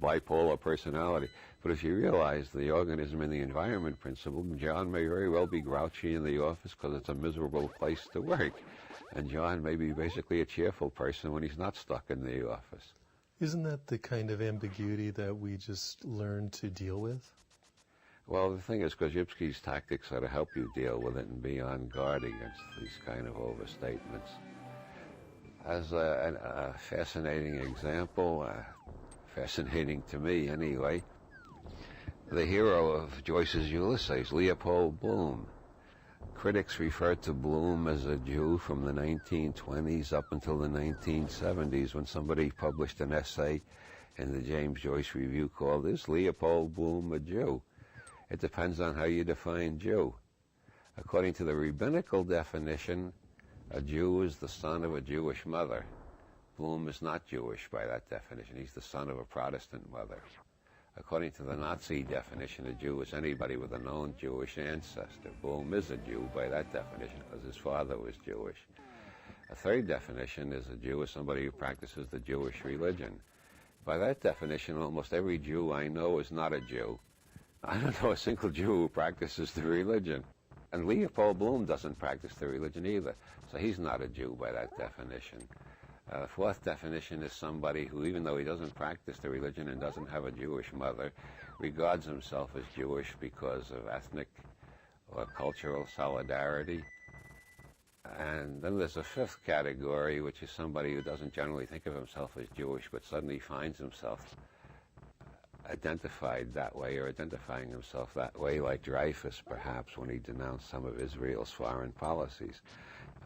bipolar personality. But if you realize the organism and the environment principle, John may very well be grouchy in the office because it's a miserable place to work. And John may be basically a cheerful person when he's not stuck in the office. Isn't that the kind of ambiguity that we just learn to deal with? Well, the thing is, Korzybski's tactics are to help you deal with it and be on guard against these kind of overstatements. As a fascinating example, fascinating to me anyway, the hero of Joyce's Ulysses, Leopold Bloom. Critics referred to Bloom as a Jew from the 1920s up until the 1970s when somebody published an essay in the James Joyce Review called, "Is Leopold Bloom a Jew?" It depends on how you define Jew. According to the rabbinical definition, a Jew is the son of a Jewish mother. Bloom is not Jewish by that definition. He's the son of a Protestant mother. According to the Nazi definition, a Jew is anybody with a known Jewish ancestor. Bloom is a Jew by that definition because his father was Jewish. A third definition is a Jew is somebody who practices the Jewish religion. By that definition, almost every Jew I know is not a Jew. I don't know a single Jew who practices the religion. And Leopold Bloom doesn't practice the religion either, so he's not a Jew by that definition. The fourth definition is somebody who, even though he doesn't practice the religion and doesn't have a Jewish mother, regards himself as Jewish because of ethnic or cultural solidarity. And then there's a fifth category, which is somebody who doesn't generally think of himself as Jewish, but suddenly finds himself identified that way, or identifying himself that way, like Dreyfus, perhaps, when he denounced some of Israel's foreign policies.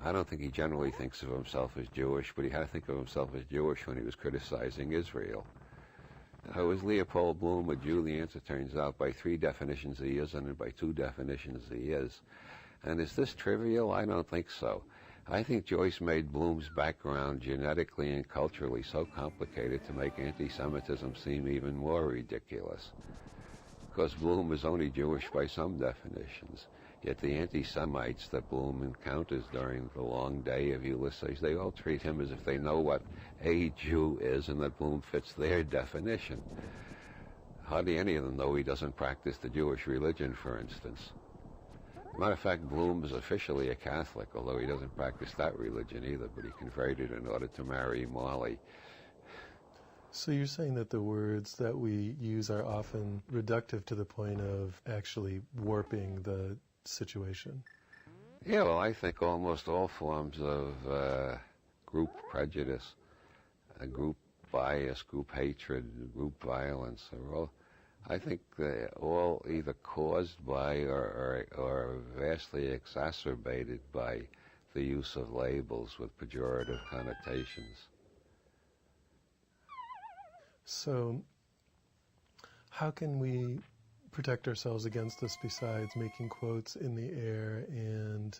I don't think he generally thinks of himself as Jewish, but he had to think of himself as Jewish when he was criticizing Israel. Was Leopold Bloom a Jew? The answer turns out by 3 definitions he isn't, and by 2 definitions he is. And is this trivial? I don't think so. I think Joyce made Bloom's background genetically and culturally so complicated to make anti-Semitism seem even more ridiculous. Because Bloom is only Jewish by some definitions. Yet the anti-Semites that Bloom encounters during the long day of Ulysses, they all treat him as if they know what a Jew is and that Bloom fits their definition. Hardly any of them know he doesn't practice the Jewish religion, for instance. Matter of fact, Bloom is officially a Catholic, although he doesn't practice that religion either, but he converted in order to marry Molly. So you're saying that the words that we use are often reductive to the point of actually warping the situation? Yeah, well, I think almost all forms of group prejudice, group bias, group hatred, group violence are all, I think they're all either caused by or vastly exacerbated by the use of labels with pejorative connotations. So how can we protect ourselves against this besides making quotes in the air and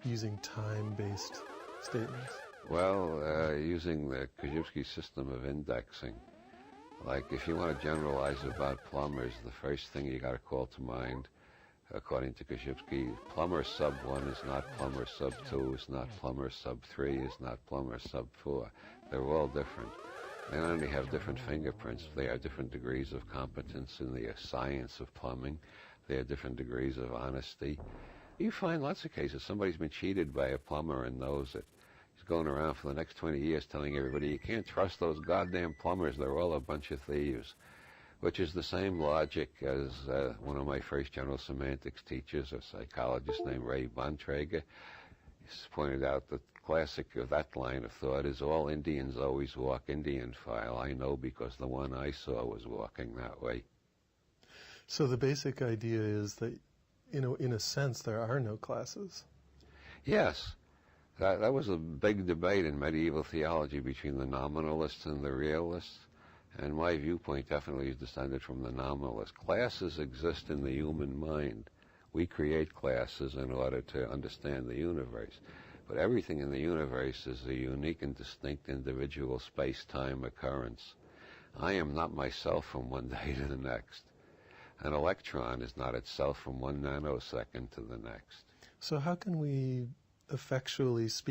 using time-based statements? Well, using the Koszybski system of indexing. Like, if you want to generalize about plumbers, the first thing you got to call to mind, according to Koszybski, plumber sub 1 is not plumber sub 2, is not plumber sub 3, is not plumber sub 4. They're all different. They not only have different fingerprints, they have different degrees of competence in the science of plumbing. They have different degrees of honesty. You find lots of cases. Somebody's been cheated by a plumber and knows it. He's going around for the next 20 years telling everybody, you can't trust those goddamn plumbers. They're all a bunch of thieves. Which is the same logic as one of my first general semantics teachers, a psychologist named Ray Bontrager. He's pointed out that the classic of that line of thought is all Indians always walk Indian file. I know because the one I saw was walking that way. So the basic idea is that, in a sense, there are no classes. Yes. That was a big debate in medieval theology between the nominalists and the realists. And my viewpoint definitely is descended from the nominalists. Classes exist in the human mind. We create classes in order to understand the universe. But everything in the universe is a unique and distinct individual space-time occurrence. I am not myself from one day to the next. An electron is not itself from one nanosecond to the next. So how can we effectually speak